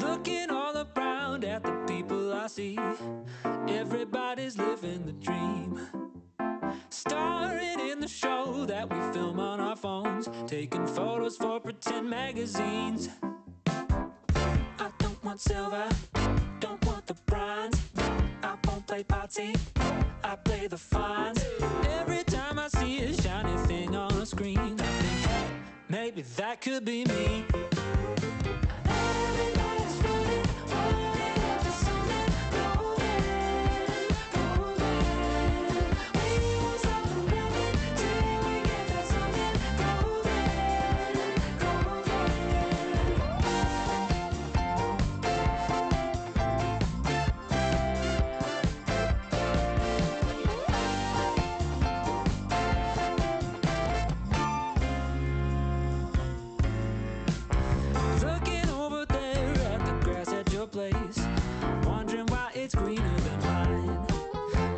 Looking all around at the people I see, everybody's living the dream. Starring in the show that we film on our phones, taking photos for pretend magazines. I don't want silver, don't want the bronze. I won't play party, I play the fines. Every time I see a shiny thing on a screen, I think, hey, maybe that could be me. Everybody's running, running after something golden, golden. We won't stop from running till we get that something golden, golden. Looking over there at the grass at your place, wondering why it's greener than mine.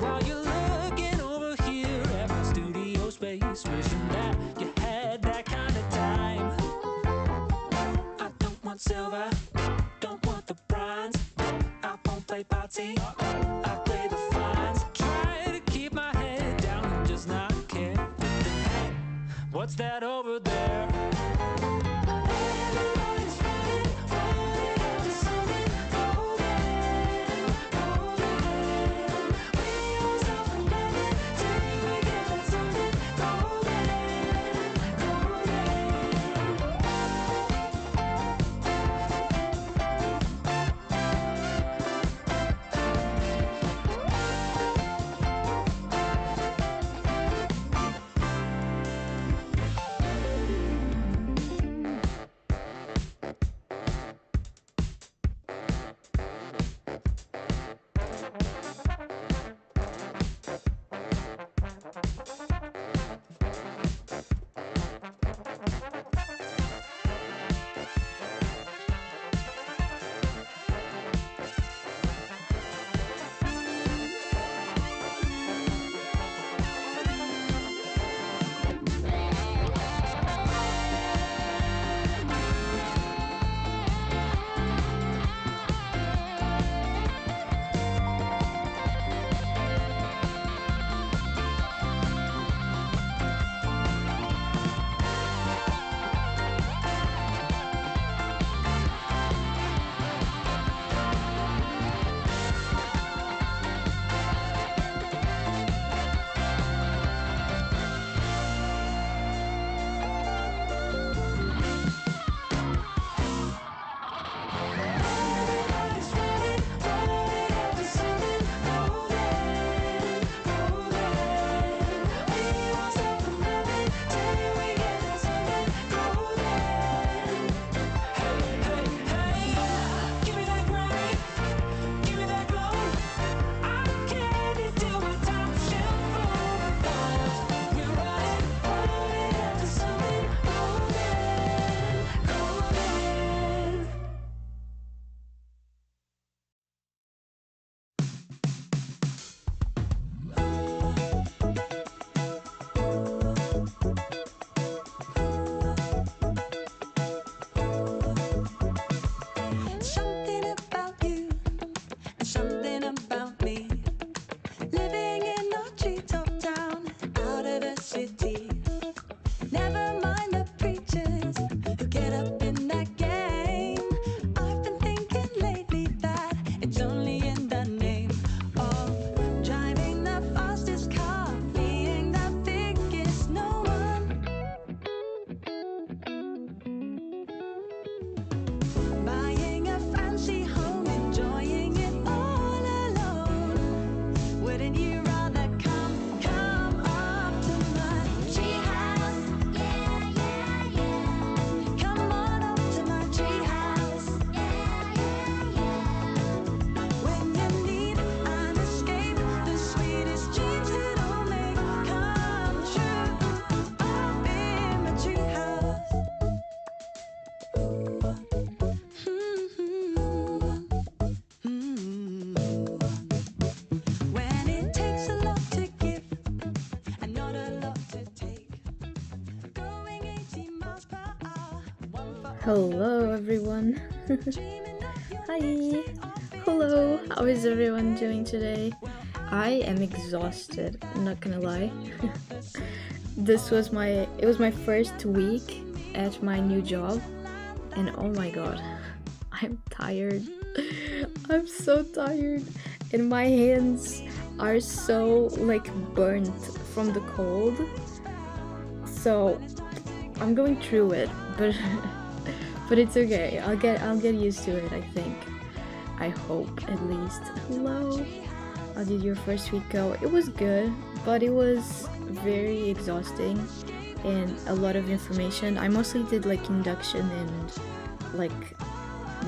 While you're looking over here at my studio space, wishing that you had that kind of time. I don't want silver, don't want the bronze. I won't play party, I play the fines. Try to keep my head down and just not care. But then, hey, what's that over there? Everybody's running, running after something golden, golden. We won't stop from running till we get that something golden, Hello everyone. Hi. Hello. How is everyone doing today? I am exhausted, I'm not gonna lie. It was my first week at my new job, and oh my god, I'm tired. I'm so tired, and my hands are so burnt from the cold. So I'm going through it, but but it's okay. I'll get used to it, I think. I hope, at least. Hello. How did your first week go? It was good, but it was very exhausting and a lot of information. I mostly did induction and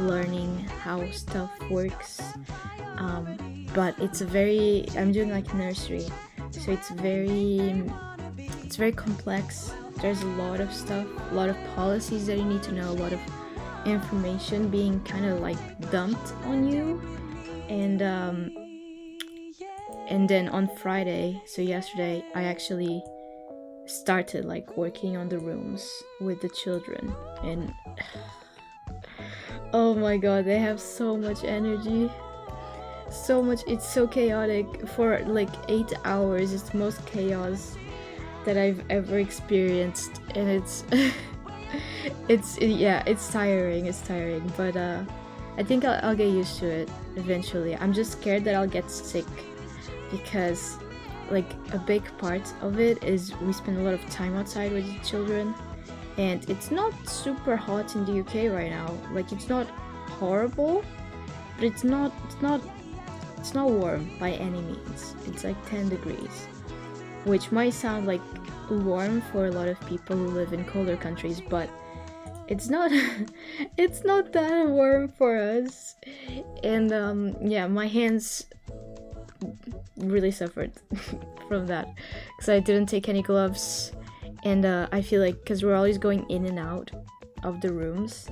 learning how stuff works. But I'm doing nursery, so it's very complex. There's a lot of stuff, a lot of policies that you need to know, a lot of information being kind of dumped on you. And then on Friday, so yesterday, I actually started working on the rooms with the children, and oh my god, they have so much energy, so much. It's so chaotic for 8 hours. It's the most chaos that I've ever experienced, and it's tiring, but I think I'll get used to it eventually. I'm just scared that I'll get sick, because a big part of it is we spend a lot of time outside with the children, and it's not super hot in the UK right now. It's not horrible, but it's not warm by any means. It's 10 degrees, which might sound warm for a lot of people who live in colder countries, but it's not it's not that warm for us. And my hands really suffered from that, because I didn't take any gloves, and I feel because we're always going in and out of the rooms,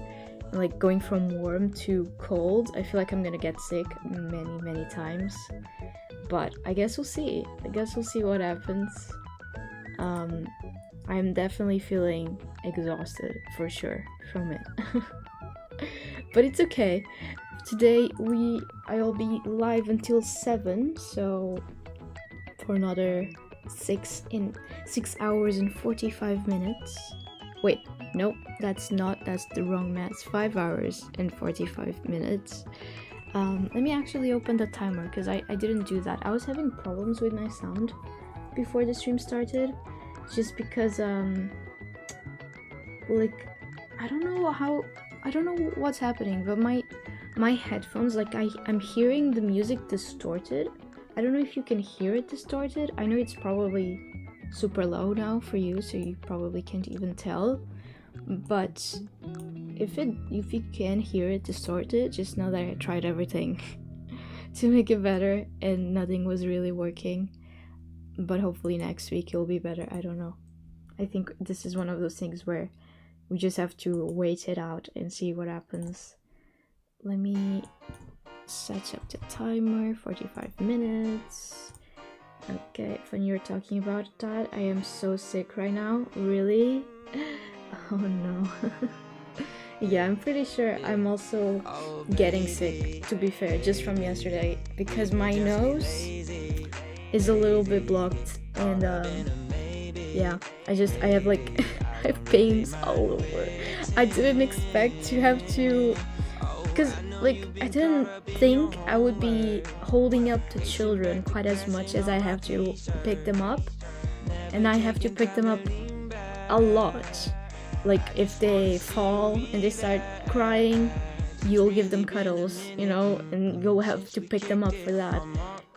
and going from warm to cold, I feel I'm gonna get sick many times. But I guess we'll see what happens. I'm definitely feeling exhausted for sure from it. But it's okay. Today I'll be live until 7, so for another 6 hours and 45 minutes. Wait, nope, that's the wrong math. 5 hours and 45 minutes. Let me actually open the timer, because I didn't do that. I was having problems with my sound before the stream started, just because I don't know what's happening, but my headphones, I'm hearing the music distorted. I don't know if you can hear it distorted. I know it's probably super low now for you, so you probably can't even tell. But if you can hear it distorted, just know that I tried everything to make it better, and nothing was really working. But hopefully next week it'll be better. I don't know. I think this is one of those things where we just have to wait it out and see what happens. Let me set up the timer. 45 minutes. Okay, when you're talking about that, I am so sick right now. Really? Oh no. Yeah, I'm pretty sure I'm also getting sick, to be fair, just from yesterday, because my nose is a little bit blocked, and yeah, I have I have pains all over. I didn't expect to have to, because I didn't think I would be holding up the children quite as much as I have to pick them up, and I have to pick them up a lot. If they fall and they start crying, you'll give them cuddles, and you'll have to pick them up for that.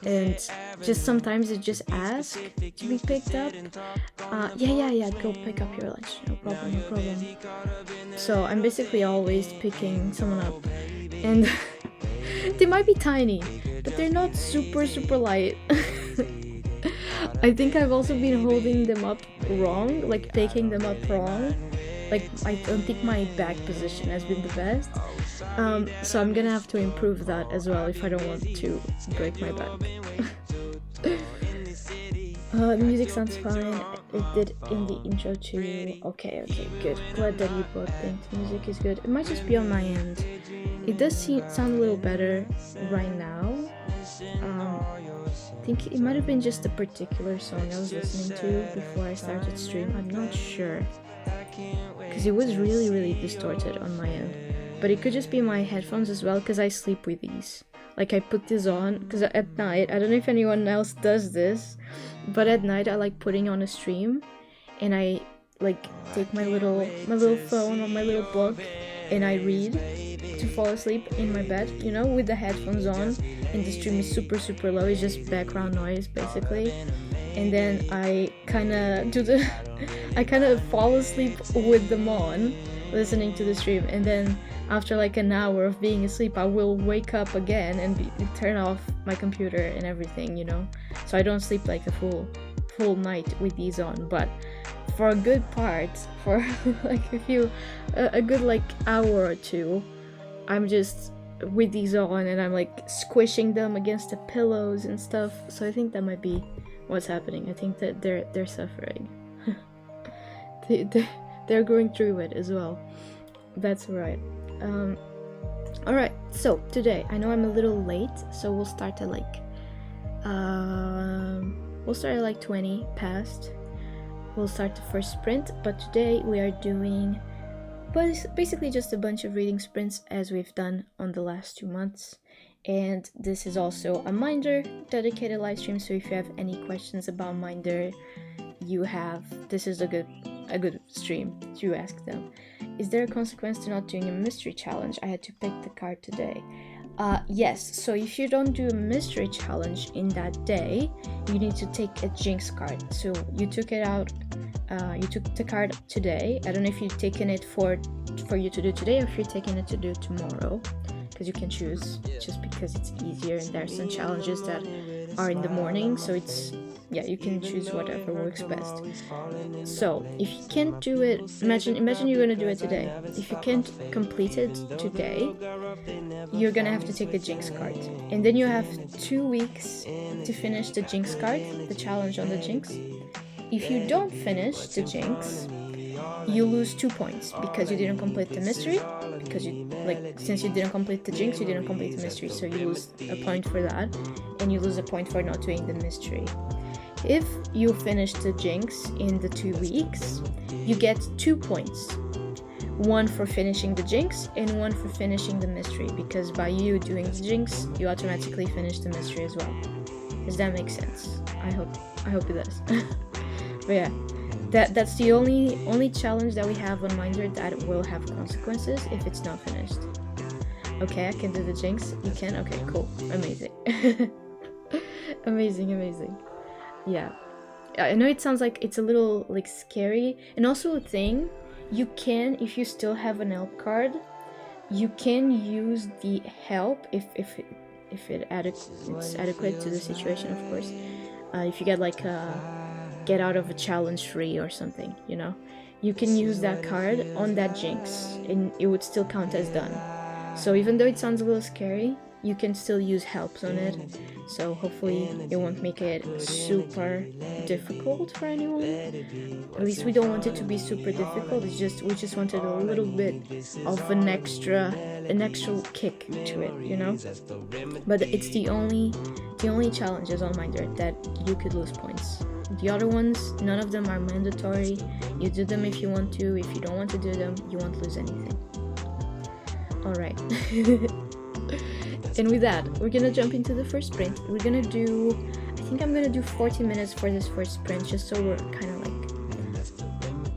And just sometimes they just ask to be picked up. Yeah, go pick up your lunch, no problem. So I'm basically always picking someone up, and they might be tiny, but they're not super light. I think I've also been holding them up wrong, picking them up wrong. I don't think my back position has been the best. So I'm gonna have to improve that as well if I don't want to break my back. The music sounds fine. it did in the intro too. Okay, good. Glad that you both think the music is good. It might just be on my end. It does sound a little better right now. I think it might have been just a particular song I was listening to before I started stream. I'm not sure, because it was really distorted on my end. But it could just be my headphones as well, because I sleep with these. Like, I put this on because at night, I don't know if anyone else does this, but at night I like putting on a stream, and I like take my little phone or my little book, and I read to fall asleep in my bed, you know, with the headphones on, and the stream is super low. It's just background noise basically, and then I kind of fall asleep with them on, listening to the stream, and then after like an hour of being asleep, I will wake up again and turn off my computer and everything, you know. So I don't sleep like the full night with these on, but for a good part, for like a good like hour or two, I'm just with these on, and I'm like squishing them against the pillows and stuff. So I think that might be what's happening. I think that they're suffering. They're going through it as well. That's right. Alright, so today, I know I'm a little late, so we'll start at like 20 past. We'll start the first sprint, but today we are doing basically just a bunch of reading sprints as we've done on the last 2 months. And this is also a Minder dedicated live stream, so if you have any questions about Minder, this is a good stream to ask them. Is there a consequence to not doing a mystery challenge? I had to pick the card today. Yes, so if you don't do a mystery challenge in that day, you need to take a jinx card. So you took it out, you took the card today. I don't know if you've taken it for you to do today, or if you're taking it to do tomorrow, because you can choose, just because it's easier, and there are some challenges that are in the morning, so you can choose whatever works best. So if you can't do it, imagine you're gonna do it today. If you can't complete it today, you're gonna have to take the jinx card, and then you have 2 weeks to finish the jinx card, the challenge on the jinx. If you don't finish the jinx, you lose 2 points because you didn't complete the mystery, because since you didn't complete the jinx, you didn't complete the mystery, so you lose a point for that, and you lose a point for not doing the mystery. If you finish the jinx in the 2 weeks, you get 2 points. 1 for finishing the jinx and 1 for finishing the mystery, because by you doing the jinx, you automatically finish the mystery as well. Does that make sense? I hope it does. But yeah, that's the only challenge that we have on Minder that will have consequences if it's not finished. Okay, I can do the jinx. You can? Okay, cool. Amazing. Amazing. Yeah, I know it sounds like it's a little like scary, and also a thing, you can, if you still have an help card, you can use the help if it's adequate to the situation, of course. If you get like a get out of a challenge free or something, you know, you can use that card on that jinx, and it would still count as done. So even though it sounds a little scary, you can still use helps on it, so hopefully it won't make it super difficult for anyone. At least we don't want it to be super difficult. We just wanted a little bit of an extra kick to it, you know. But it's the only challenges on Minder that you could lose points. The other ones, none of them are mandatory. You do them if you want to. If you don't want to do them, you won't lose anything. All right. And with that, we're gonna jump into the first sprint. I think I'm gonna do 40 minutes for this first sprint, just so we're kind of like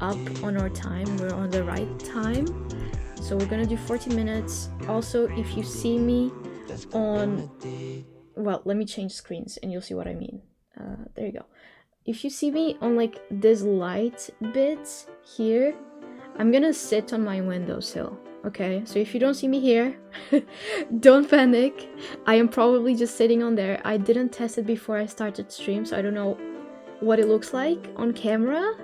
up on our time. We're on the right time. So we're gonna do 40 minutes. Also, if you see me on, well, let me change screens and you'll see what I mean. There you go. If you see me on like this light bit here, I'm gonna sit on my windowsill. Okay, so if you don't see me here, don't panic. I am probably just sitting on there. I didn't test it before I started stream, so I don't know what it looks like on camera.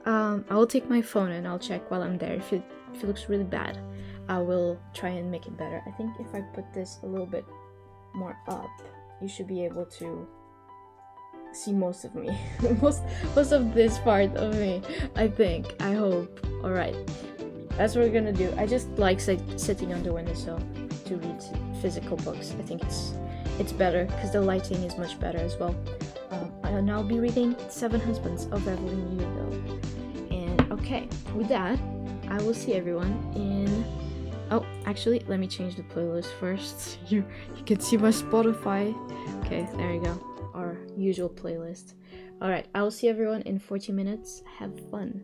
I will take my phone and I'll check while I'm there. If it looks really bad, I will try and make it better. I think if I put this a little bit more up, you should be able to see most of me. most of this part of me, I think. I hope. Alright. That's what we're gonna do. I just like sitting on the windowsill to read physical books. I think it's better because the lighting is much better as well. And I'll be reading Seven Husbands of Evelyn Hugo. And okay, with that, I will see everyone in... Oh, actually, let me change the playlist first. You can see my Spotify. Okay, there you go. Our usual playlist. Alright, I will see everyone in 40 minutes. Have fun.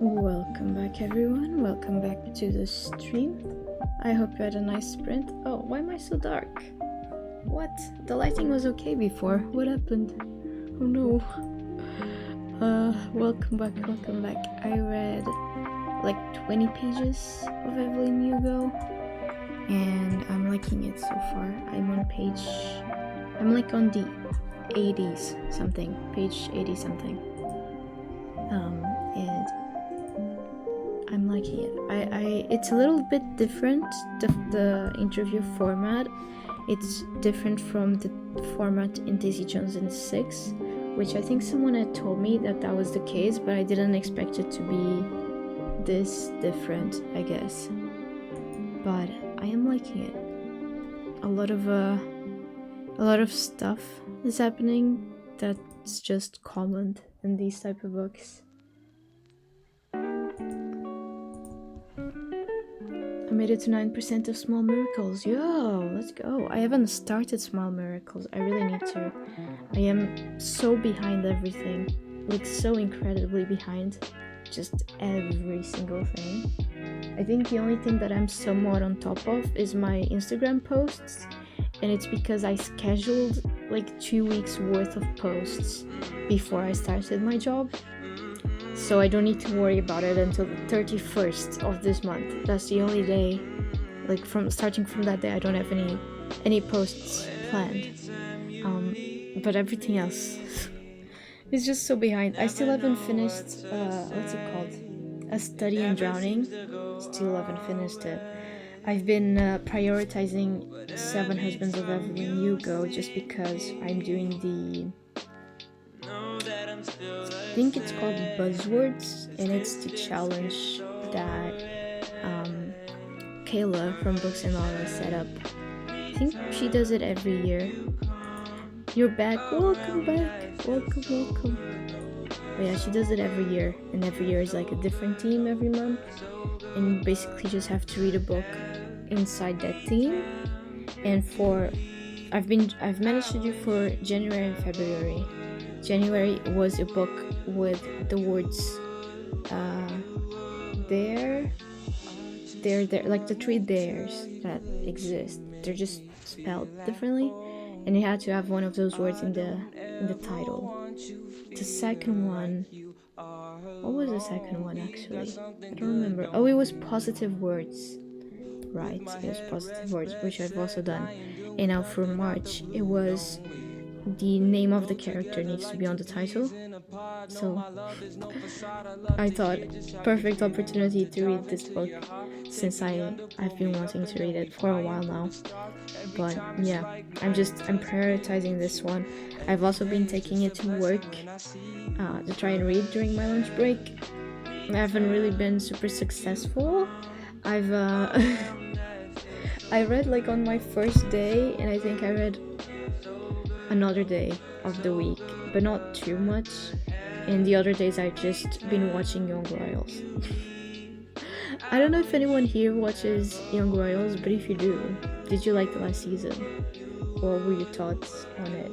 Welcome back, everyone. Welcome back to the stream. I hope you had a nice sprint. Oh, why am I so dark? What? The lighting was okay before. What happened? Oh no. Welcome back, welcome back. I read like 20 pages of Evelyn Hugo and I'm liking it so far. I'm like on the 80s something, page 80 something. And I'm liking it. It's a little bit different, the interview format. It's different from the format in Daisy Jones and the Six, which I think someone had told me that was the case, but I didn't expect it to be this different, I guess. But I am liking it. A lot of stuff is happening that's just common in these type of books. I made it to 9% of Small Miracles. Yo, let's go. I haven't started Small Miracles. I really need to. I am so behind everything. Like, so incredibly behind. Just every single thing. I think the only thing that I'm somewhat on top of is my Instagram posts. And it's because I scheduled like 2 weeks worth of posts before I started my job. So I don't need to worry about it until the 31st of this month. That's the only day, like starting from that day, I don't have any posts planned. But everything else is just so behind. I still haven't finished, what's it called? A Study in Drowning. Still haven't finished it. I've been prioritizing 7 Husbands of Evelyn Hugo just because I'm doing I think it's called Buzzwords, and it's the challenge that Kayla from Books and Laura set up. I think she does it every year. You're back. Welcome back. Welcome. But yeah, she does it every year, and every year is like a different theme every month, and you basically just have to read a book inside that theme. And I've managed to do for January and February. January was a book with the words there, like the 3 theirs that exist. They're just spelled differently, and you had to have one of those words in the title. The second one What was the second one actually? I don't remember. Oh, it was Positive Words. Right, it was Positive Words, which I've also done. And now for March, it was the name of the character needs to be on the title. So I thought, perfect opportunity to read this book since I've been wanting to read it for a while now. But yeah, I'm prioritizing this one. I've also been taking it to work to try and read during my lunch break. I haven't really been super successful. I've I read like on my first day, and I think I read another day of the week, but not too much. And the other days I've just been watching Young Royals. I don't know if anyone here watches Young Royals, but if you do, did you like the last season? What were your thoughts on it?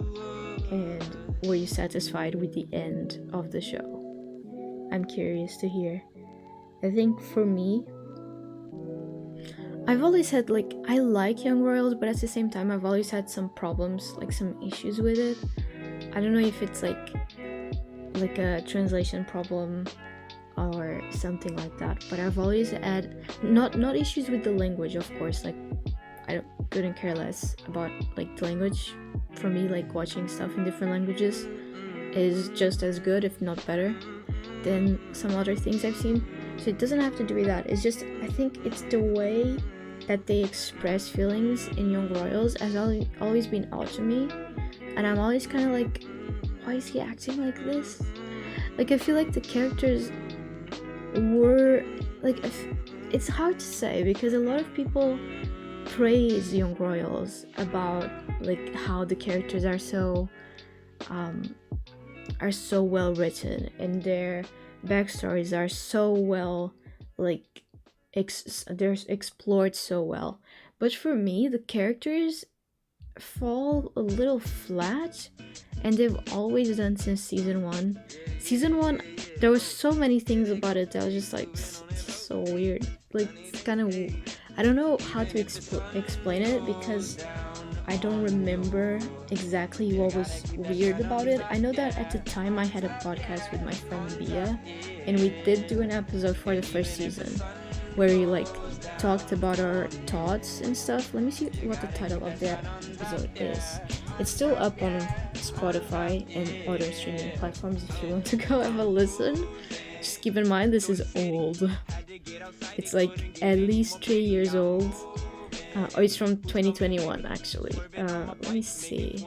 And were you satisfied with the end of the show? I'm curious to hear. I think for me, I've always had like, I like Young Royals, but at the same time I've always had some problems, like some issues with it. I don't know if it's like a translation problem or something like that, but I've always had not issues with the language, of course. Like couldn't care less about like the language. For me, like watching stuff in different languages is just as good, if not better, than some other things I've seen. So it doesn't have to do with that. It's just, I think it's the way that they express feelings in Young Royals has always been odd to me, and I'm always kind of like, why is he acting like this? Like, I feel like the characters were like, it's hard to say because a lot of people praise Young Royals about like how the characters are so well written and their backstories are so well like they're explored so well. But for me, the characters fall a little flat, and they've always done since season one. Season one, there was so many things about it that was just like, it's just so weird. Like, it's kind of, I don't know how to explain it because I don't remember exactly what was weird about it. I know that at the time I had a podcast with my friend Bia, and we did do an episode for the first season where we like talked about our thoughts and stuff. Let me see what the title of that episode is. It's still up on Spotify and other streaming platforms if you want to go have a listen. Just keep in mind this is old. It's like at least 3 years old. It's from 2021 actually. Let me see.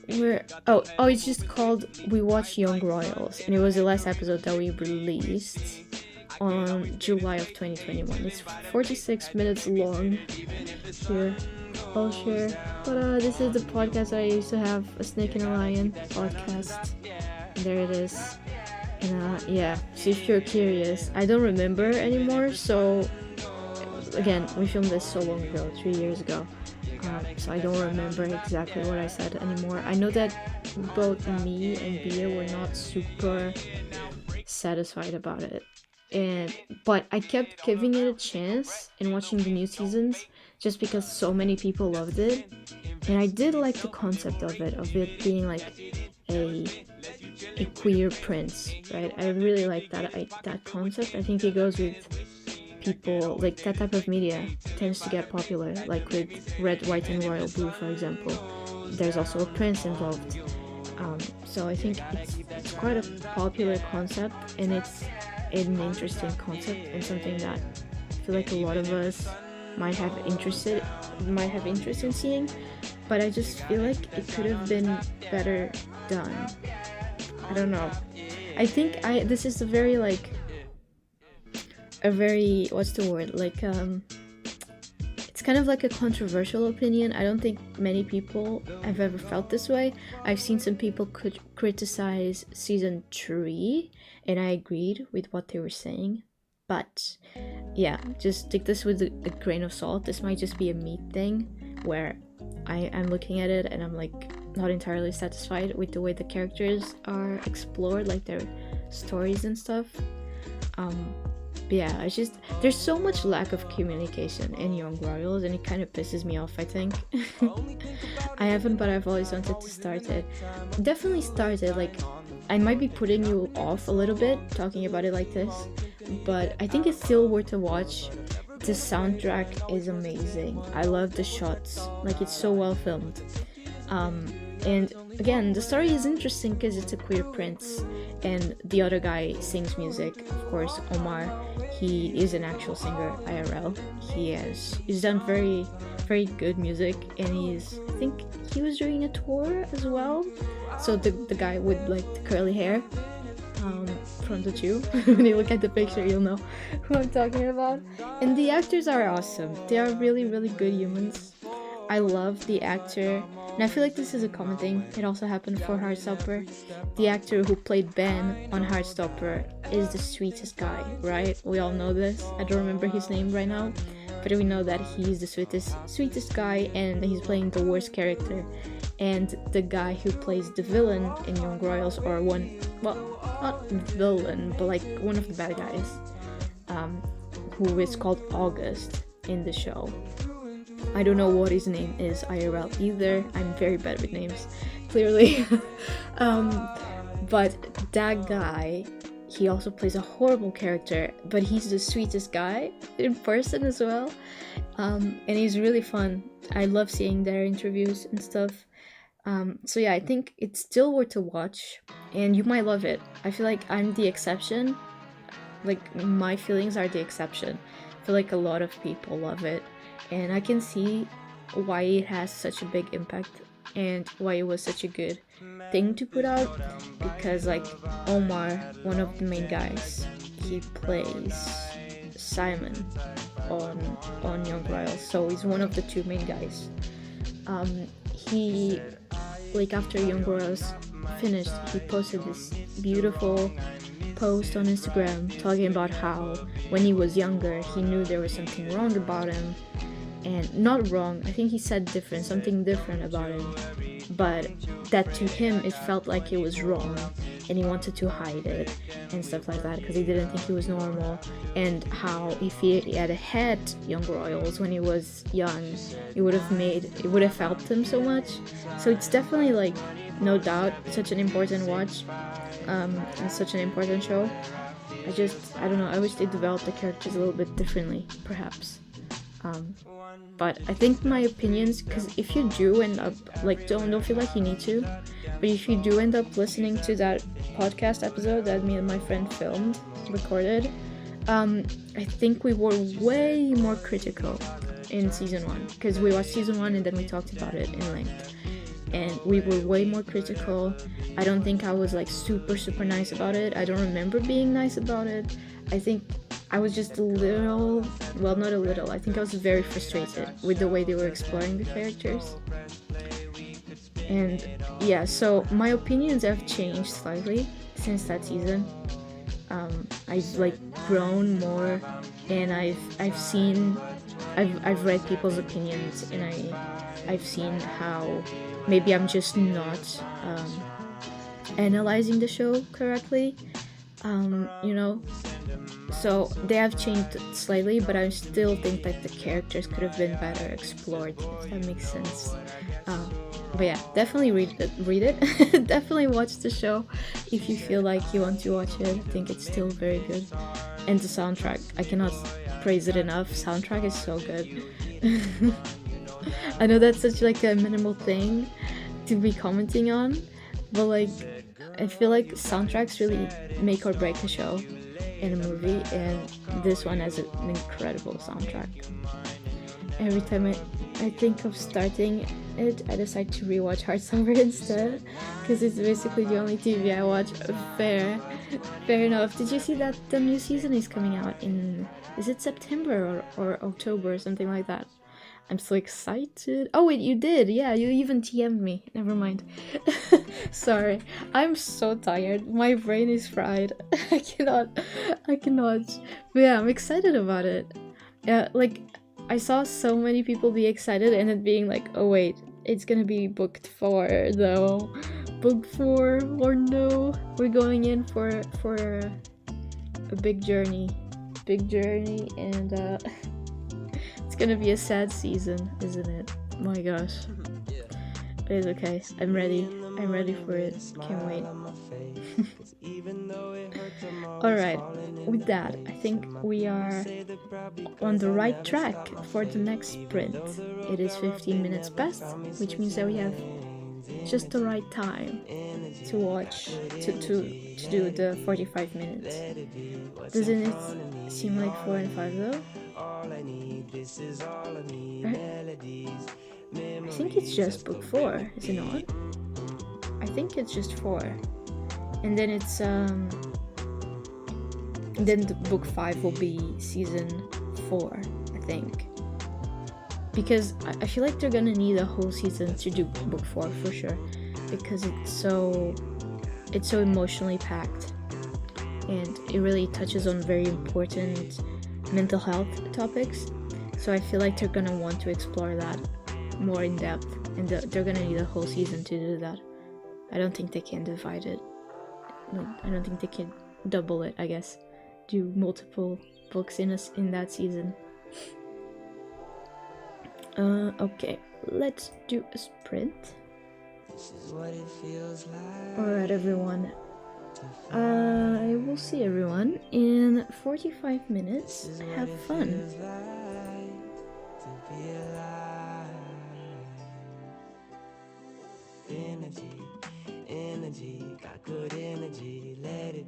It's just called We Watch Young Royals, and it was the last episode that we released on July of 2021. It's 46 minutes long. Here, I'll share. But this is the podcast I used to have, A Snake and a Lion podcast. And there it is. And yeah, so if you're curious, I don't remember anymore, so again, we filmed this so long ago, 3 years ago, so I don't remember exactly what I said anymore. I know that both me and Bia were not super satisfied about it, but I kept giving it a chance and watching the new seasons just because so many people loved it, and I did like the concept of it being like a queer prince, right? I really like that concept. I think it goes with people, like that type of media tends to get popular, like with Red, White and Royal Blue, for example. There's also a prince involved, so I think it's quite a popular concept, and it's an interesting concept and something that I feel like a lot of us might have interest in seeing, but I just feel like it could have been better done. I don't know. I think this is a very what's the word, like it's kind of like a controversial opinion. I don't think many people have ever felt this way. I've seen some people could criticize season 3, and I agreed with what they were saying, but yeah, just take this with a grain of salt. This might just be a me thing where I'm looking at it and I'm like not entirely satisfied with the way the characters are explored, like their stories and stuff. yeah, it's just there's so much lack of communication in Young Royals, and it kind of pisses me off, I think. I haven't, but I've always wanted to start it. Definitely start it. Like, I might be putting you off a little bit talking about it like this, but I think it's still worth a watch. The soundtrack is amazing. I love the shots. Like, it's so well filmed. And again, the story is interesting because it's a queer prince, and the other guy sings music. Of course, Omar, he is an actual singer, IRL. He's done very good music, and I think he was doing a tour as well. So the guy with like the curly hair, from the two, when you look at the picture, you'll know who I'm talking about. And the actors are awesome. They are really, really good humans. I love the actor, and I feel like this is a common thing. It also happened for Heartstopper. The actor who played Ben on Heartstopper is the sweetest guy, right? We all know this. I don't remember his name right now, but we know that he's the sweetest guy, and he's playing the worst character. And the guy who plays the villain in Young Royals, or not villain, but like one of the bad guys, who is called August in the show. I don't know what his name is IRL either. I'm very bad with names, clearly. But that guy, he also plays a horrible character, but he's the sweetest guy in person as well. And he's really fun. I love seeing their interviews and stuff. So yeah, I think it's still worth to watch, and you might love it. I feel like I'm the exception. Like, my feelings are the exception. I feel like a lot of people love it, and I can see why it has such a big impact and why it was such a good thing to put out, because like Omar, one of the main guys, he plays Simon on Young Royals, so he's one of the two main guys. He, like, after Young Royals finished, he posted this beautiful post on Instagram talking about how when he was younger he knew there was something wrong about him, and not wrong, I think he said something different about him, but that to him it felt like it was wrong, and he wanted to hide it and stuff like that because he didn't think he was normal, and how if he had Young Royals when he was young, it would have helped him so much. So it's definitely, like, no doubt, such an important watch, and such an important show. I don't know, I wish they developed the characters a little bit differently, perhaps. But I think my opinions, because if you do end up, like, don't feel like you need to, but if you do end up listening to that podcast episode that me and my friend recorded, I think we were way more critical in season 1, because we watched season 1 and then we talked about it in length, and we were way more critical. I don't think I was like super nice about it. I don't remember being nice about it. I think I was just I think I was very frustrated with the way they were exploring the characters. And yeah, so my opinions have changed slightly since that season. I've like grown more, and I've read people's opinions, and I've seen how maybe I'm just not analyzing the show correctly, you know. So they have changed slightly, but I still think that the characters could have been better explored, if that makes sense. But yeah, definitely read it. Definitely watch the show if you feel like you want to watch it. I think it's still very good. And the soundtrack, I cannot praise it enough. Soundtrack is so good. I know that's such like a minimal thing to be commenting on, but like, I feel like soundtracks really make or break a show in a movie, and this one has an incredible soundtrack. Every time I think of starting it, I decide to rewatch Heartstopper instead, because it's basically the only TV I watch. Fair enough. Did you see that the new season is coming out in, is it September or October or something like that? I'm so excited. Oh wait, you did. Yeah, you even TM'd me. Never mind. Sorry. I'm so tired. My brain is fried. I cannot. But yeah, I'm excited about it. Yeah, like, I saw so many people be excited and then being like, oh wait, it's gonna be booked 4 though. Booked 4 or no. We're going in for a big journey. big journey, and it's gonna be a sad season, isn't it? My gosh. It's okay. I'm ready. I'm ready for it. Can't wait. Alright, with that, I think we are on the right track for the next sprint. It is 15 minutes past, which means that we have just the right time to watch, to do the 45 minutes. Doesn't it seem like 4 and 5 though? I think it's just book 4, is it not? I think it's just 4. And then it's then the book 5 will be season 4, I think. Because I feel like they're gonna need a whole season to do book 4 for sure. Because it's so emotionally packed. And it really touches on very important mental health topics. So I feel like they're gonna want to explore that more in depth. And they're gonna need a whole season to do that. I don't think they can divide it. I don't think they can double it, I guess. Do multiple books in that season. Okay, let's do a sprint. Alright, everyone. I will see everyone in 45 minutes. Have fun. Energy, got good energy, let it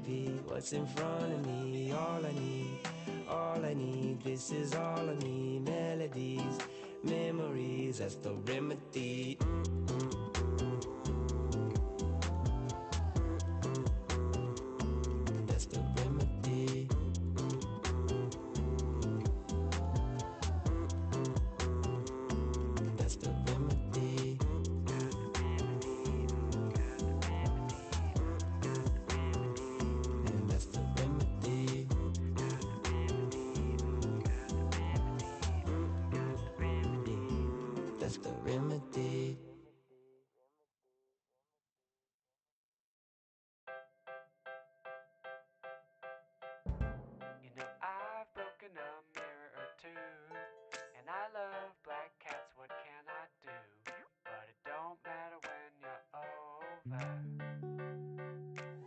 be what's in front of me. All I need, this is all I need. Melodies, memories, that's the remedy. That's the remedy. That's the remedy. And that's the remedy. That's the remedy. You know, I've broken a mirror or two, and I love black cats, what can I do? But it don't matter when you're over,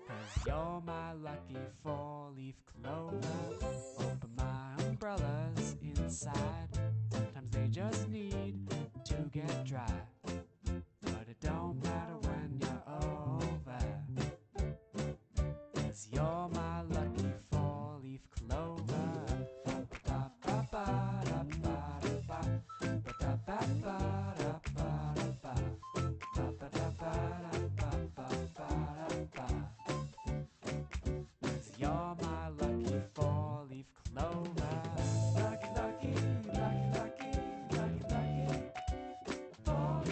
'cause you're my lucky four-leaf clover. Open my umbrellas inside, sometimes they just need to get dry. But it don't matter when you're over, 'cause you're my lucky four-leaf clover. You're my lucky four-leaf clover. Lucky, lucky, lucky, lucky, lucky, lucky.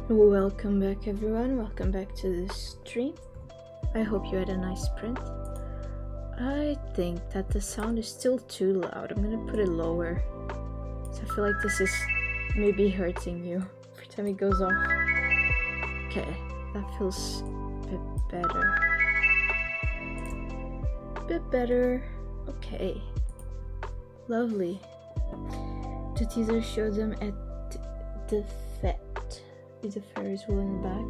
Welcome back, everyone. Welcome back to the stream. I hope you had a nice sprint. I think that the sound is still too loud. I'm gonna put it lower. So I feel like this is maybe hurting you every time it goes off. Okay, that feels a bit better. Bit better. Okay. Lovely. The teaser showed them at the Fete. With the Ferris wheel in the back.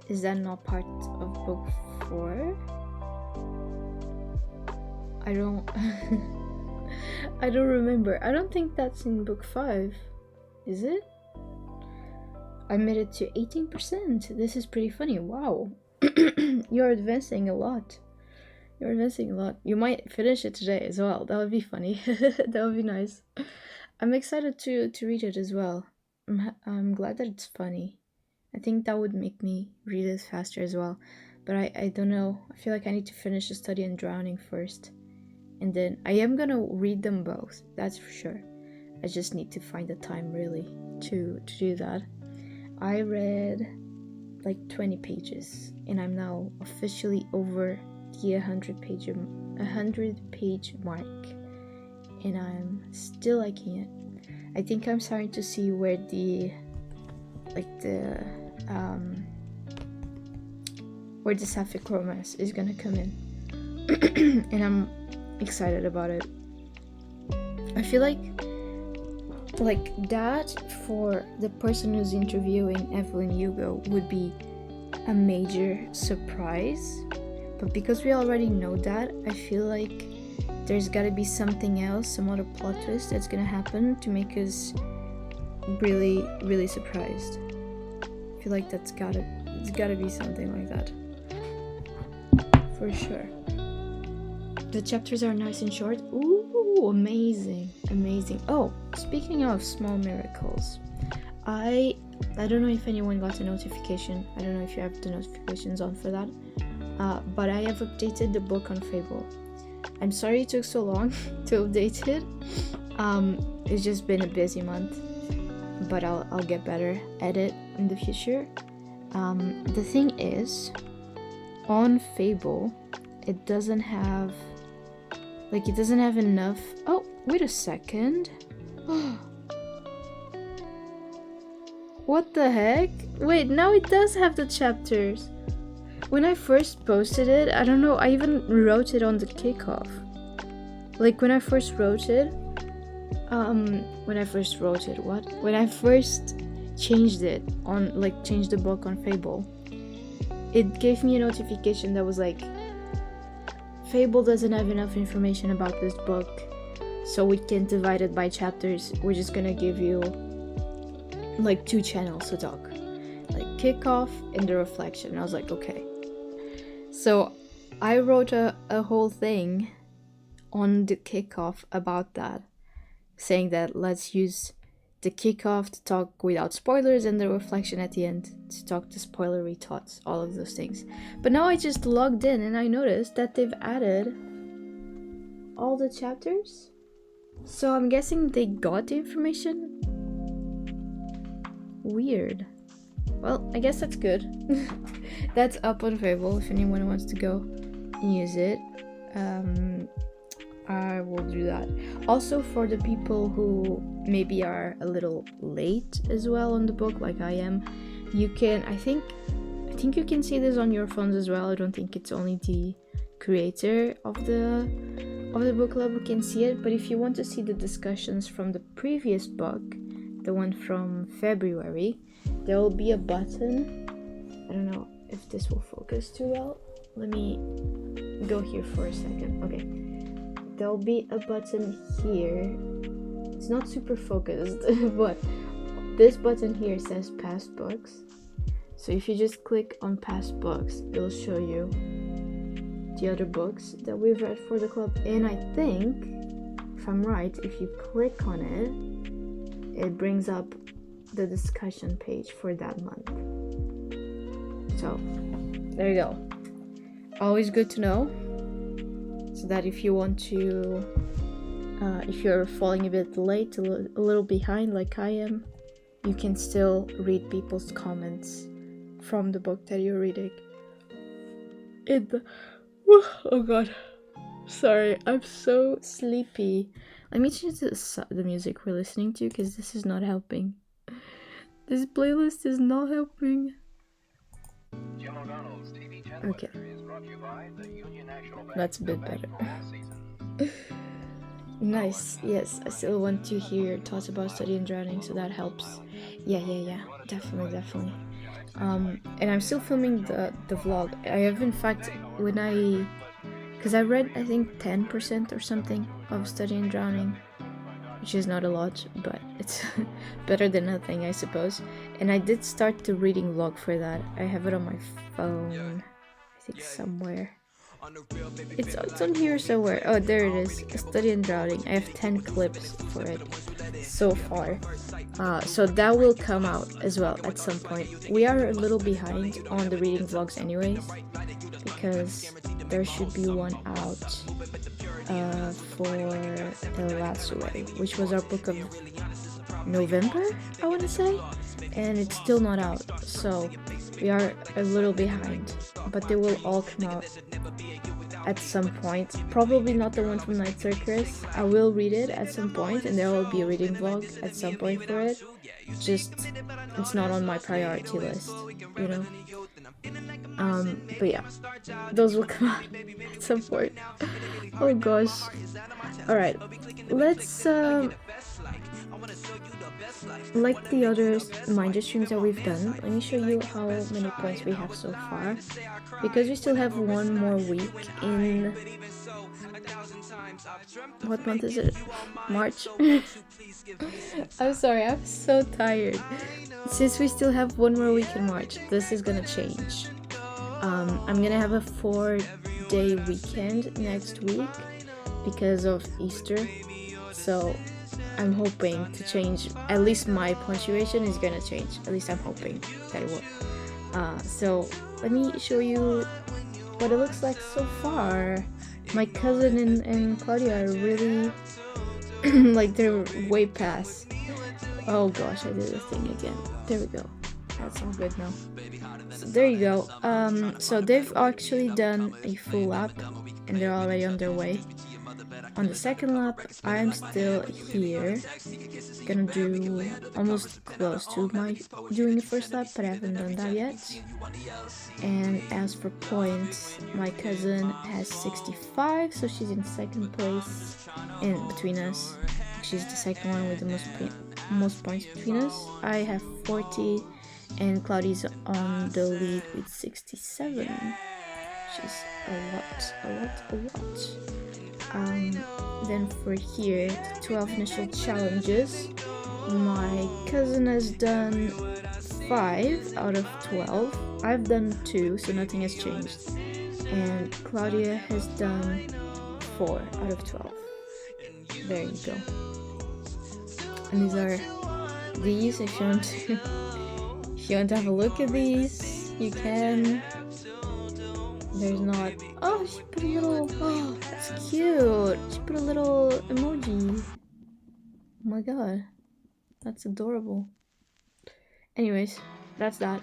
Is that not part of book 4? I don't I don't remember. I don't think that's in book 5. Is it? I made it to 18%. This is pretty funny. Wow. You're advancing a lot. You're advancing a lot. You might finish it today as well. That would be funny. That would be nice. I'm excited to read it as well. I'm glad that it's funny. I think that would make me read it faster as well. But I don't know. I feel like I need to finish the Study in Drowning first. And then I am gonna read them both. That's for sure. I just need to find the time really to do that. I read like 20 pages. And I'm now officially over the 100 page mark. And I'm still liking it. I think I'm starting to see where the sapphic romance is gonna come in. And I'm excited about it. I feel like that for the person who's interviewing Evelyn Hugo would be a major surprise. But because we already know that, I feel like there's gotta be something else, some other plot twist that's gonna happen to make us really, really surprised. I feel like it's gotta be something like that. For sure. The chapters are nice and short. Ooh, amazing. Amazing. Oh, speaking of small miracles, I don't know if anyone got a notification. I don't know if you have the notifications on for that. But I have updated the book on Fable. I'm sorry it took so long to update it. It's just been a busy month, but I'll get better at it in the future. The thing is, on Fable, it doesn't have enough. Oh, wait a second. What the heck? Wait, now it does have the chapters. When I first posted it, I don't know, I even wrote it on the kickoff. Like when I first wrote it, when I first changed it on, like changed the book on Fable, it gave me a notification that was like, Fable doesn't have enough information about this book, so we can divide it by chapters. We're just gonna give you like 2 channels to talk, like kickoff and the reflection. And I was like, okay. So I wrote a whole thing on the kickoff about that, saying that let's use the kickoff to talk without spoilers and the reflection at the end to talk the spoilery thoughts, all of those things. But now I just logged in and I noticed that they've added all the chapters. So I'm guessing they got the information. Weird. Well, I guess that's good. That's up on Fable if anyone wants to go and use it. I will do that. Also, for the people who maybe are a little late as well on the book, like I am, you can, I think you can see this on your phones as well. I don't think it's only the creator of the book club who can see it, but if you want to see the discussions from the previous book, the one from February, there will be a button. I don't know if this will focus too well. Let me go here for a second. Okay. There'll be a button here. It's not super focused, but this button here says past books. So if you just click on past books, it'll show you the other books that we've read for the club. And I think, if I'm right, if you click on it, it brings up the discussion page for that month. So there you go. Always good to know, so that if you want to if you're falling a bit late, a little behind like I am, you can still read people's comments from the book that you're reading. Oh god, sorry, I'm so sleepy. Let me change the music we're listening to, because this is not helping. This playlist is not helping. Okay, that's a bit better. Nice. Yes, I still want to hear your thoughts about study and drowning, so that helps. Yeah, definitely. And I'm still filming the vlog. I have, in fact, because I read, I think, 10% or something of study and drowning, which is not a lot, but it's better than nothing, I suppose. And I did start the reading vlog for that. I have it on my phone, I think somewhere. It's on here somewhere. Oh, there it is. Study and drowning. I have 10 clips for it so far. So that will come out as well at some point. We are a little behind on the reading vlogs anyways, because there should be one out for The Last Way, which was our book of November, I want to say, and it's still not out, so we are a little behind, but they will all come out at some point. Probably not the one from Night Circus. I will read it at some point, and there will be a reading vlog at some point for it. Just, it's not on my priority list, you know. But yeah, those will come out at some point. Oh gosh. Alright, let's like the other Minder streams that we've done, let me show you how many points we have so far, because we still have one more week in, what month is it? March? I'm sorry, I'm so tired. Since we still have one more week in March, this is gonna change. I'm gonna have a 4-day weekend next week because of Easter, so I'm hoping to change. At least my punctuation is gonna change. At least I'm hoping that it will. So let me show you what it looks like so far. My cousin and Claudia are really like, they're way past. Oh gosh, I did the thing again. There we go. That's all good now. So there you go. So they've actually done a full lap and they're already on their way. On the second lap, I'm still here, gonna do almost close to doing the first lap, but I haven't done that yet. And as for points, my cousin has 65, so she's in second place in between us. She's the second one with the most points between us. I have 40, and Claudia's on the lead with 67, which is a lot. Then for here, the 12 initial challenges, my cousin has done 5 out of 12. I've done 2, so nothing has changed. And Claudia has done 4 out of 12. There you go. And these are these. If you want to have a look at these, you can. There's not. Oh, she put a little. Oh, that's cute. She put a little emoji. Oh my god, that's adorable. Anyways, that's that.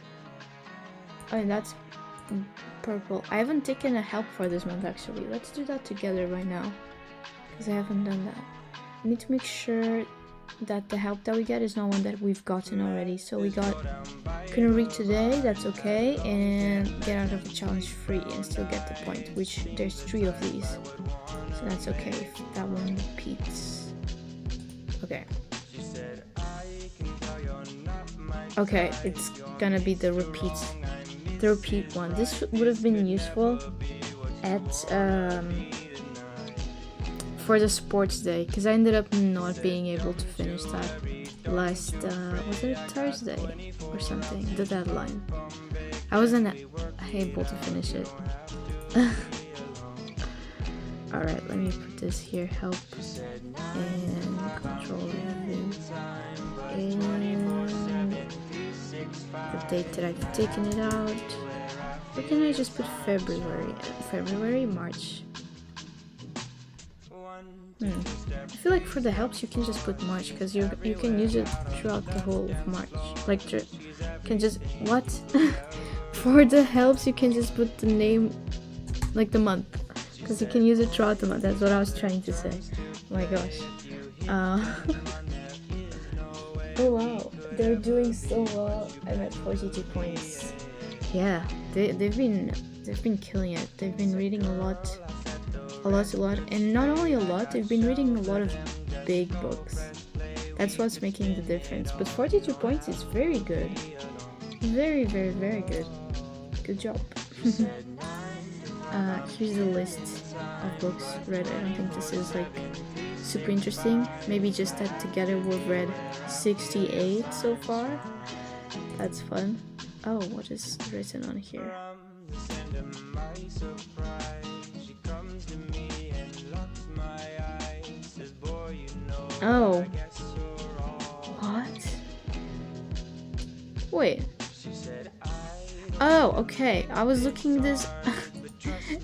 Oh, and that's purple. I haven't taken a help for this month actually. Let's do that together right now, because I haven't done that. I need to make sure that the help that we get is not one that we've gotten already. So we got couldn't read today, that's okay, and get out of the challenge free and still get the point, which there's 3 of these, so that's okay if that one repeats. Okay, it's gonna be the repeat one. This would have been useful at for the sports day, because I ended up not being able to finish that last, was it Thursday or something, the deadline. I wasn't able to finish it. Alright, let me put this here, help, and control review, and the date that I've taken it out. Or can I just put February, March? I feel like for the helps you can just put March because you can use it throughout the whole of March. Like you can just what? For the helps you can just put the name, like the month, because you can use it throughout the month. That's what I was trying to say. Oh my gosh. Oh wow, they're doing so well. I'm at 42 points. Yeah, they've been killing it. They've been reading a lot, and not only a lot, they've been reading a lot of big books. That's what's making the difference. But 42 points is very good. Very, very, very good. Good job. Here's the list of books read. I don't think this is like super interesting. Maybe just that together we've read 68 so far. That's fun. Oh, what is written on here? Oh. What? Wait. Oh, okay. I was looking this.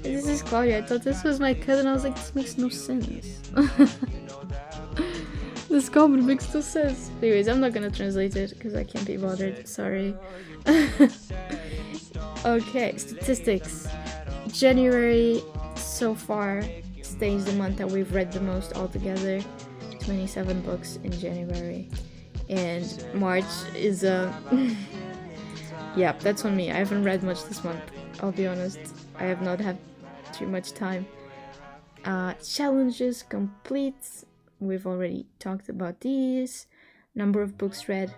This is Claudia. I thought this was my cousin. I was like, this makes no sense. This comment makes no sense. Anyways, I'm not gonna translate it because I can't be bothered. Sorry. Okay, statistics. January so far stays the month that we've read the most altogether. 27 books in January. And March is yeah, that's on me. I haven't read much this month. I'll be honest. I have not had too much time. Challenges complete. We've already talked about these. Number of books read.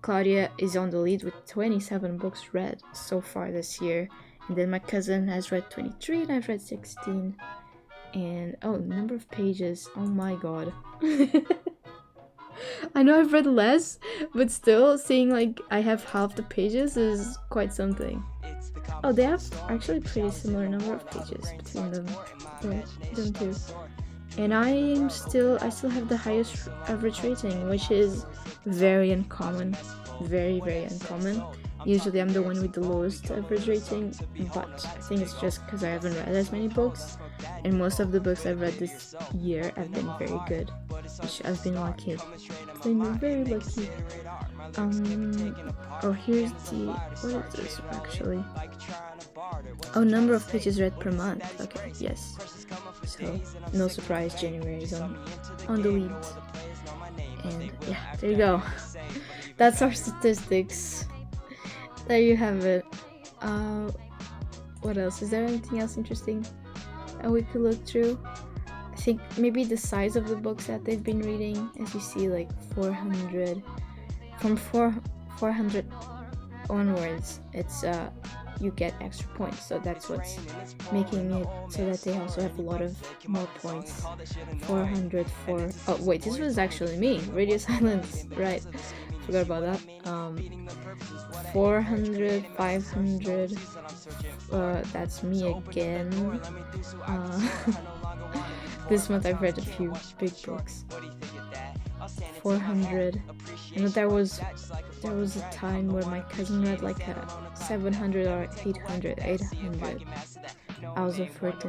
Claudia is on the lead with 27 books read so far this year. And then my cousin has read 23 and I've read 16. And oh, number of pages. Oh my god. I know I've read less, but still seeing like I have half the pages is quite something. Oh, they have actually pretty similar number of pages between them. Right, them two. And I still have the highest average rating, which is very uncommon. Very, very uncommon. Usually I'm the one with the lowest average rating, but I think it's just because I haven't read as many books, and most of the books I've read this year have been very good, which I've been lucky. I've been very lucky. Oh, here's the, what is this actually? Oh, number of pages read per month. Okay, yes. So, no surprise, January is on the lead. And yeah, there you go. That's our statistics. There you have it. What else? Is there anything else interesting that we could look through? I think maybe the size of the books that they've been reading. As you see, like 400. From 400 onwards, it's you get extra points. So that's what's making it so that they also have a lot of more points. 400 for... Oh wait, this was actually me. Radio silence. Right. Forgot about that. 400, 500, that's me again. This month I've read a few big books. 400, and there was a time where my cousin read like a 700 or 800. Hours of Earth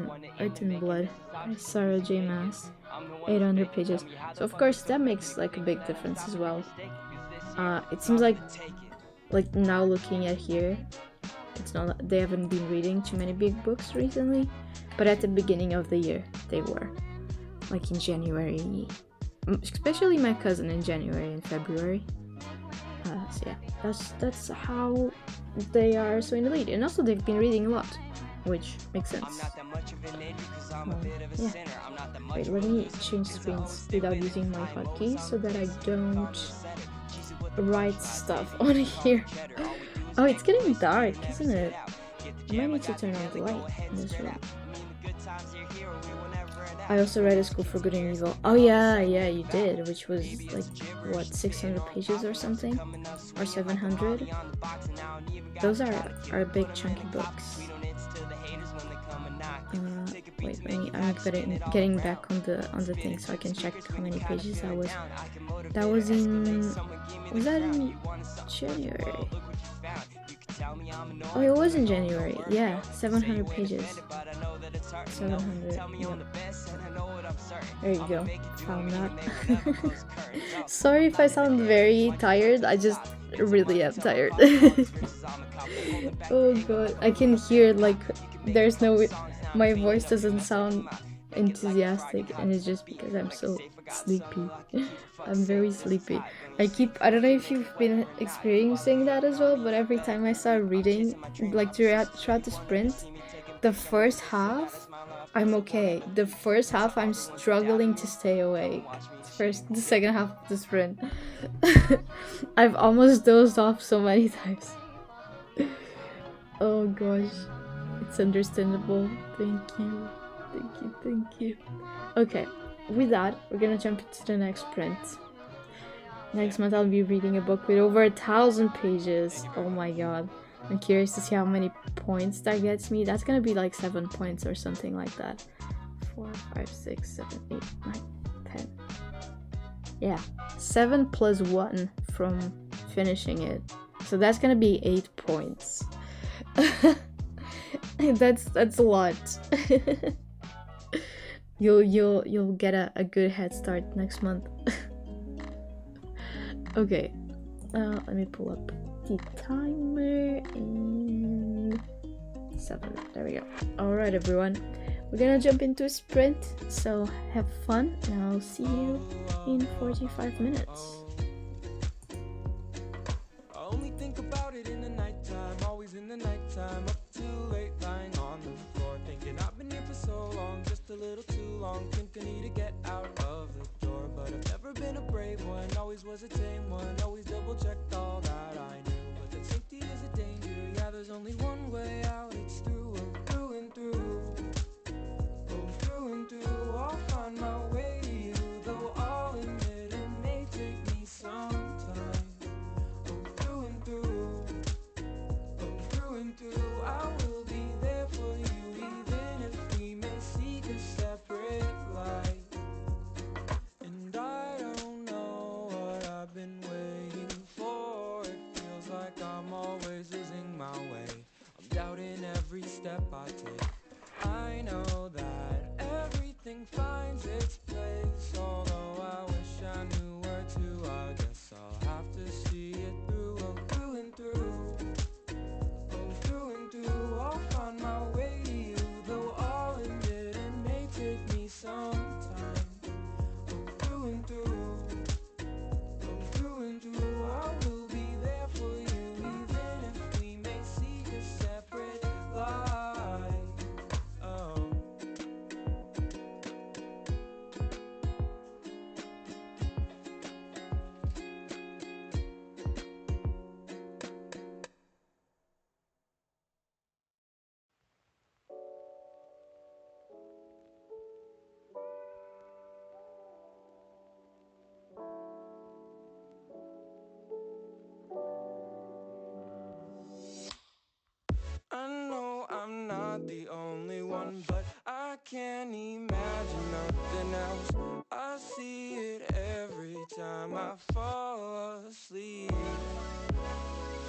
and Blood by Sarah J. Maas, 800 pages. So of course that makes like a big difference as well. It seems like now looking at here, it's not, they haven't been reading too many big books recently, but at the beginning of the year they were, like in January, especially my cousin in January and February. So yeah, that's how they are so in the lead, and also they've been reading a lot, which makes sense. Yeah. Wait, let me change screens without using my hotkey so that I don't write stuff on here. Oh, it's getting dark, isn't it? I might need to turn on the light in this room. I also read A School for Good and Evil. Oh yeah, you did, which was like, what, 600 pages or something? Or 700? Those are big chunky books. Wait, I'm getting back on the thing so I can check how many pages that was. Was that in January? Oh, it was in January. Yeah, 700 pages. 700. Yeah. There you go. Found that. Sorry if I sound very tired. I just really am tired. Oh god, I can hear like there's no. My voice doesn't sound enthusiastic, and it's just because I'm so sleepy. I'm very sleepy. I don't know if you've been experiencing that as well, but every time I start reading, like throughout the sprint, the first half, I'm okay. The first half, I'm struggling to stay awake. The second half of the sprint, I've almost dozed off so many times. Oh gosh, it's understandable. Thank you, thank you, thank you. Okay, with that, we're gonna jump into the next sprint. Next month, I'll be reading a book with over 1,000 pages. Oh my god. I'm curious to see how many points that gets me. That's gonna be like 7 points or something like that. 4, 5, 6, 7, 8, 9, 10. Yeah, 7 plus 1 from finishing it. So that's gonna be 8 points. that's a lot. You'll get a good head start next month. Okay, let me pull up the timer and 7. There we go. All right, everyone, we're gonna jump into a sprint. So have fun, and I'll see you in 45 minutes. I only think about it in the nighttime, always in the nighttime, up too late, lying on the floor, thinking I've been here for so long, just a little too long, think I need to get out of the door, but I've never been a brave one, always was a tame one, always double checked all that I knew, but that safety is a danger, yeah, there's only one way out, it's through, through and through, oh, through and through, I'll find my way to you, though I'll admit it may take me some time. Through and through, I will be there for you, even if we may seek a separate life. And I don't know what I've been waiting for. It feels like I'm always losing my way. I'm doubting every step I take. I know that everything finds its place, although I wish I knew where to. I guess I'll have to see it through, through and through. Through and through, I'll find my way to you, though I'll admit it may take me some time. Through and through, through and through, I will be there for you, even if we may seek a separate life. Oh. I know I'm not the only one, but I can't imagine nothing else. I see it every time I fall asleep.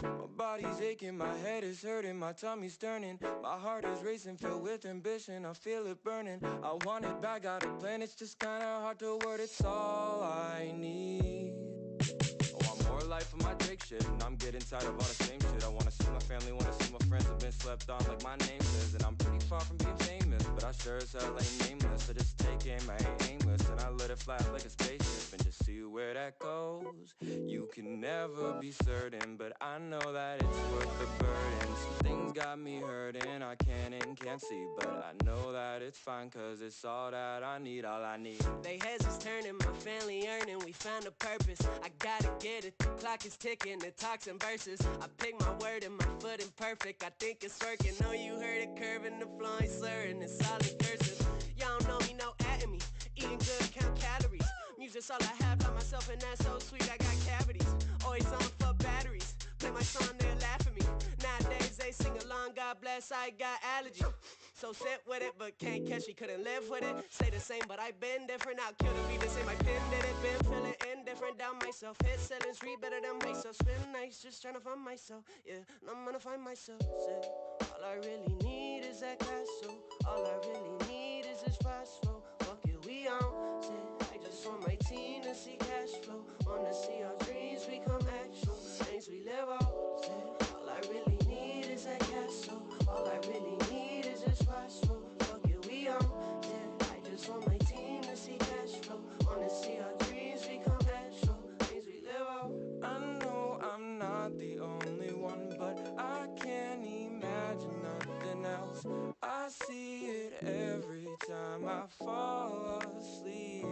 My body's aching, my head is hurting, my tummy's turning, my heart is racing, filled with ambition, I feel it burning. I want it back, got a plan, it's just kinda hard to word, it's all I need. I want more life of my Drake shit, and I'm getting tired of all the same shit. I wanna see my family, wanna see my friends, I've been slept on like my name says. And I'm pretty far from being famous, but I sure as hell ain't nameless. I just take aim, I ain't aimless, and I let it fly like a spaceship and just see where that goes. You can never be certain, but I know that it's worth the burden. Some things got me hurting, I can't see, but I know that it's fine, cause it's all that I need, all I need. They heads is turning, my family earning, we found a purpose. I gotta get it, the clock is ticking, the talks and verses. I pick my word and my foot imperfect, I think it's working. Know you heard it curving, the flowing slurring, it's all in cursive. Y'all know me, no atting me, eating good, count calories. Music's all I have, by myself and that's so sweet, I got cavities. Always on for batteries, play my song, they'll laugh at me. Nowadays they sing along, God bless, I got allergies. So sit with it, but can't catch me, couldn't live with it. Stay the same, but I been different, I'll kill the beat, the same, my pen did it. Been feeling indifferent, down myself, hit ceilings, read better than myself. Spend nights just trying to find myself, yeah, and I'm gonna find myself, yeah. All I really need is that cash, so all I really need is this fast flow. Fuck it, we on. Said, I just want my team to see cash flow. Wanna see our dreams become actual. Things we live out. Said, all I really need is that cash, so all I really need is this fast flow. Fuck it, we on. Yeah, I just want my team to see cash flow. Wanna see our dreams become actual. Things we live out. I know I'm not the only one, but I can't imagine nothing else. I see it every time I fall asleep.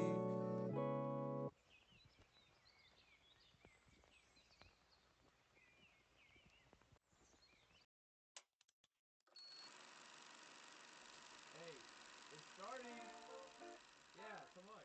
Hey, it's starting. Yeah, come on.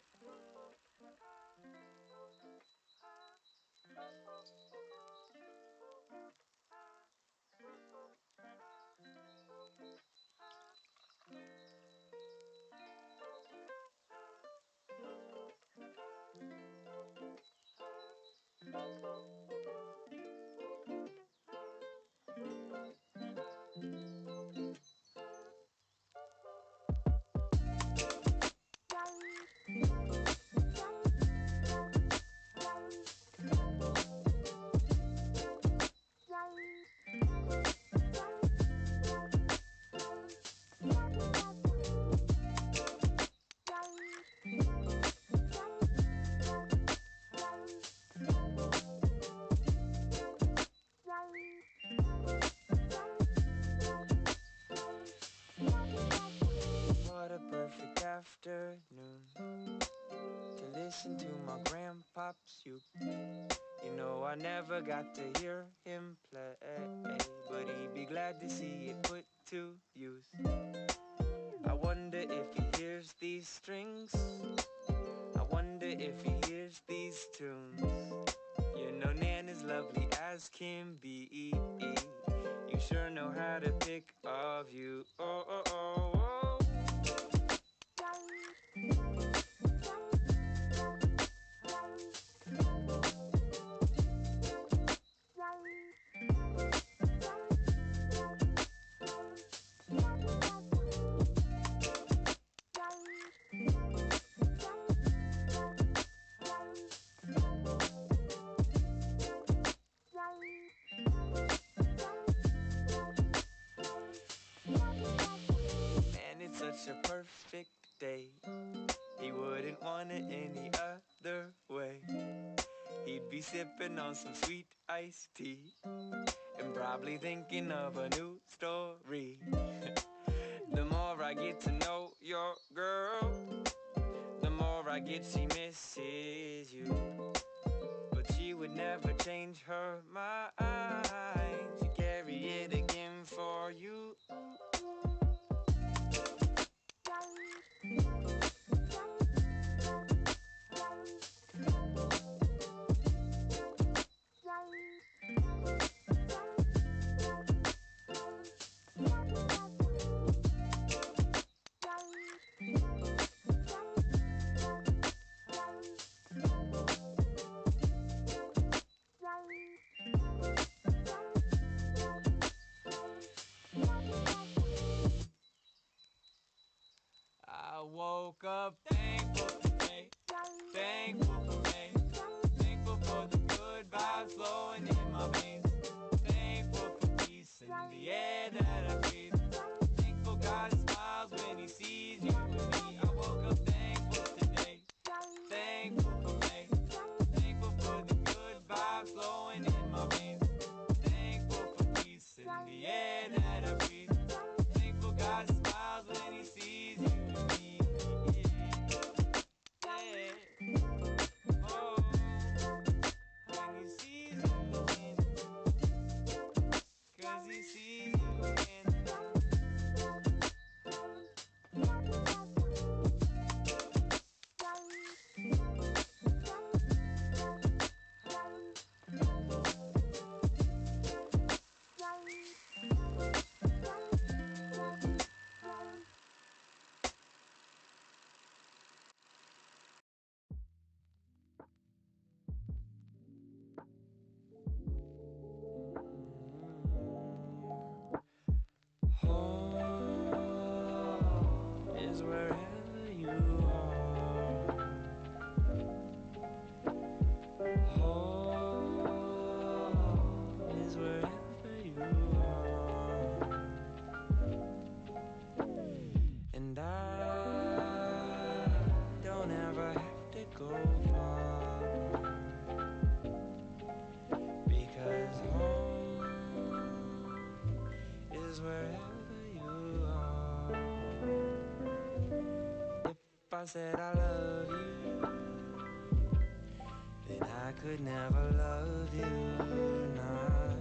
What a perfect afternoon to listen to my grandpop's uke. You know I never got to hear him play, but he'd be glad to see it put to use. I wonder if he hears these strings. I wonder if he hears these tunes. You know Nan is lovely as can be. You sure know how to pick a view. Oh, oh, oh, oh. Man, it's such a perfect day. He wouldn't want it any other way. He'd be sipping on some sweet iced tea and probably thinking of a new story. The more I get to know your girl, the more I get she misses you. But she would never change her mind. She'd carry it again for you. is wherever you are. If I said I love you, then I could never love you not.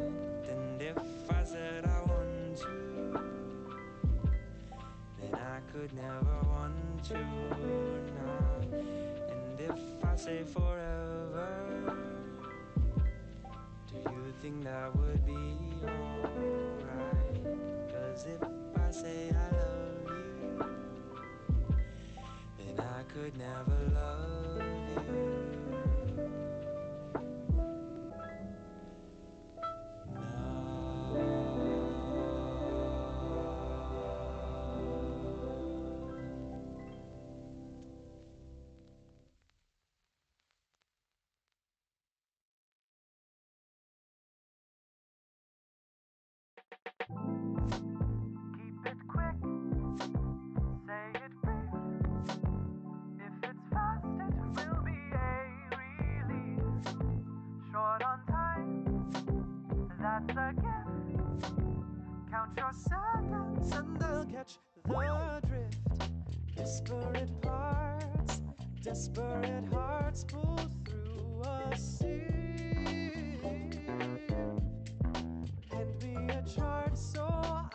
And if I said I want you, then I could never want you not. And if I say forever, do you think that would be alright? 'Cause if I say I love you, then I could never love you. Keep it quick, say it brief. If it's fast, it will be a relief. Short on time, that's a gift. Count your seconds and they'll catch the drift. Disparate parts, desperate hearts pull through a sieve. Hand me a chart so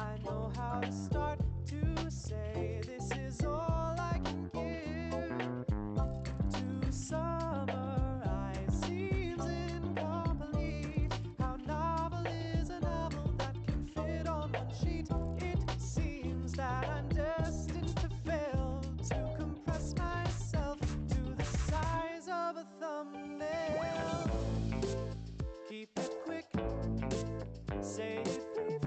I know how to start to say this is all I can give. To summarize seems incomplete. How novel is a novel that can fit on one sheet? It seems that I'm destined to fail, to compress myself to the size of a thumbnail. Keep it quick, say it brief.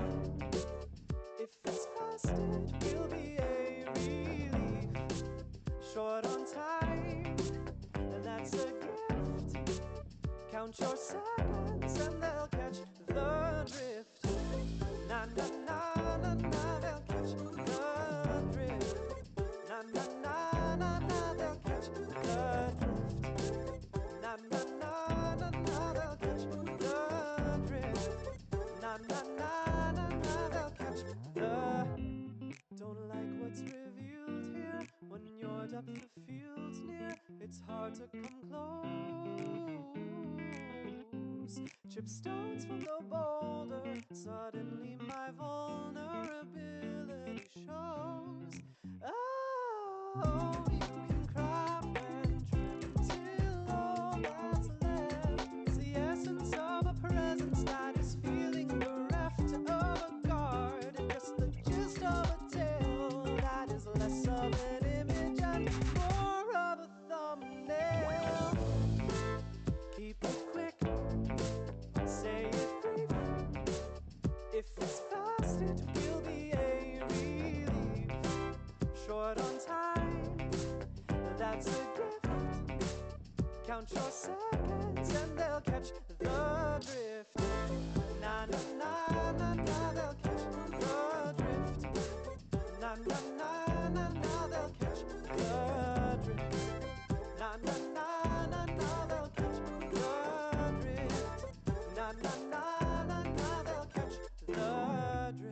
If it's fast, it will be a relief. Short on time, and that's a gift. Count your seconds and they'll catch the drift. Na na na na na, they'll catch the drift. Na na na na na, they'll catch the drift. Na na na na na, they'll catch the drift. Na na na na na, they'll catch the. Don't like what's revealed here. When your depth of field's near, it's hard to come close. Chip stones from the boulder, suddenly my vulnerability shows. Oh, you can craft and trim till all that's left is the essence of a presence that is feeling bereft of a guard, and just the gist of a tale that is less of an image and more of a thumbnail. Keep it quick, say it brief. If it's fast, it will be a relief. Short on time, that's a gift. Count your seconds and they'll catch the drift. Na na na na na, they'll catch the drift. Na na na na na, they'll catch the drift. Na na na na na, they'll catch the drift. Na na na na na, they'll catch the drift.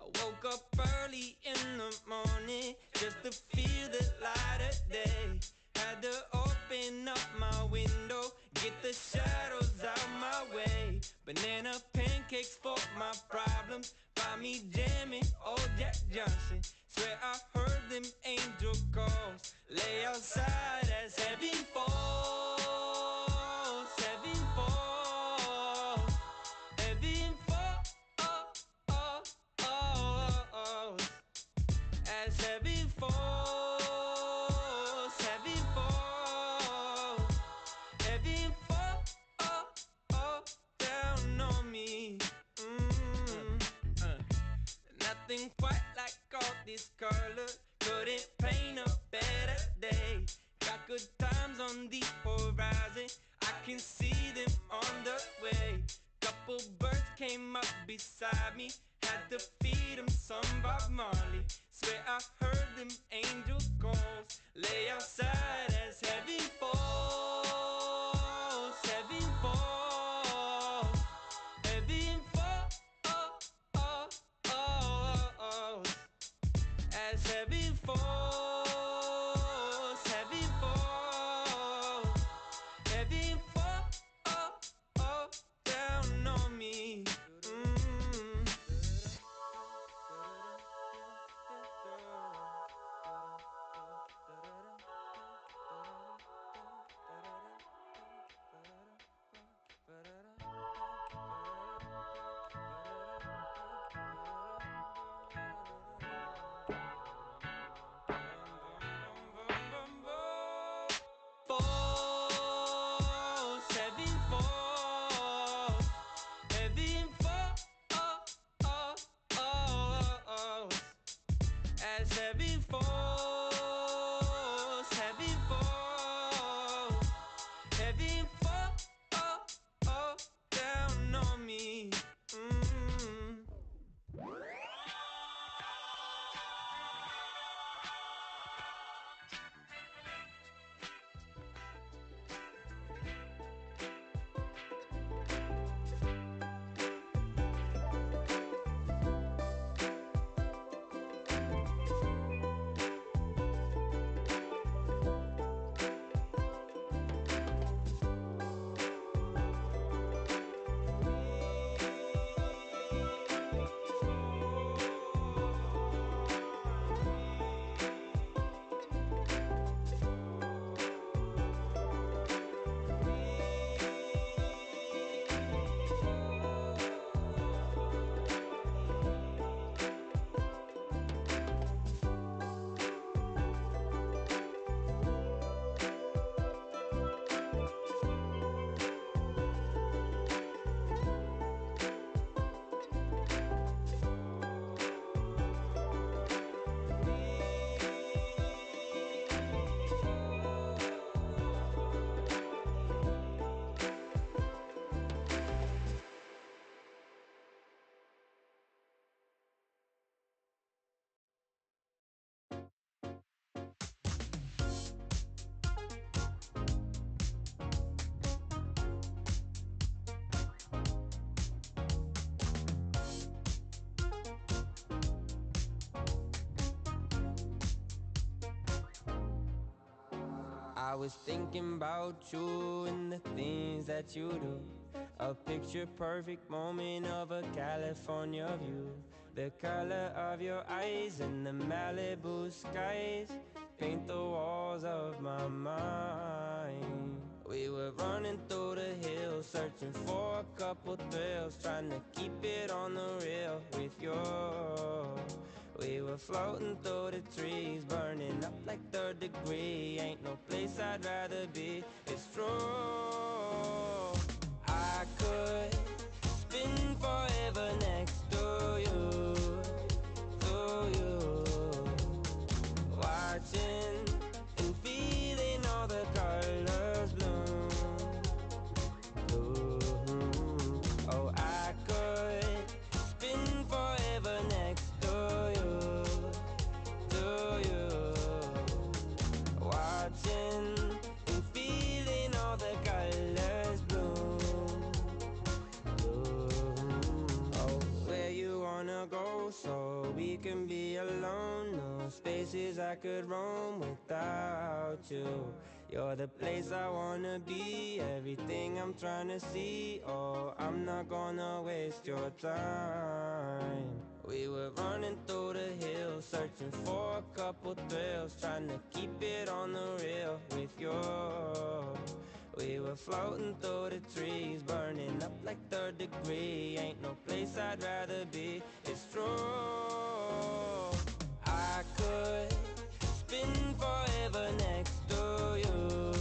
I woke up early in the morning just to feel the light of day. Had to open up my window, get the shadows out my way. Banana pancakes for my problems, find me jamming old Jack Johnson. Swear I heard them angel calls, lay outside as heaven falls, heaven falls, heaven Nothing quite like all this color. Couldn't paint a better day. Got good times on the horizon. I can see them on the way. Couple birds came up beside me. Had to feed them some Bob Marley. Swear I heard them angel calls. Lay outside as heaven falls. Heaven falls. Heaven falls. As heaven falls. Heaven falls. Heaven falls down on me. Falls, heaven falls, heaven falls, as heaven falls, heaven falls, heaven falls down on me. I was thinking about you and the things that you do. A picture perfect moment of a California view. The color of your eyes and the Malibu skies paint the walls of my mind. We were running through the hills, searching for a couple thrills, trying to keep it on the real with you. We were floating through the trees, burning up like third degree. Ain't no place I'd rather be, it's true. I could spend forever next to you, watching and feeling all the colors bloom. Oh, I could spend forever next to you, watching and feeling all the colors bloom. Oh, where you wanna go so we can be alone? No spaces I could roam without you. You're the place I wanna be, everything I'm trying to see. Oh, I'm not gonna waste your time. We were running through the hills, searching for a couple thrills, trying to keep it on the real with you. We were floating through the trees, burning up like third degree. Ain't no place I'd rather be, it's true. I could spend forever next to you,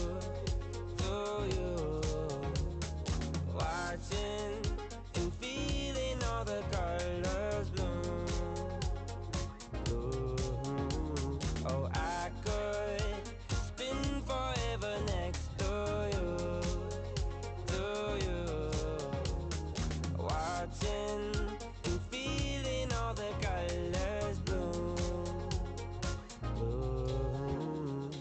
watching and feeling all the colors bloom. watching and feeling all the colors bloom. Bloom.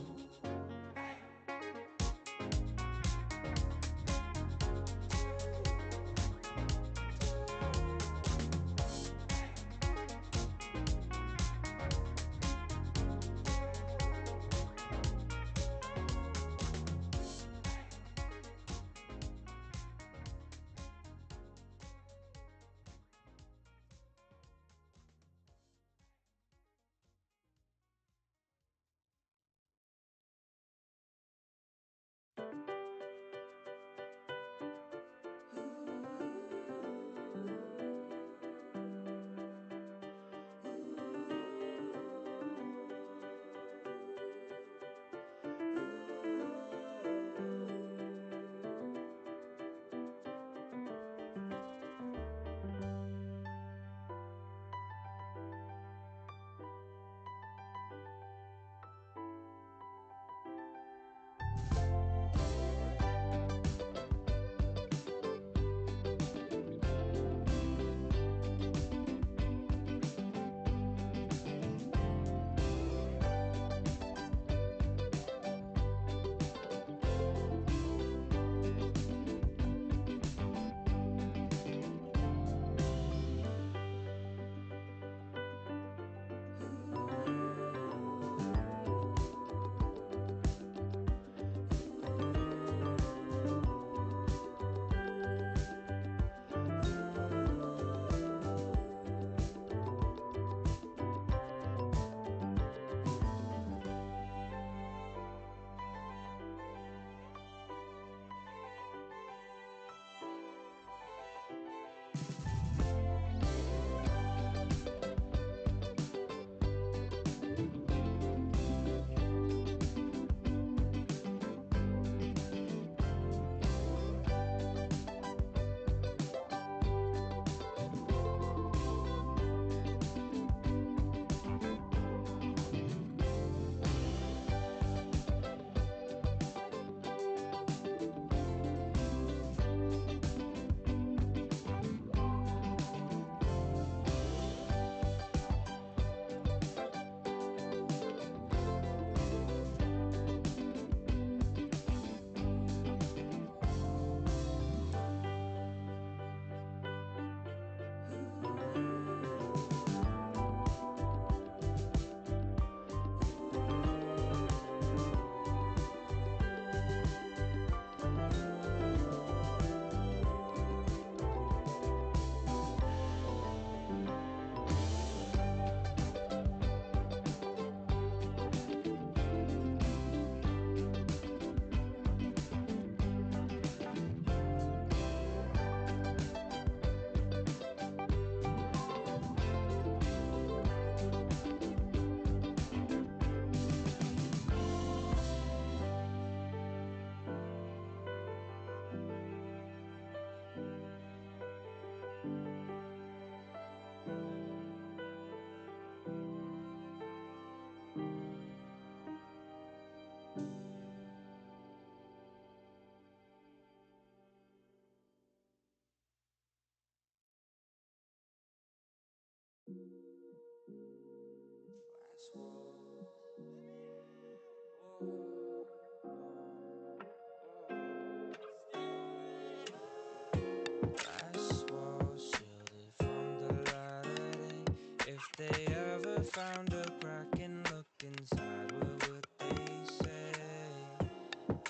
Glass walls shielded from the light of day. If they ever found a crack and looked inside, what would they say?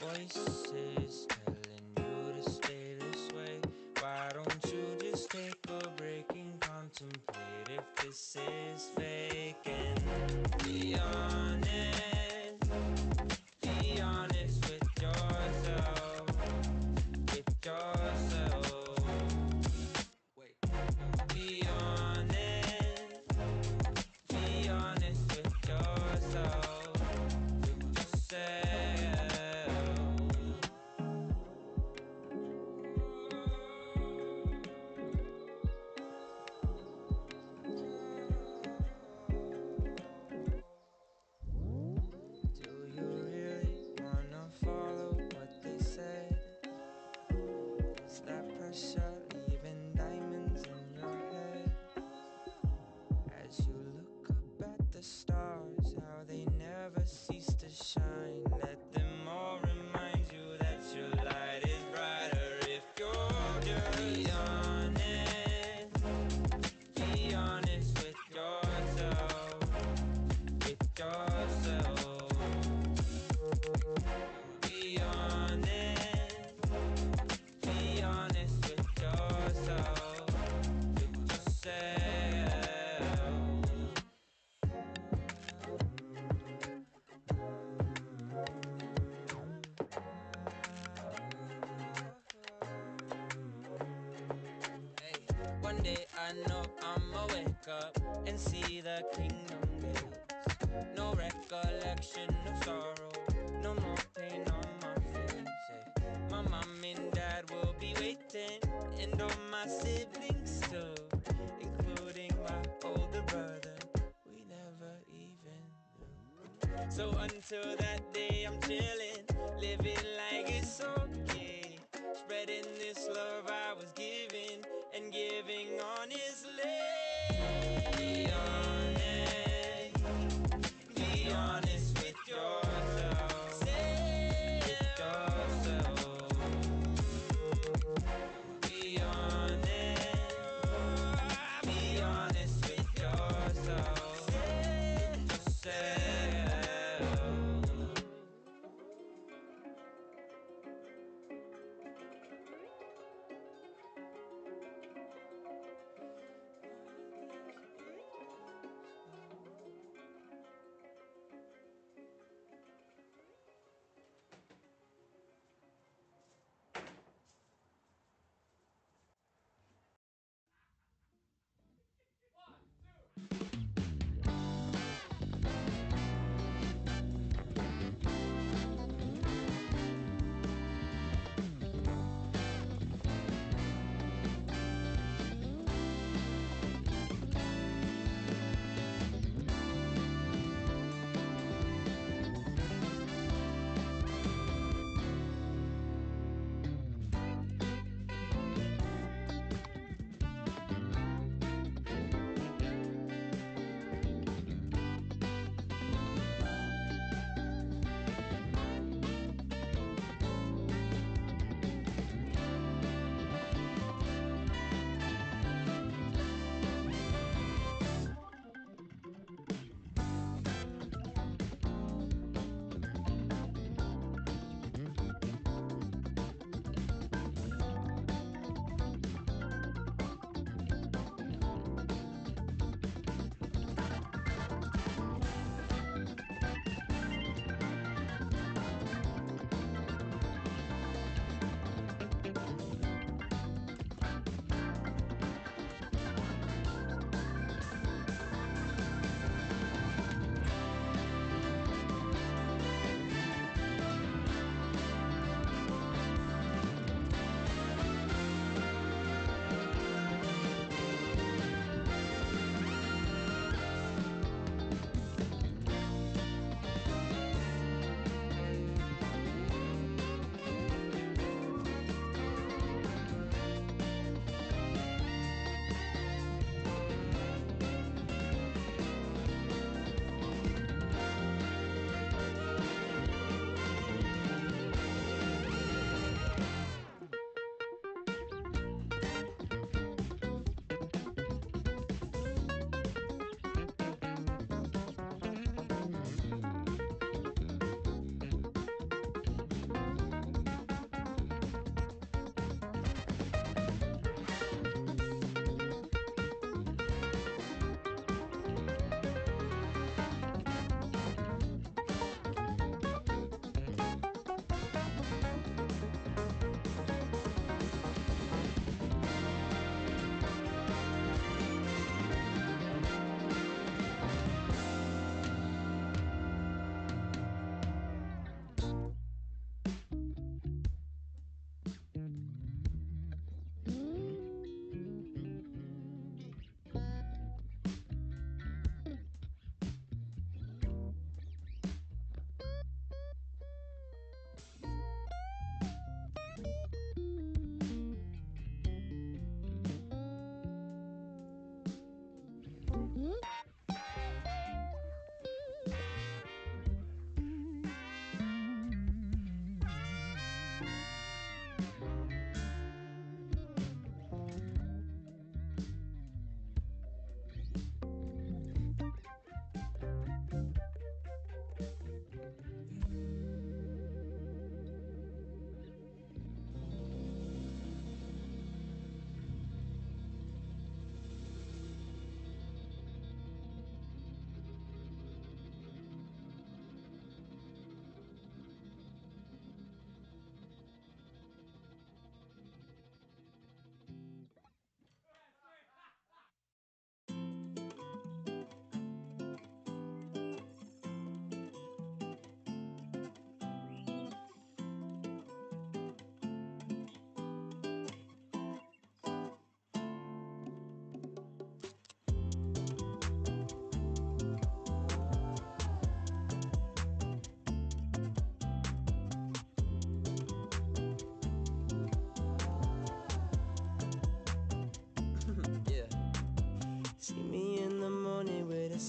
Voices telling you to stay this way. Why don't you just take a break and contemplate if this is fake? And be honest, be honest with yourself, with yourself. Wait. Be honest with yourself, with yourself. One day I know I'ma wake up and see the kingdom gates. No recollection of sorrow, no more pain on my face. My mom and dad will be waiting, and all my siblings too, including my older brother. We never even knew. So until that day, I'm chilling, living like it's okay, spreading this love I was given and giving honestly. Be honest, be honest with yourself. With yourself. Be honest, be honest with yourself. With yourself.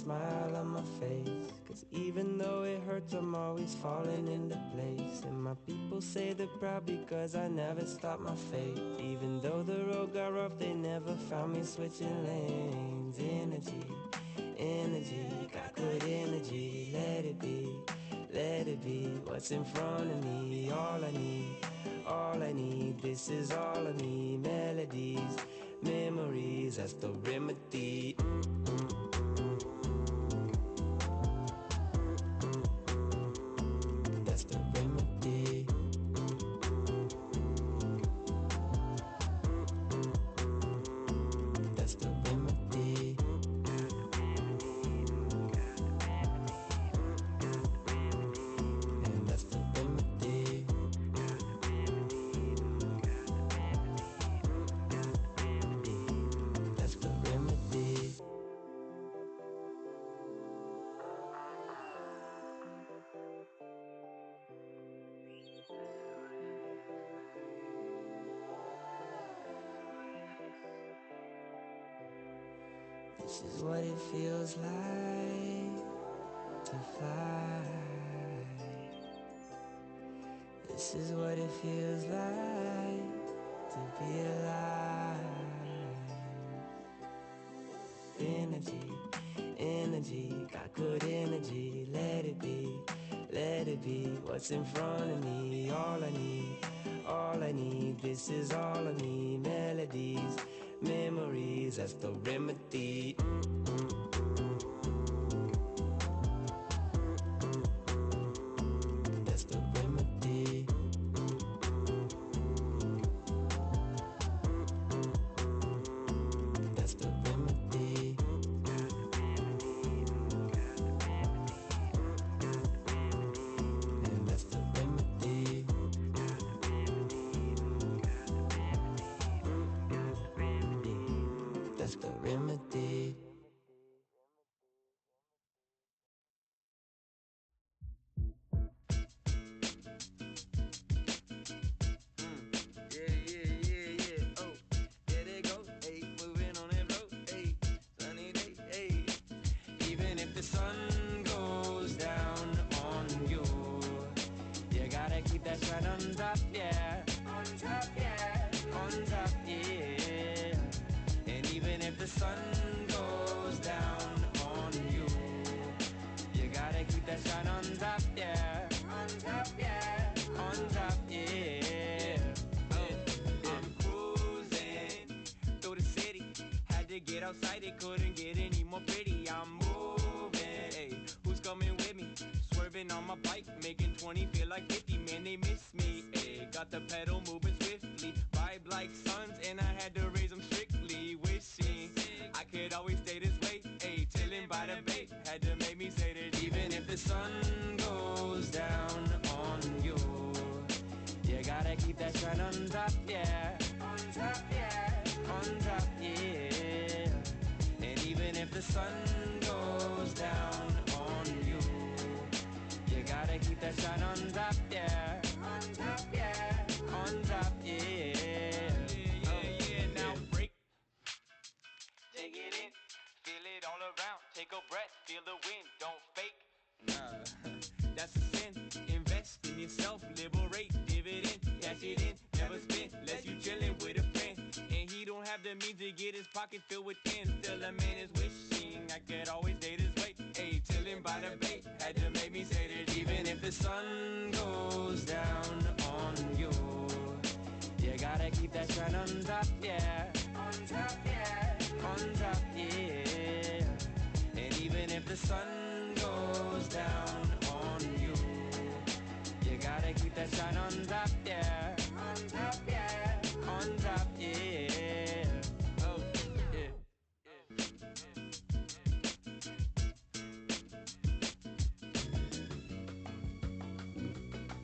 smile on my face. Cause even though it hurts, I'm always falling into place. And my people say they're proud because I never stopped my fate. Even though the road got rough, they never found me switching lanes. Energy, energy, got good energy. Let it be, let it be. What's in front of me, all I need, all I need. This is all I need. Melodies, memories, that's the remedy. That's the remedy. That's the remedy. And that's the remedy. That's the remedy. This is what it feels like to fly. This is what it feels like to be alive. Energy, energy, got good energy. Let it be, let it be. What's in front of me, all I need, all I need. This is all I need. Melodies, memories, that's the remedy. That's the remedy. That's the remedy. And that's the remedy. That's the remedy. Oh, there they go. Hey, moving on that road. Hey, sunny day. Hey, even if the sun goes down on you, you gotta keep that shine on top, yeah. On top, yeah. On top, yeah. And even if the sun goes down on you, you gotta keep that shine on top, yeah. On top, yeah. On top, yeah. I'm cruising through the city. Had to get outside, it couldn't get any more pretty. I'm moving. Hey, who's coming with me? Swerving on my bike, making 20 feel like 50. Man, they miss me. Hey, got the pedal moving swiftly. Vibe like suns, and I had to raise them strictly. Wishing I could always stay this way. Hey, chilling by the bay. Had to make me say that even if the sun goes down on you, you gotta keep that shine on top, yeah. On top, yeah. On top, yeah. And even if the sun goes down on you, you gotta keep that shine on top, yeah. On top, yeah. On top, yeah. Yeah. Now break. Take it in. Feel it all around. Take a breath. Feel the wind. Don't fake. Nah, that's a sin. Invest in yourself. Liberate. Dividend. Cash it in. Never spend. Unless you chillin' with a friend. And he don't have the means to get his pocket filled with tens. Still a man is wishing I could always stay this way. Hey, chillin' by the bay. Had to make me say that even if the sun goes down on you, you gotta keep that shine on top, yeah. On top, yeah. On top, yeah. And even if the sun goes down on you, you gotta keep that shine on top, yeah. On top, yeah. On top, yeah. Oh, yeah.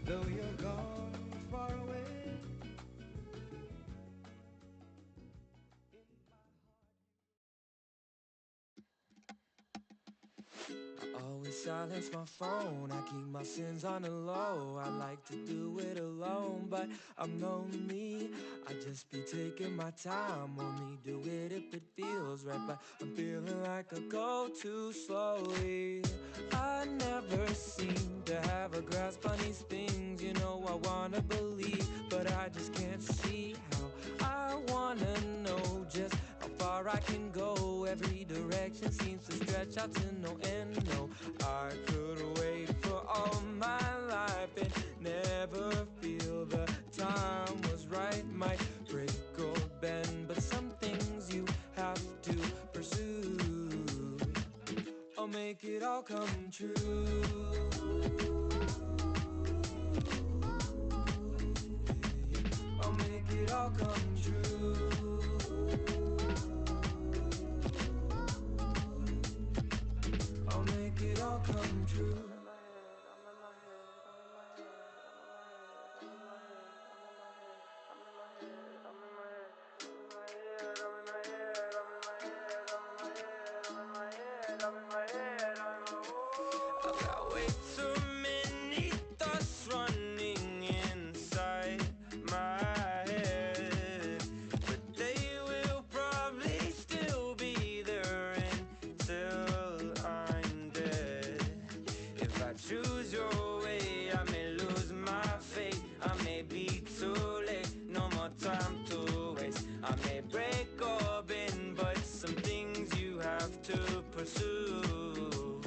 Though you're gone far away. I always silence my phone, I keep my sins on the low. I like to do it alone, but I'm lonely. I just be taking my time, only do it if it feels feels right, but I'm feeling like I go too slowly. I never seem to have a grasp on these things. You know I wanna believe, but I just can't see how. I wanna know just how far I can go. Every direction seems to stretch out to no end. No, I could wait for all my life and never feel the time was right. Might break or bend, but some things you have to pursue. I'll make it all come true. I'll make it all come true. I'll make it all come true. I've got way too many thoughts running inside my head, but they will probably still be there until I'm dead. If I choose your way, I may lose my faith. I may be too late, no more time to waste. I may break or bend, but some things you have to pursue.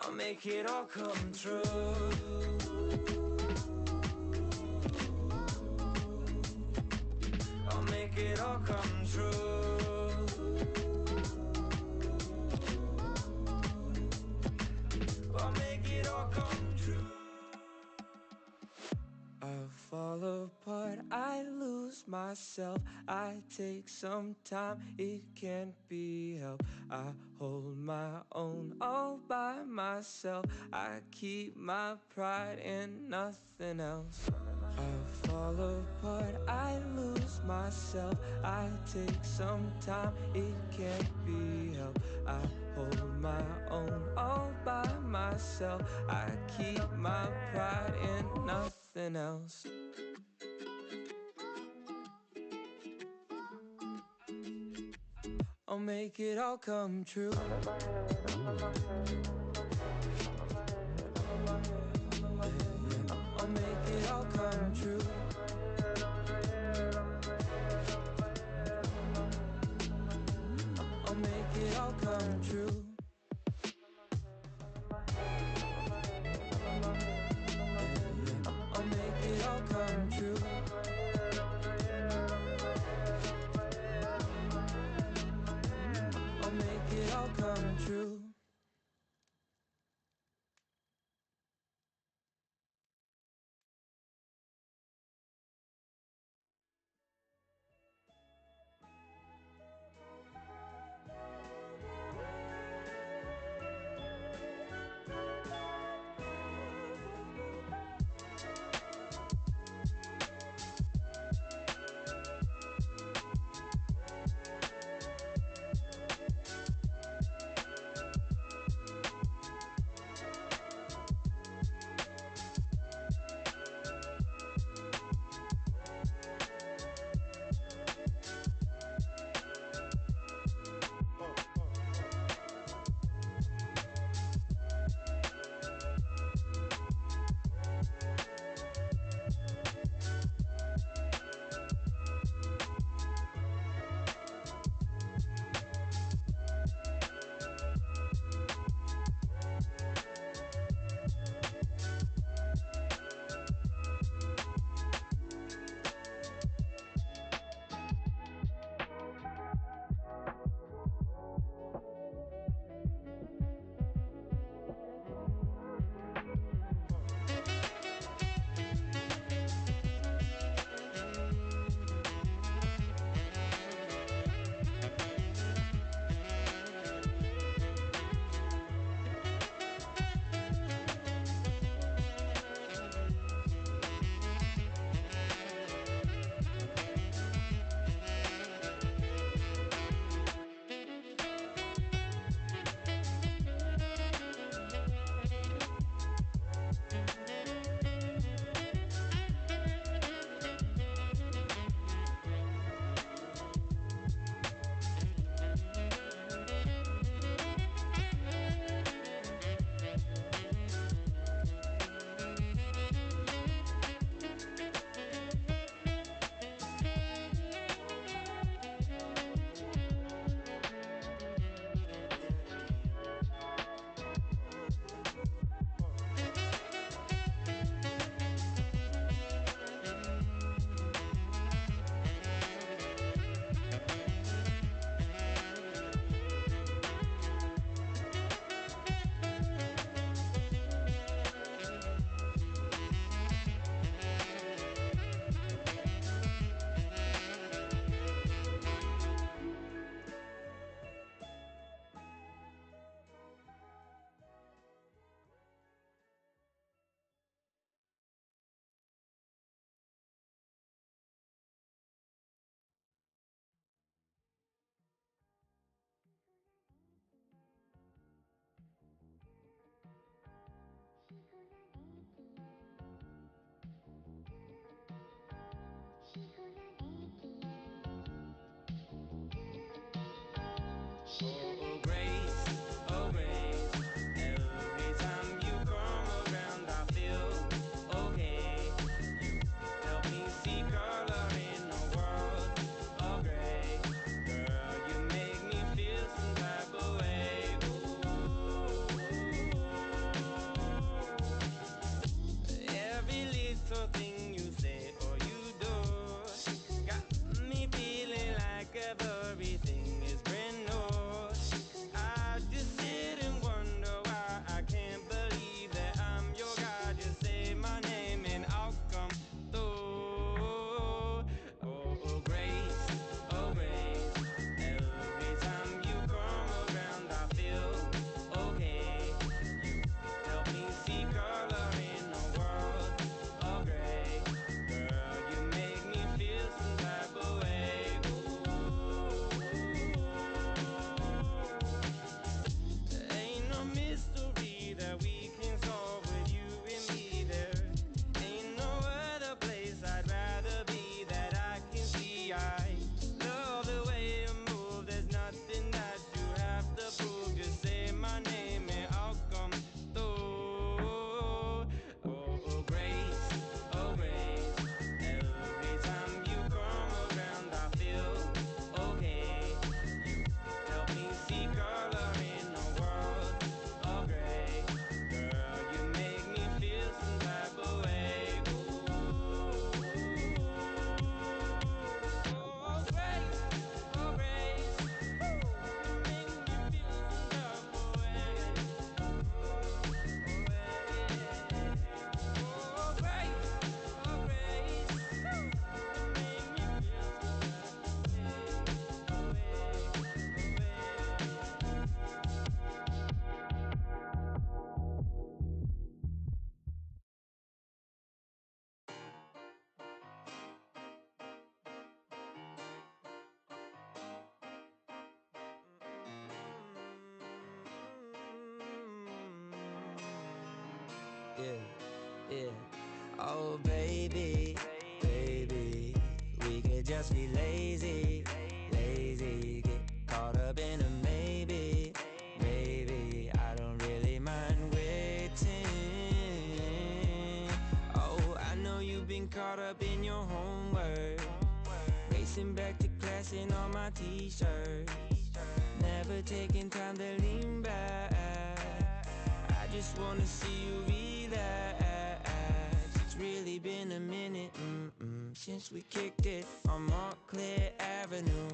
I'll make it all come true. I'll make it all come true. I'll make it all come true. I fall apart, I lose myself. I take some time, it can't be helped. I hold my own all by myself. I keep my pride and nothing else. I fall apart, I lose myself. I take some time, it can't be helped. I hold my own all by myself. I keep my pride and nothing else. I'll make it all come true. I'll make it all come true. I'll make it all come true. I'll make it all come true. I'll make it all come true. Oh, grace, oh, grace. Every time you come around, I feel okay. You help me see color in the world of gray. Girl, you make me feel some type of way. Ooh. Every little thing you say or you do got me feeling like everything is brand new. I just sit and wonder why I can't believe that I'm your guy. Just say my name and I'll come through. Oh, grace, oh, grace. Every time you come around, I feel okay. You help me see color in the world of gray. Girl, you make me feel some type of way. Ain't no mystery that we can solve with you and me. There ain't no other place I'd rather be that I can see. I love the way you move. There's nothing that you have to prove. Just say my name and I'll come through. Oh, grace, oh, grace. Every time you come around, I feel okay. You help me see color in the world of gray. Girl, you make me feel some type of way. Ooh. Oh, grace, oh, grace. You make me feel some type of way. Oh, grace, oh, grace. You make me feel some type of way. Yeah. Oh, baby, baby, we could just be lazy, lazy. Get caught up in a maybe, maybe. I don't really mind waiting. Oh, I know you've been caught up in your homework, racing back to class in all my t-shirts, never taking time to lean back. I just wanna see you relax. It's really been a minute since we kicked it on Montclair Avenue.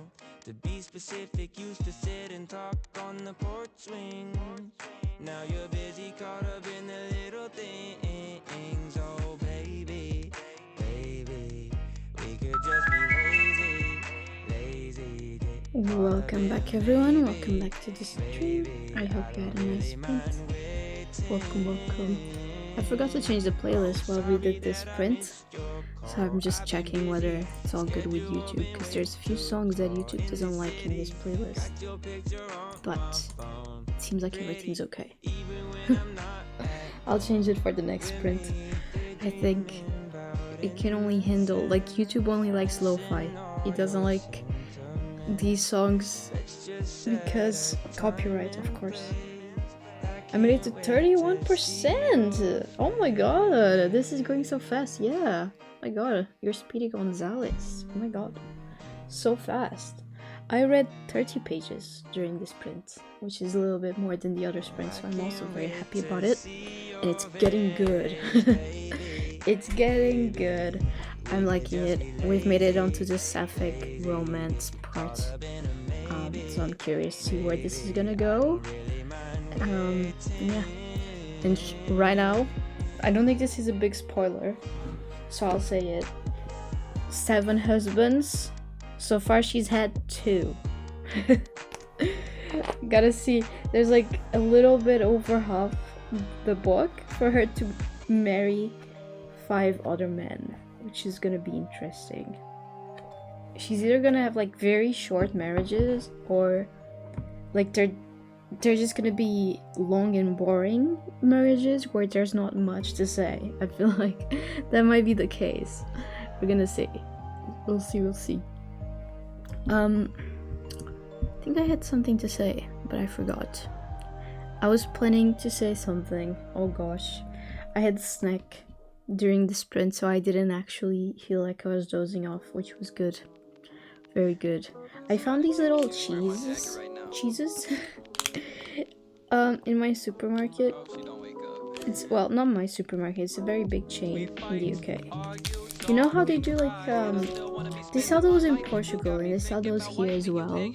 To be specific, used to sit and talk on the porch swing. Now you're busy, caught up in the little things. Oh, baby, baby, we could just be lazy, lazy. Welcome back, everyone. Welcome back to the stream. I hope you had a nice sprint. Welcome. I forgot to change the playlist while we did this sprint, so I'm just checking whether it's all good with YouTube, because there's a few songs that YouTube doesn't like in this playlist, but it seems like everything's okay. I'll change it for the next sprint. I think it can only handle, like, YouTube only likes lo-fi. It doesn't like these songs because copyright, of course. I made it to 31%! Oh my god, this is going so fast, yeah. Oh my god, you're Speedy Gonzalez. Oh my god, so fast. I read 30 pages during this sprint, which is a little bit more than the other sprints, so I'm also very happy about it. And it's getting good. It's getting good. I'm liking it. We've made it onto the sapphic romance part. So I'm curious to see where this is gonna go. Yeah. And right now, I don't think this is a big spoiler, so I'll say it. 7 husbands. So far she's had 2. Gotta see. There's like a little bit over half the book for her to marry 5 other men, which is gonna be interesting. She's either gonna have like very short marriages, or like they're just gonna be long and boring marriages where there's not much to say. I feel like that might be the case. We're gonna see. We'll see, we'll see. I think I had something to say, but I forgot. I was planning to say something. Oh gosh. I had a snack during the sprint, so I didn't actually feel like I was dozing off, which was good. Very good. I found these little cheeses in my supermarket. It's, well, not my supermarket, it's a very big chain in the UK. You know how they do like they sell those in Portugal and they sell those here as well.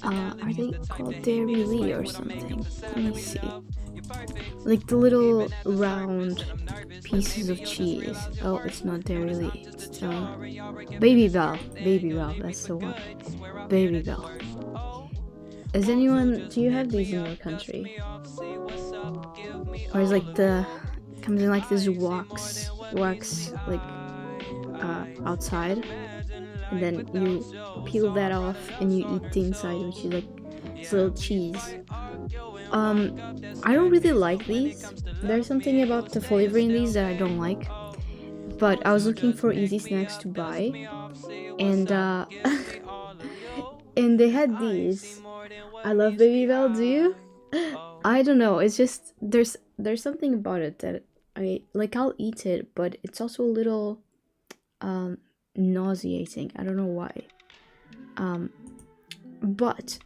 Are they called Dairy Lee or something? Let me see. Like the little round pieces of cheese. Oh, it's not Dairy Lee. It's Baby Bell. Baby Bell, that's the one. Baby Bell. Is anyone, do you have these in your country? Or is like comes in like this wax like outside, and then you peel that off and you eat the inside, which is like this little cheese. I don't really like these. There's something about the flavor in these that I don't like, but I was looking for easy snacks to buy, and and they had these. I love Baby Bell, do you? I don't know, it's just there's something about it that I like. I'll eat it, but it's also a little nauseating. I don't know why. But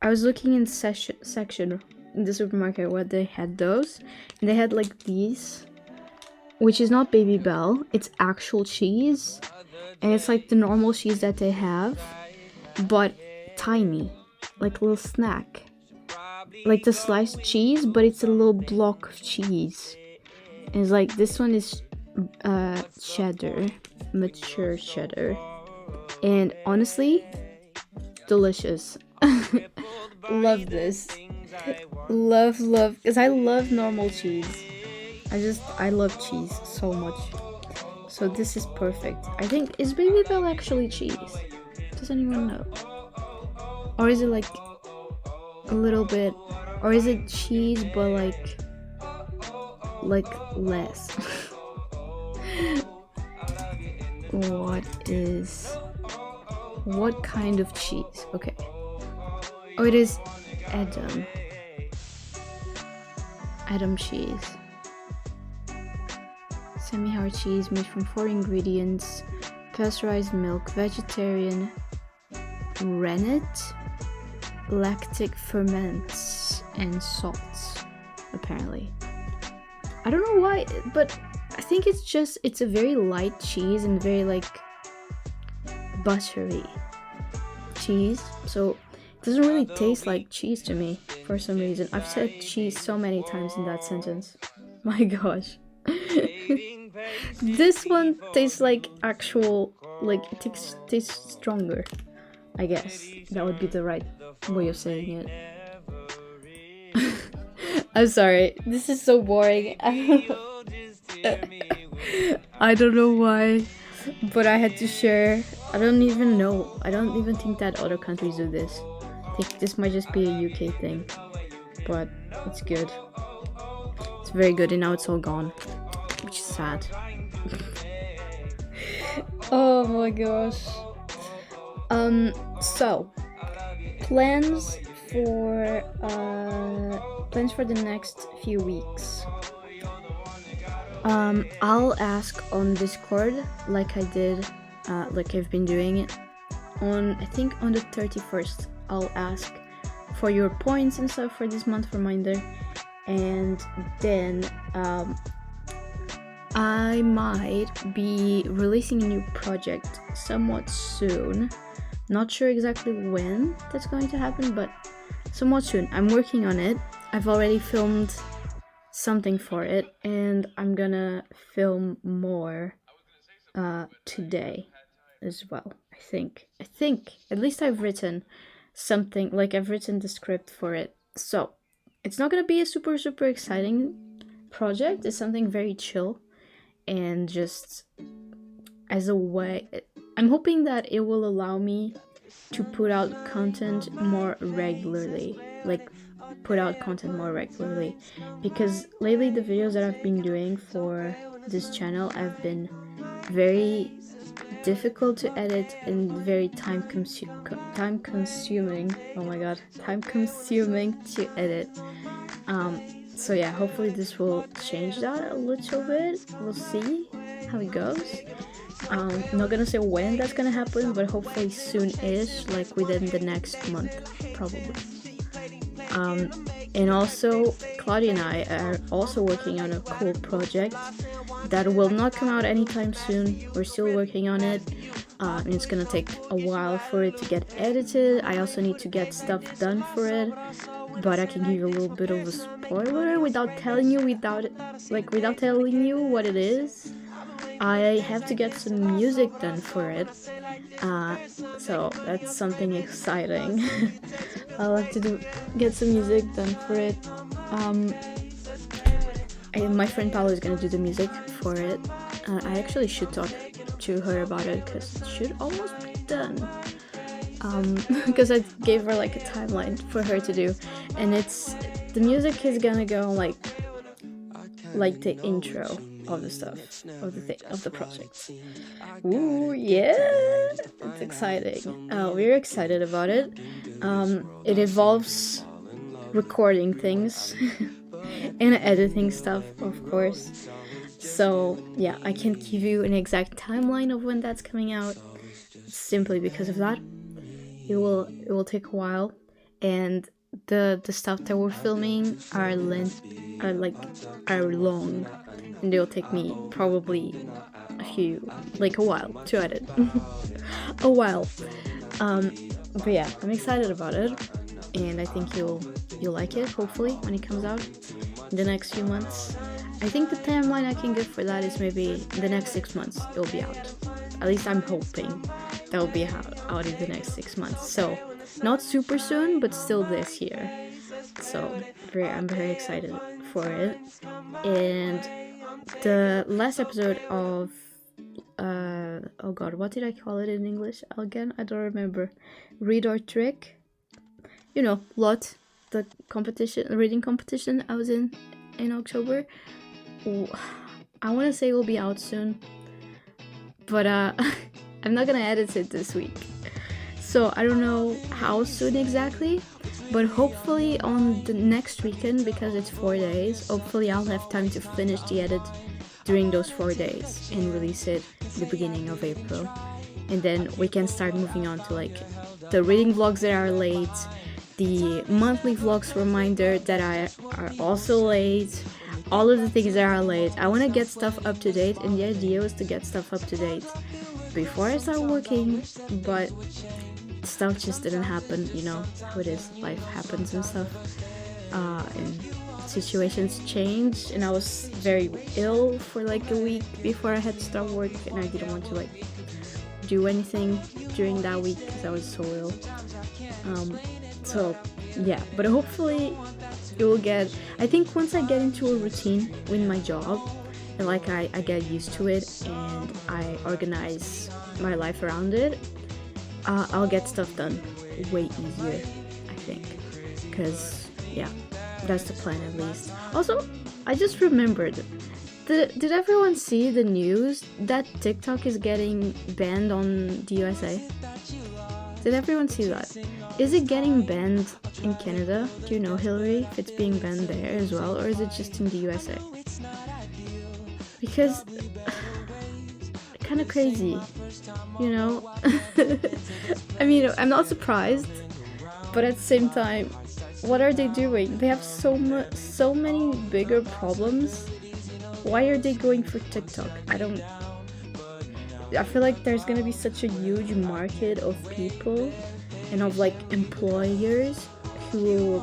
I was looking in section in the supermarket where they had those, and they had like these, which is not Baby Bell, it's actual cheese, and it's like the normal cheese that they have, but tiny, like a little snack, like the sliced cheese, but it's a little block of cheese. And it's like, this one is cheddar, mature cheddar, and honestly, delicious. Love this. Love, because I love normal cheese. I love cheese so much. So this is perfect. I think, is Baby Bell actually cheese? Does anyone know? Or is it like a little bit, or is it cheese but like less? What kind of cheese? Okay. Oh, it is Edam cheese. Semi-hard cheese made from 4 ingredients: pasteurized milk, vegetarian, rennet, lactic ferments, and salts, apparently. I don't know why, but I think it's a very light cheese and very like buttery cheese, so it doesn't really taste like cheese to me for some reason. I've said cheese so many times in that sentence. My gosh. This one tastes like actual, like it tastes stronger, I guess. That would be the right way of saying it. I'm sorry, this is so boring. I don't know why, but I had to share. I don't even know. I don't even think that other countries do this. I think this might just be a UK thing, but it's good. It's very good, and now it's all gone, which is sad. Oh my gosh. So plans for the next few weeks. I'll ask on Discord like I did, like I've been doing it I think on the 31st. I'll ask for your points and stuff for this month reminder, and then I might be releasing a new project somewhat soon. Not sure exactly when that's going to happen, but somewhat soon. I'm working on it. I've already filmed something for it, and I'm gonna film more today as well. I think at least I've written something, like I've written the script for it, so it's not gonna be a super exciting project. It's something very chill, and just as a way, I'm hoping that it will allow me to put out content more regularly, because lately the videos that I've been doing for this channel have been very difficult to edit and very time consuming. Oh my god, time consuming to edit. So yeah, hopefully this will change that a little bit. We'll see how it goes. I'm not gonna say when that's gonna happen, but hopefully soon-ish, like within the next month, probably. And also, Claudia and I are also working on a cool project that will not come out anytime soon. We're still working on it. And it's gonna take a while for it to get edited. I also need to get stuff done for it, but I can give you a little bit of a spoiler without telling you what it is. I have to get some music done for it, so that's something exciting. I'll have to get some music done for it. And my friend Paula is gonna do the music for it. I actually should talk to her about it because it should almost be done. Because I gave her like a timeline for her to do, and the music is gonna go like the intro of the stuff of the project. Ooh, yeah, it's exciting. We're excited about it. It involves recording things and editing stuff, of course. So yeah, I can't give you an exact timeline of when that's coming out, simply because of that. It will take a while, and the stuff that we're filming are long, and they'll take me probably a while to edit. A while. But yeah, I'm excited about it, and I think you'll like it, hopefully, when it comes out in the next few months. I think the timeline I can give for that is maybe in the next 6 months it'll be out. At least I'm hoping that will be out in the next 6 months. So not super soon, but still this year. So I'm very excited for it. And the last episode of oh god, what did I call it in English again? I don't remember. Read or Trick. You know, LOT, the reading competition I was in October. I want to say it will be out soon, but I'm not gonna edit it this week, so I don't know how soon exactly, but hopefully on the next weekend, because it's 4 days. Hopefully I'll have time to finish the edit during those 4 days and release it the beginning of April, and then we can start moving on to like the reading vlogs that are late, the monthly vlogs reminder that are also late, all of the things that are late. I want to get stuff up to date, and the idea was to get stuff up to date before I start working, but stuff just didn't happen. You know how it is, life happens and stuff, and situations change, and I was very ill for like a week before I had to start work, and I didn't want to like do anything during that week because I was so ill. So yeah, but hopefully it will I think once I get into a routine with my job, and like I get used to it and I organize my life around it, I'll get stuff done way easier, I think, because yeah, that's the plan at least. Also, I just remembered, did everyone see the news that TikTok is getting banned on the USA? Did everyone see that? Is it getting banned in Canada? Do you know, Hillary, if it's being banned there as well, or is it just in the USA? Because kind of crazy, you know? I mean, I'm not surprised, but at the same time, what are they doing? They have so many bigger problems. Why are they going for TikTok? I feel like there's gonna be such a huge market of people and of like employers who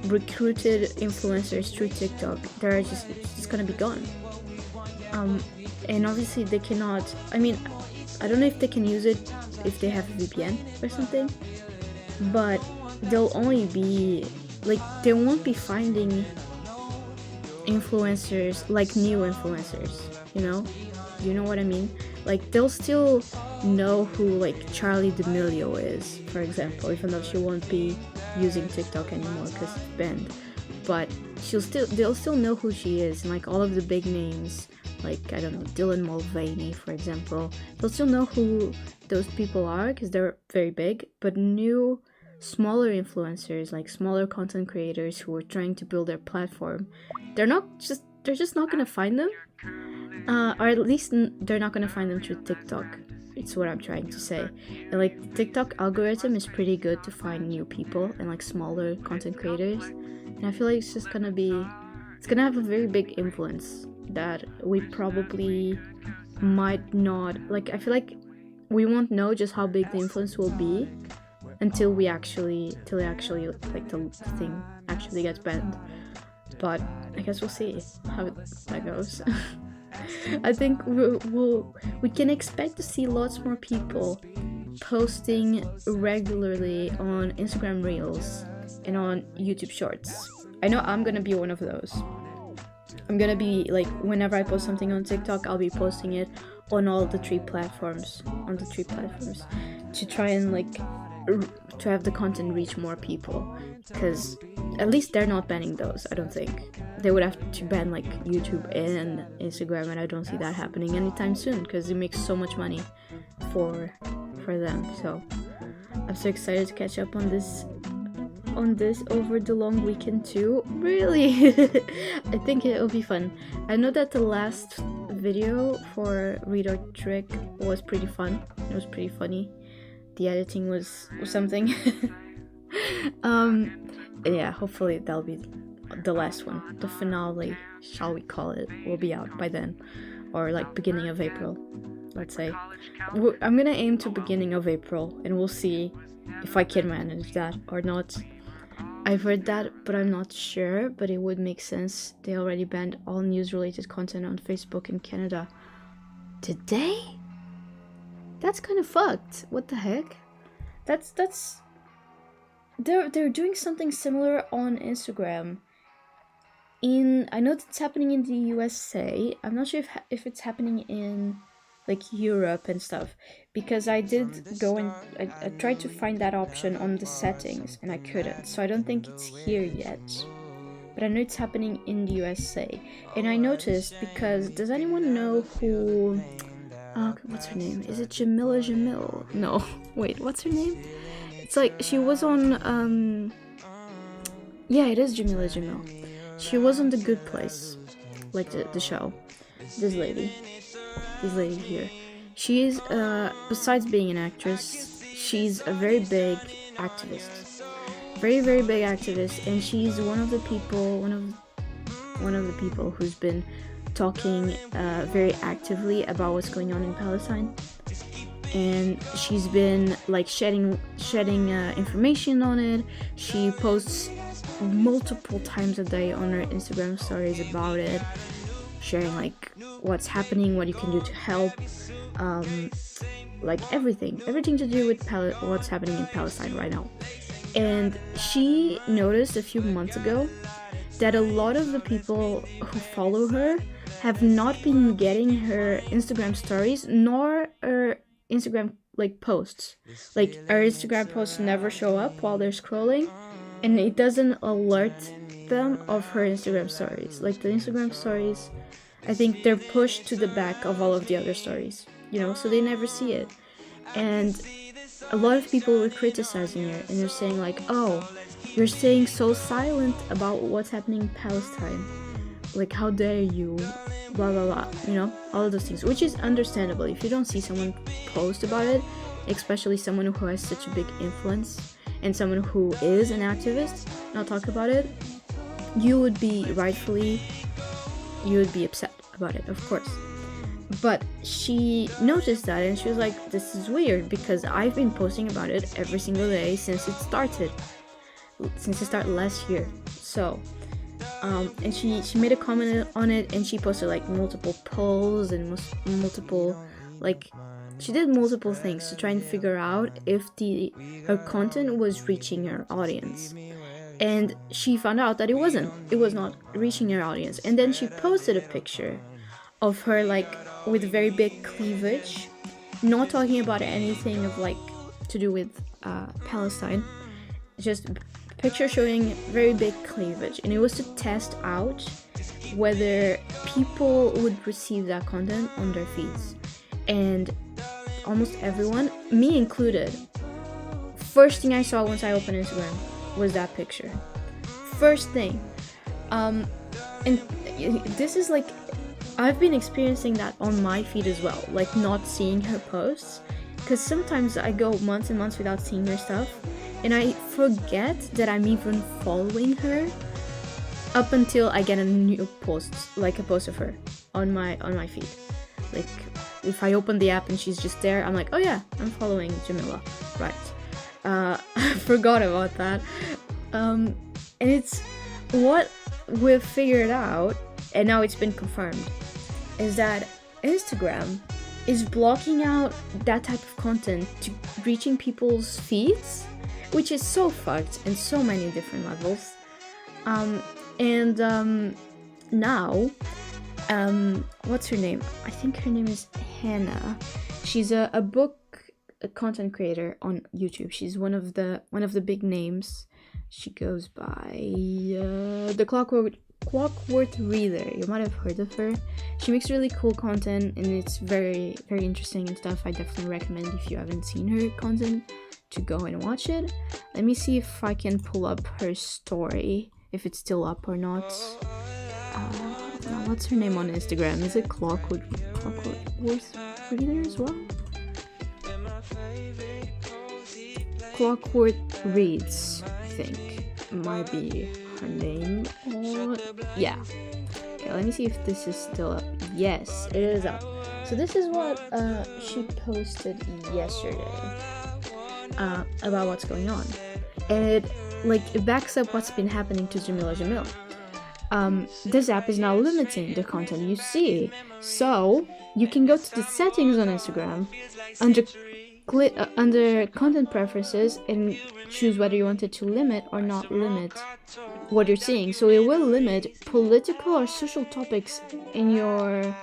recruited influencers through TikTok. They're just gonna be gone. And obviously they cannot, I mean, I don't know if they can use it if they have a VPN or something, but they'll only be like, they won't be finding influencers, like new influencers, you know? You know what I mean? Like, they'll still know who like Charlie D'Amelio is, for example, even though she won't be using TikTok anymore because it's banned. But they'll still know who she is, and like all of the big names like, I don't know, Dylan Mulvaney, for example. You'll still know who those people are because they're very big, but new, smaller influencers, like smaller content creators who are trying to build their platform, they're just not gonna find them, or at least they're not gonna find them through TikTok. It's what I'm trying to say. And like, the TikTok algorithm is pretty good to find new people and like smaller content creators, and I feel like it's gonna have a very big influence that we probably might not, like, I feel like we won't know just how big the influence will be until it actually like the thing actually gets banned. But I guess we'll see how that goes. I think we can expect to see lots more people posting regularly on Instagram Reels and on YouTube Shorts. I know I'm gonna be one of those. I'm gonna be like, whenever I post something on TikTok, I'll be posting it on all the three platforms, to try and like to have the content reach more people, because at least they're not banning those. I don't think they would have to ban like YouTube and Instagram, and I don't see that happening anytime soon because it makes so much money for them. So I'm so excited to catch up on this over the long weekend too. Really. I think it'll be fun. I know that the last video for Read or Trick was pretty fun. It was pretty funny. The editing was something. Yeah, hopefully that'll be the last one. The finale, shall we call it, will be out by then, or like beginning of April, let's say. I'm gonna aim to beginning of April, and we'll see if I can manage that or not. I've heard that, but I'm not sure, but it would make sense. They already banned all news-related content on Facebook in Canada. Did they? That's kind of fucked. What the heck? They're doing something similar on Instagram. I know that's happening in the USA. I'm not sure if it's happening in like Europe and stuff, because I did go and I tried to find that option on the settings and I couldn't, so I don't think it's here yet, but I know it's happening in the USA. And I noticed, because does anyone know who what's her name? Is it Jamila Jamil? No, wait, what's her name? It's like, she was on yeah, it is Jamila Jamil. She was on The Good Place, like the show. This lady here, she is besides being an actress, she's a very big activist, very big activist, and she's one of the people who's been talking very actively about what's going on in Palestine, and she's been like shedding information on it. She posts multiple times a day on her Instagram stories about it, sharing like what's happening, what you can do to help, like everything to do with what's happening in Palestine right now. And she noticed a few months ago that a lot of the people who follow her have not been getting her Instagram stories nor her Instagram like posts. Like, her Instagram posts never show up while they're scrolling, and it doesn't alert them of her Instagram stories. Like, the Instagram stories, I think they're pushed to the back of all of the other stories, you know, so they never see it. And a lot of people were criticizing her, and they're saying like, oh, you're staying so silent about what's happening in Palestine, like, how dare you, blah blah blah, you know, all of those things, which is understandable. If you don't see someone post about it, especially someone who has such a big influence and someone who is an activist, not talk about it, you would be upset about it, of course. But she noticed that, and she was like, this is weird, because I've been posting about it every single day since it started last year. So and she made a comment on it, and she posted like multiple polls and multiple, like, she did multiple things to try and figure out if her content was reaching her audience. And she found out that it was not reaching her audience. And then she posted a picture of her like with very big cleavage, not talking about anything of like to do with Palestine, just a picture showing very big cleavage. And it was to test out whether people would receive that content on their feeds. And almost everyone, me included, first thing I saw once I opened Instagram was that picture. First thing. And this is like, I've been experiencing that on my feed as well, like not seeing her posts, because sometimes I go months and months without seeing her stuff, and I forget that I'm even following her up until I get a new post, like a post of her on my feed. Like if I open the app and she's just there, I'm like, oh yeah, I'm following Jamila, right? I forgot about that. And it's what we've figured out, and now it's been confirmed, is that Instagram is blocking out that type of content to reaching people's feeds, which is so fucked in so many different levels. Now, what's her name? I think her name is Hannah. She's a book content creator on YouTube. She's one of the big names. She goes by the Clockwork Reader. You might have heard of her. She makes really cool content, and it's very, very interesting and stuff. I definitely recommend, if you haven't seen her content, to go and watch it. Let me see if I can pull up her story, if it's still up or not. What's her name on Instagram? Is it Clockwork Reader as well? Clockwork Reads, I think, might be her name. Or yeah. Okay, let me see if this is still up. Yes, it is up. So this is what she posted yesterday about what's going on, and it backs up what's been happening to Jamila Jamil. This app is now limiting the content you see, so you can go to the settings on Instagram under content preferences and choose whether you want it to limit or not limit what you're seeing. So it will limit political or social topics in your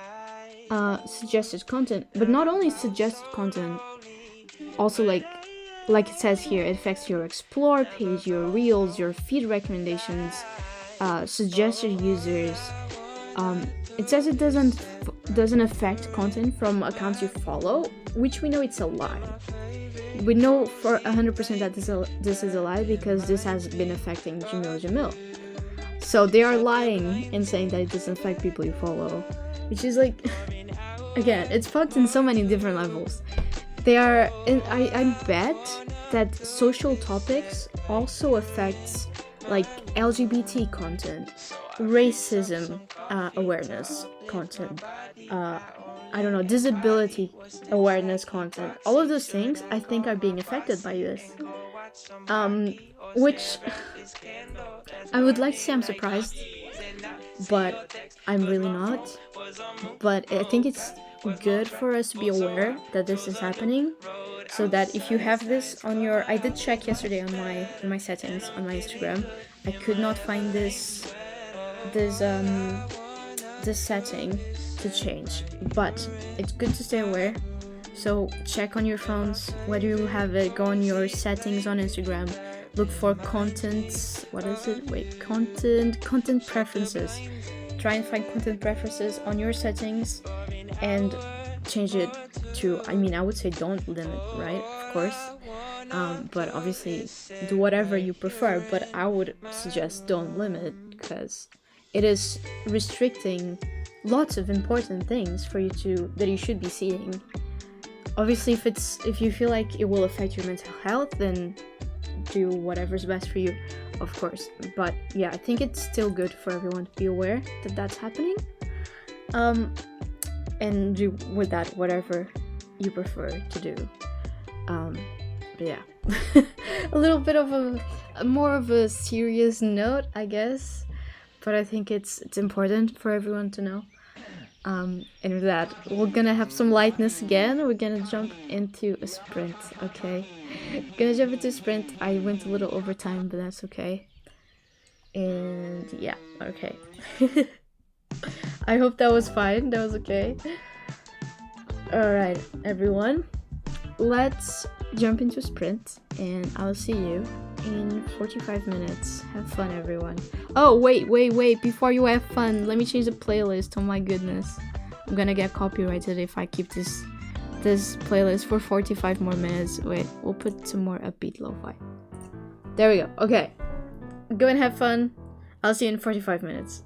suggested content, but not only suggested content, also like it says here, it affects your explore page, your reels, your feed recommendations, suggested users. It says it doesn't affect content from accounts you follow, which we know it's a lie. We know for 100% that this is a lie, because this has been affecting Jamil. So they are lying and saying that it doesn't affect people you follow, which is like, again, it's fucked in so many different levels. They are, and I bet that social topics also affects like LGBT content, racism awareness content, I don't know, disability awareness content. All of those things I think are being affected by this. Which I would like to say I'm surprised, but I'm really not. But I think it's good for us to be aware that this is happening, so that if you have this on your, I did check yesterday on my settings on my Instagram, I could not find this setting to change, but it's good to stay aware. So check on your phones whether you have it, go on your settings on Instagram, look for content, content preferences. Try and find content preferences on your settings and change it to, I would say don't limit, right? Of course. But obviously do whatever you prefer, but I would suggest don't limit, because it is restricting lots of important things for you that you should be seeing. Obviously, if you feel like it will affect your mental health, then do whatever's best for you, of course. But yeah, I think it's still good for everyone to be aware that that's happening, and do with that whatever you prefer to do. But yeah, a little bit of a more of a serious note, I guess, but I think it's important for everyone to know. And with that, we're gonna have some lightness again. We're gonna jump into a sprint, okay? I went a little over time, but that's okay. And yeah, okay. I hope that was fine. That was okay. Alright, everyone. Let's jump into a sprint, and I'll see you in 45 minutes. Have fun, everyone. Oh, wait. Before you have fun, let me change the playlist. Oh my goodness. I'm gonna get copyrighted if I keep this playlist for 45 more minutes. Wait, we'll put some more upbeat lo-fi. There we go. Okay. Go and have fun. I'll see you in 45 minutes.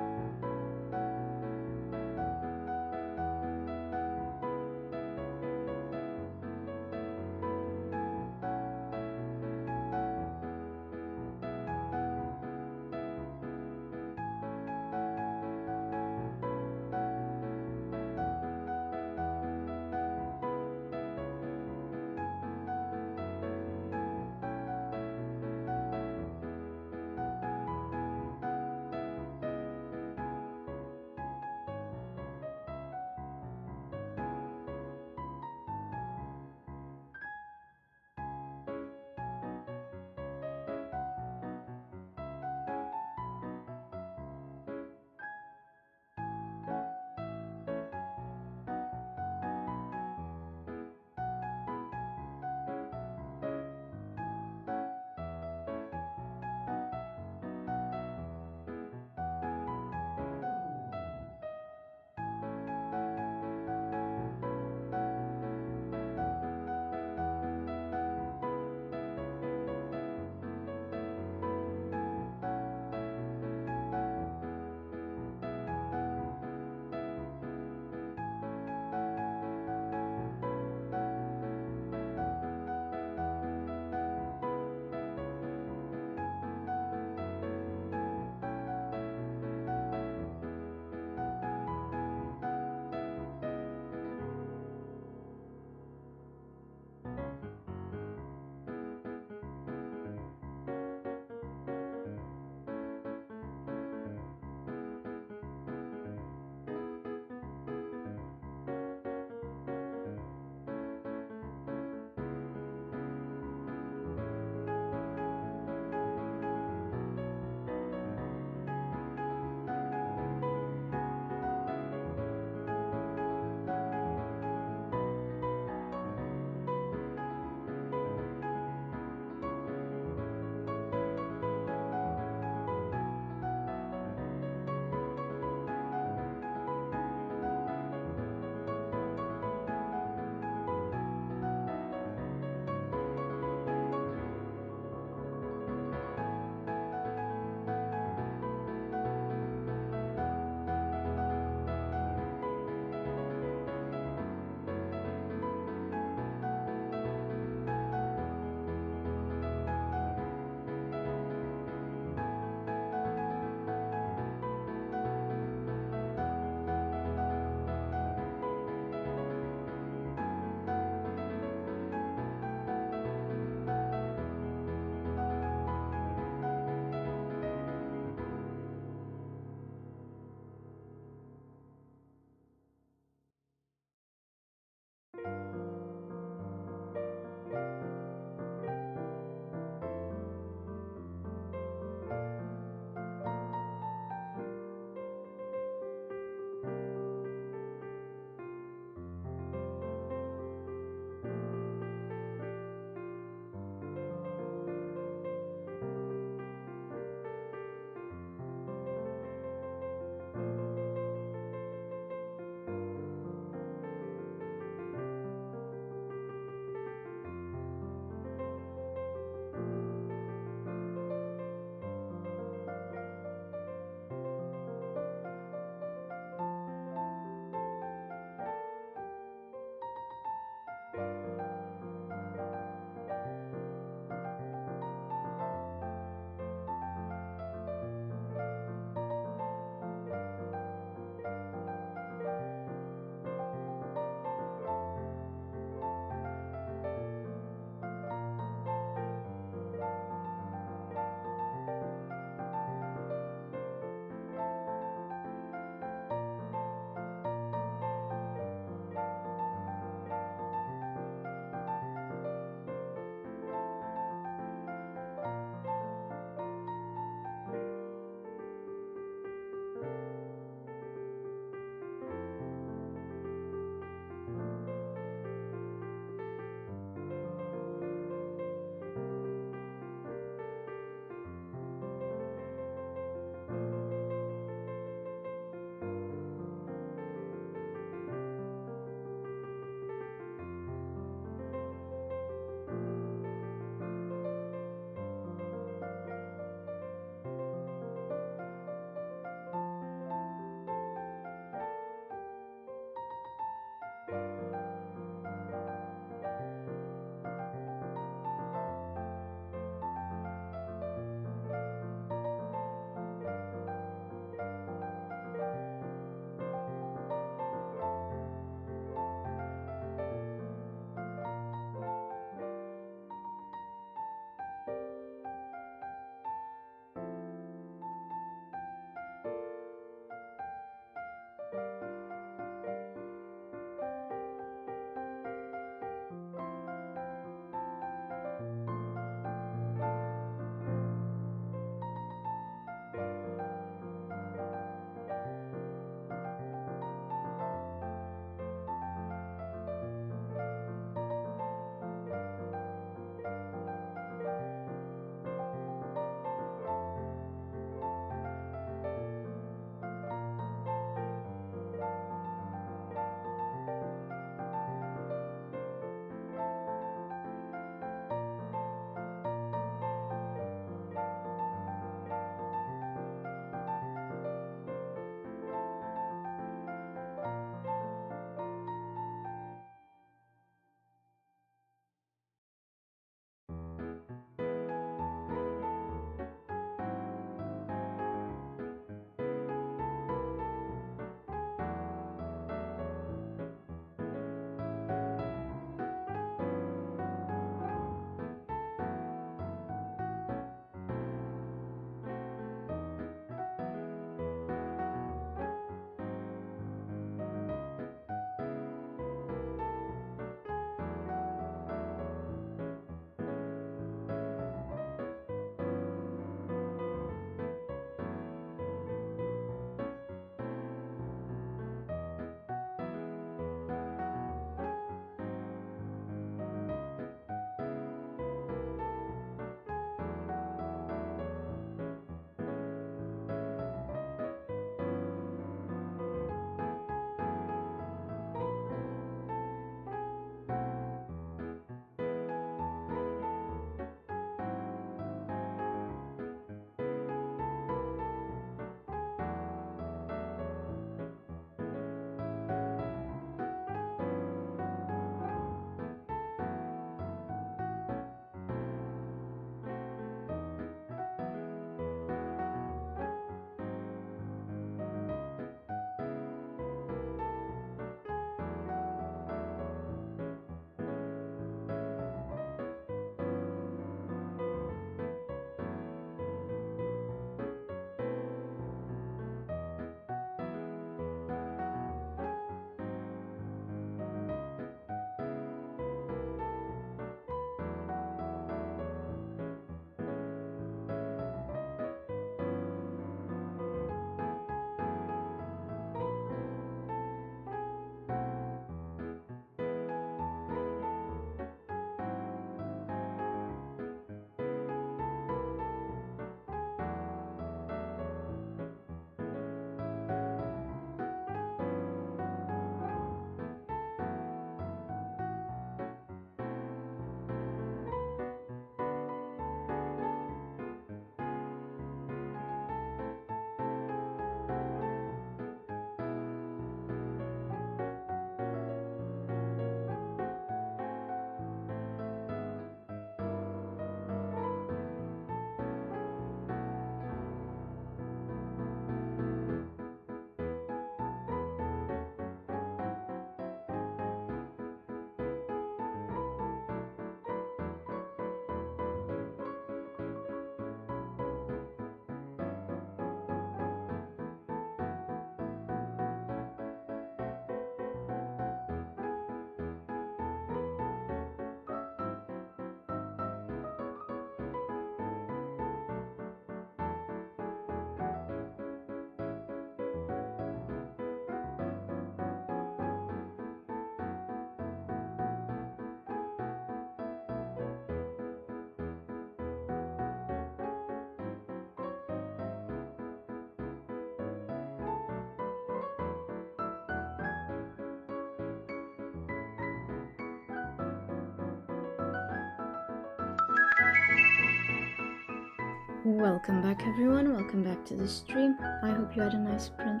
Welcome back, everyone. Welcome back to the stream. I hope you had a nice sprint.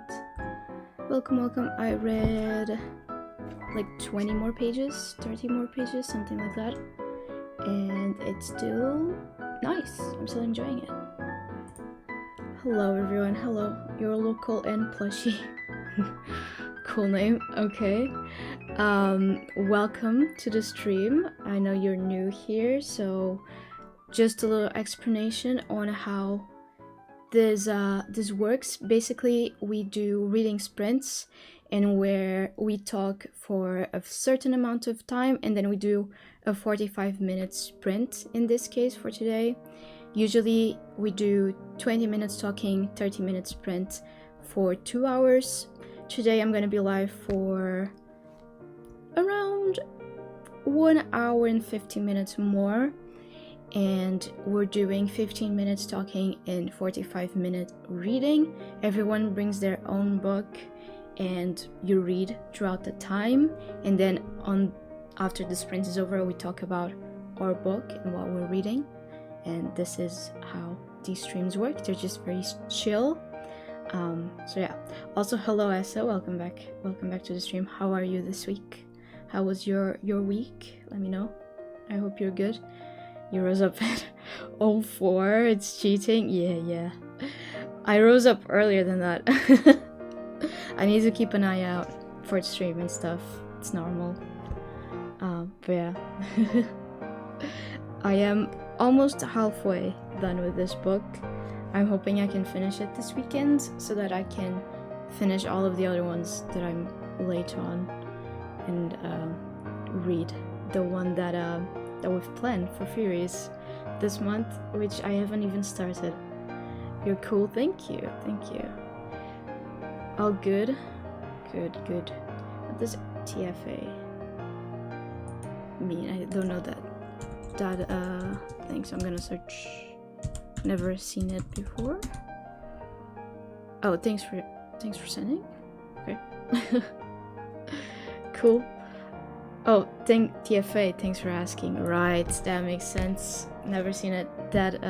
Welcome. I read like 20 more pages, 30 more pages, something like that. And it's still nice. I'm still enjoying it. Hello, everyone. Hello. Your local and plushie. Cool name. Okay. Welcome to the stream. I know you're new here, so just a little explanation on how this works. Basically, we do reading sprints, and where we talk for a certain amount of time, and then we do a 45-minute sprint in this case for today. Usually we do 20 minutes talking, 30 minutes sprint for 2 hours. Today I'm gonna be live for around 1 hour and 50 minutes more. And we're doing 15 minutes talking and 45 minutes reading. Everyone brings their own book and you read throughout the time, and then after the sprint is over we talk about our book and what we're reading. And this is how these streams work. They're just very chill. So yeah. Also, hello Essa, welcome back to the stream. How are you this week? How was your week? Let me know. I hope you're good. You rose up at 04, it's cheating? Yeah. I rose up earlier than that. I need to keep an eye out for stream and stuff. It's normal. But yeah. I am almost halfway done with this book. I'm hoping I can finish it this weekend so that I can finish all of the other ones that I'm late on and read the one that we've planned for Furies this month, which I haven't even started. You're cool, thank you. All good. What does TFA mean? I don't know that thing, so I'm gonna search. Never seen it before. Oh, thanks for sending. Okay. Cool. Oh, TFA, thanks for asking. Right, that makes sense. Never seen it. That,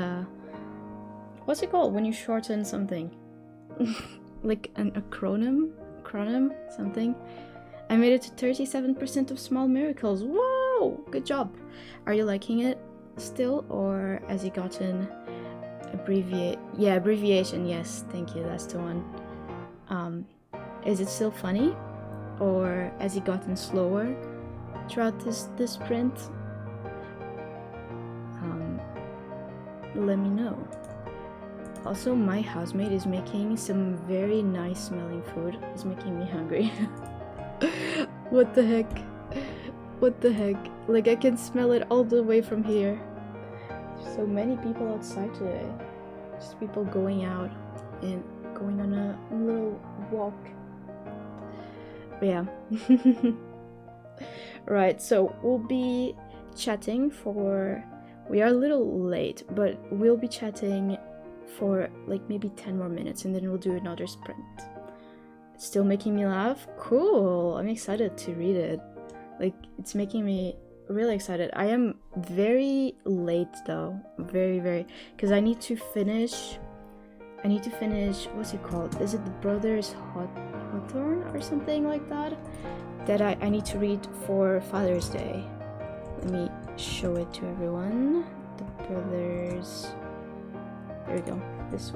what's it called when you shorten something? Like an acronym, something. I made it to 37% of Small Miracles. Whoa, good job. Are you liking it still, or has it gotten abbreviation? Yes, thank you, that's the one. Is it still funny, or has it gotten slower throughout this sprint? Let me know. Also, my housemate is making some very nice smelling food. It's making me hungry. What the heck? Like, I can smell it all the way from here. There's so many people outside today. Just people going out and going on a little walk. But yeah. Right, so we'll be chatting we are a little late, but we'll be chatting for like maybe 10 more minutes, and then we'll do another sprint. It's still making me laugh? Cool! I'm excited to read it. Like, it's making me really excited. I am very late though. Very, because I need to finish, what's it called? Is it The Brothers Hawthorne or something like that? That I need to read for Father's Day. Let me show it to everyone. The Brothers... There we go. This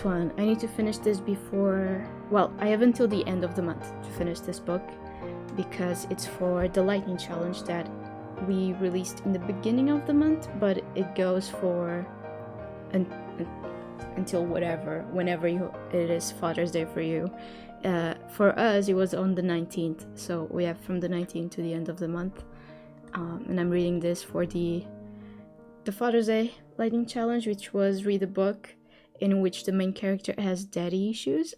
one. I need to finish this before... Well, I have until the end of the month to finish this book, because it's for the Lightning Challenge that we released in the beginning of the month, but it goes for... until whenever it is Father's Day for you. For us, it was on the 19th, so we have from the 19th to the end of the month. And I'm reading this for the Father's Day Lightning Challenge, which was read a book in which the main character has daddy issues.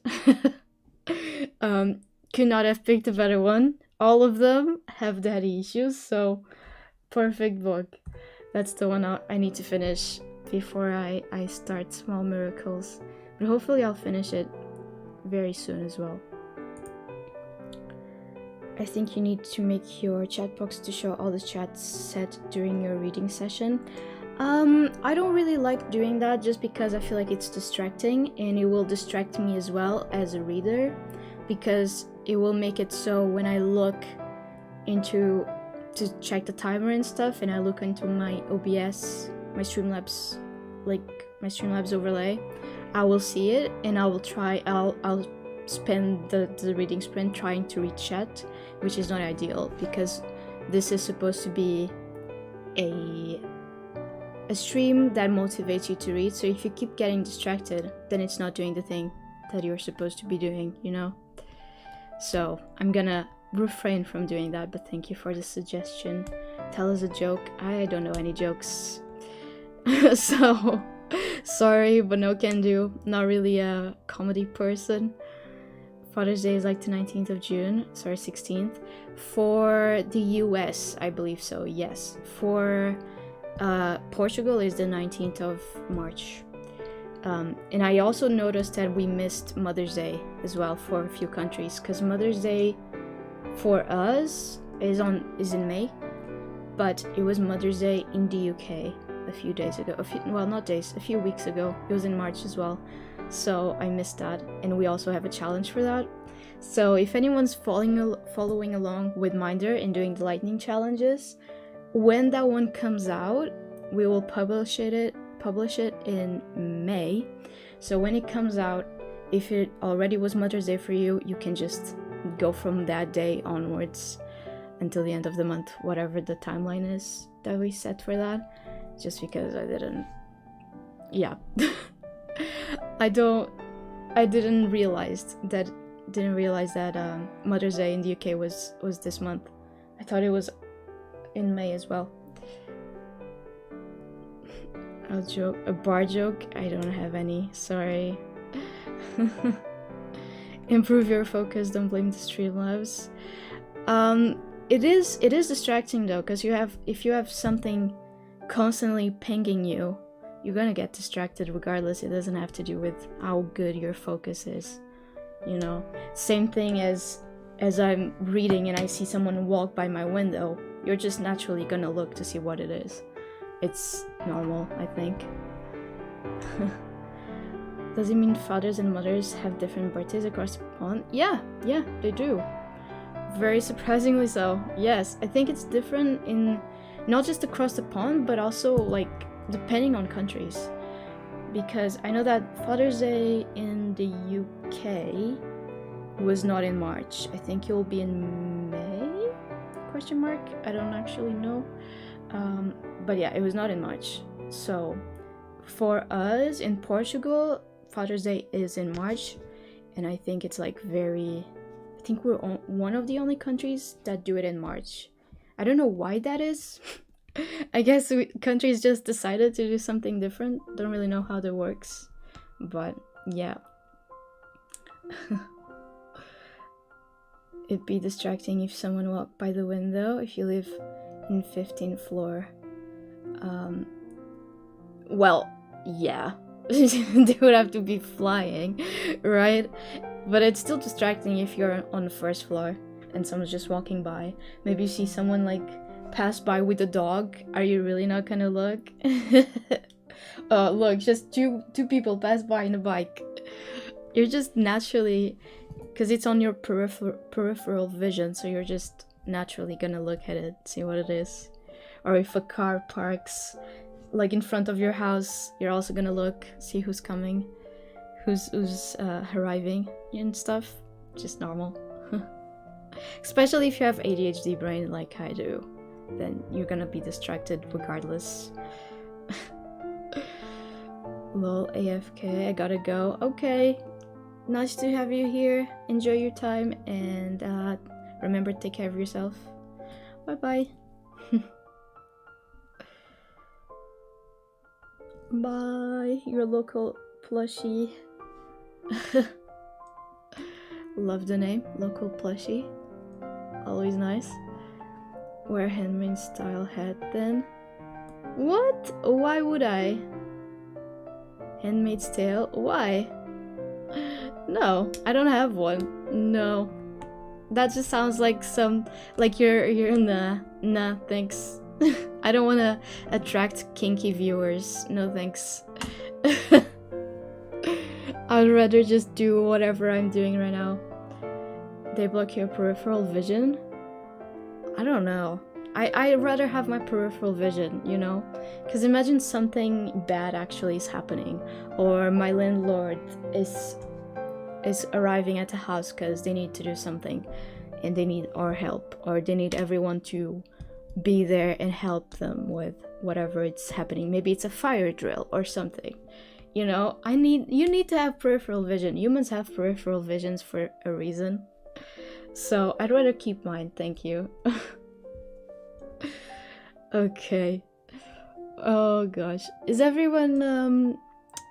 Could not have picked a better one. All of them have daddy issues, so perfect book. That's the one I need to finish before I start Small Miracles. But hopefully I'll finish it very soon as well. I think you need to make your chat box to show all the chats set during your reading session. I don't really like doing that just because I feel like it's distracting, and it will distract me as well as a reader, because it will make it so when I look into to check the timer and stuff, and I look into my OBS, my Streamlabs, like my Streamlabs overlay, I will see it, and I'll spend the reading sprint trying to read chat, which is not ideal because this is supposed to be a stream that motivates you to read. So if you keep getting distracted, then it's not doing the thing that you're supposed to be doing, you know? So I'm gonna refrain from doing that, but thank you for the suggestion. Tell us a joke. I don't know any jokes. So sorry, but no can do. Not really a comedy person. Father's Day is like the 19th of June, sorry, 16th. For the US, I believe so, yes. For Portugal is the 19th of March. And I also noticed that we missed Mother's Day as well for a few countries, because Mother's Day for us is in May, but it was Mother's Day in the UK a few days ago. A few weeks ago. It was in March as well. So I missed that, and we also have a challenge for that. So if anyone's following along with Minder and doing the lightning challenges, when that one comes out, we will publish it in May. So when it comes out, if it already was Mother's Day for you, you can just go from that day onwards until the end of the month, whatever the timeline is that we set for that. Just because I didn't realize that Mother's Day in the UK was this month. I thought it was in May as well. A bar joke? I don't have any, sorry. Improve your focus, don't blame the Streamlabs. It is distracting though, because if you have something constantly pinging you, you're gonna get distracted regardless. It doesn't have to do with how good your focus is, you know? Same thing as I'm reading and I see someone walk by my window, you're just naturally gonna look to see what it is. It's normal, I think. Does it mean fathers and mothers have different birthdays across the pond? Yeah, they do. Very surprisingly so, yes. I think it's different in not just across the pond, but also like depending on countries. Because I know that Father's Day in the UK was not in March. I think it will be in May? Question mark? I don't actually know. But yeah, it was not in March. So for us in Portugal, Father's Day is in March, and I think it's like I think we're one of the only countries that do it in March. I don't know why that is. I guess countries just decided to do something different. Don't really know how that works, but yeah. It'd be distracting if someone walked by the window if you live in 15th floor. Well, yeah. They would have to be flying, right? But it's still distracting if you're on the first floor and someone's just walking by. Maybe you see someone like pass by with a dog. Are you really not gonna look? Look, just two people pass by in a bike. You're just naturally, because it's on your peripheral vision, so you're just naturally gonna look at it, see what it is. Or if a car parks like in front of your house, you're also gonna look, see who's coming, who's arriving and stuff. Just normal. Especially if you have ADHD brain like I do, then you're gonna be distracted regardless. Lol, AFK, I gotta go. Okay, nice to have you here. Enjoy your time, and remember to take care of yourself. Bye bye. Bye, your local plushie. Love the name, local plushie. Always nice. Wear handmade style hat then. What? Why would I? Handmaid's Tale? Why? No, I don't have one. No. That just sounds like you're in the nah, thanks. I don't want to attract kinky viewers. No thanks. I'd rather just do whatever I'm doing right now. They block your peripheral vision? I don't know. I'd rather have my peripheral vision, you know? Because imagine something bad actually is happening, or my landlord is arriving at the house because they need to do something and they need our help, or they need everyone to be there and help them with whatever it's happening. Maybe it's a fire drill or something, you know? You need to have peripheral vision. Humans have peripheral visions for a reason. So I'd rather keep mine, thank you. Okay. Oh gosh. Is everyone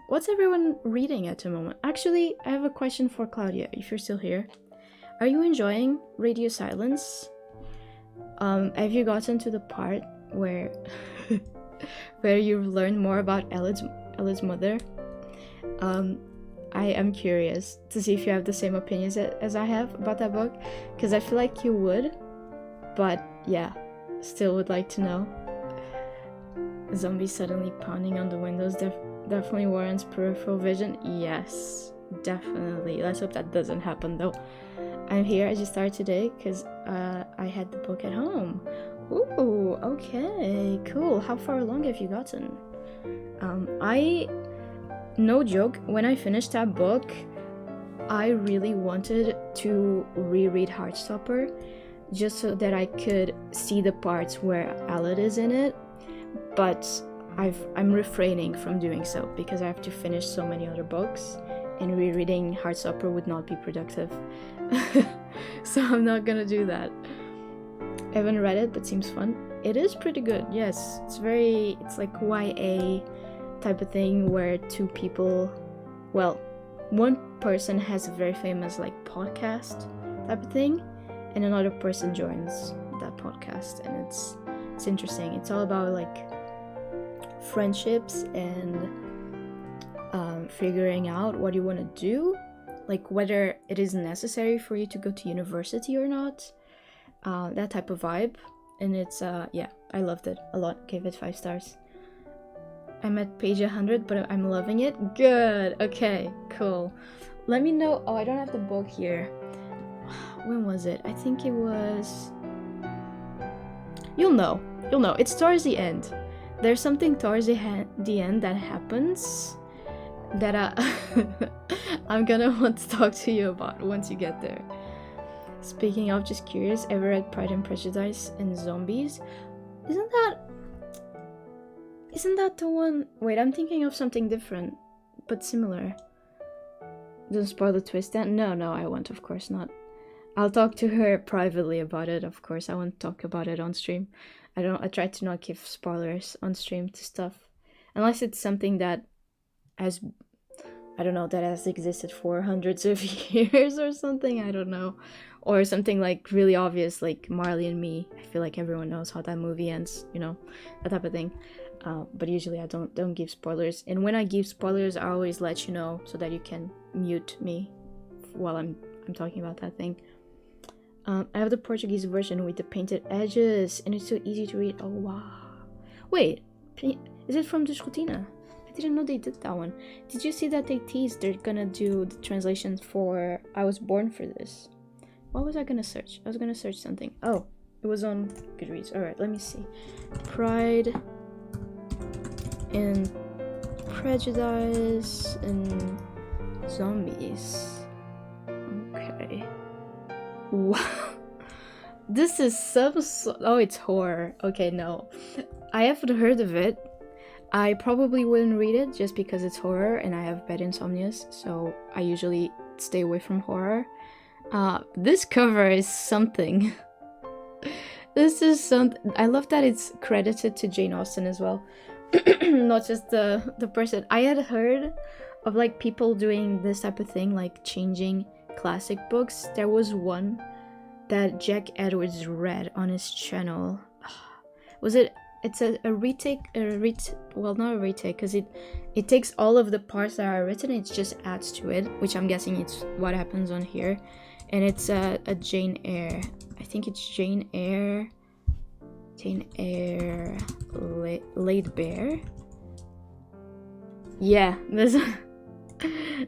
what's everyone reading at the moment? Actually, I have a question for Claudia, if you're still here. Are you enjoying Radio Silence? Have you gotten to the part where where you learn more about Elliot's mother? I am curious to see if you have the same opinions as I have about that book, because I feel like you would, but yeah, still would like to know. Zombies suddenly pounding on the windows definitely warrants peripheral vision. Yes, definitely. Let's hope that doesn't happen though. I'm here, I just started today because I had the book at home. Ooh, okay, cool. How far along have you gotten? No joke, when I finished that book, I really wanted to reread Heartstopper just so that I could see the parts where Aled is in it, but I'm refraining from doing so because I have to finish so many other books, and rereading Heartstopper would not be productive. So I'm not gonna do that. I haven't read it, but seems fun. It is pretty good, yes. It's like YA type of thing where two people, well, one person has a very famous like podcast type of thing, and another person joins that podcast, and it's interesting. It's all about like friendships and figuring out what you want to do, like whether it is necessary for you to go to university or not, that type of vibe. And it's yeah, I loved it a lot. Gave it 5 stars. I'm at page 100, but I'm loving it. Good. Okay, cool. Let me know. Oh, I don't have the book here. When was it? I think it was... You'll know. It's towards the end. There's something towards the end that happens that I'm gonna want to talk to you about once you get there. Speaking of, just curious, ever read Pride and Prejudice and Zombies? Isn't that the one? Wait, I'm thinking of something different, but similar. Don't spoil the twist then? No, I won't, of course not. I'll talk to her privately about it, of course. I won't talk about it on stream. I try to not give spoilers on stream to stuff. Unless it's something that has, I don't know, that has existed for hundreds of years or something, I don't know. Or something like really obvious, like Marley and Me. I feel like everyone knows how that movie ends, you know, that type of thing. But usually I don't give spoilers. And when I give spoilers, I always let you know so that you can mute me while I'm talking about that thing. I have the Portuguese version with the painted edges, and it's so easy to read. Oh wow! Wait, is it from Descortina? I didn't know they did that one. Did you see that they teased they're gonna do the translations for I Was Born for this? What was I gonna search? I was gonna search something. Oh, it was on Goodreads. Alright, let me see. Pride and Prejudice and Zombies. Okay. Wow. This is oh, it's horror. Okay, no. I haven't heard of it. I probably wouldn't read it just because it's horror and I have bad insomnias, so I usually stay away from horror. This cover is something. This is something. I love that it's credited to Jane Austen as well. Not just the person. I had heard of like people doing this type of thing, like changing classic books. There was one that Jack Edwards read on his channel. Was it? It's a retake. Well, not a retake, because it takes all of the parts that are written. It just adds to it, which I'm guessing it's what happens on here. And it's a Jane Eyre. I think it's Jane Eyre. Jane Eyre Laid Bare. Yeah, this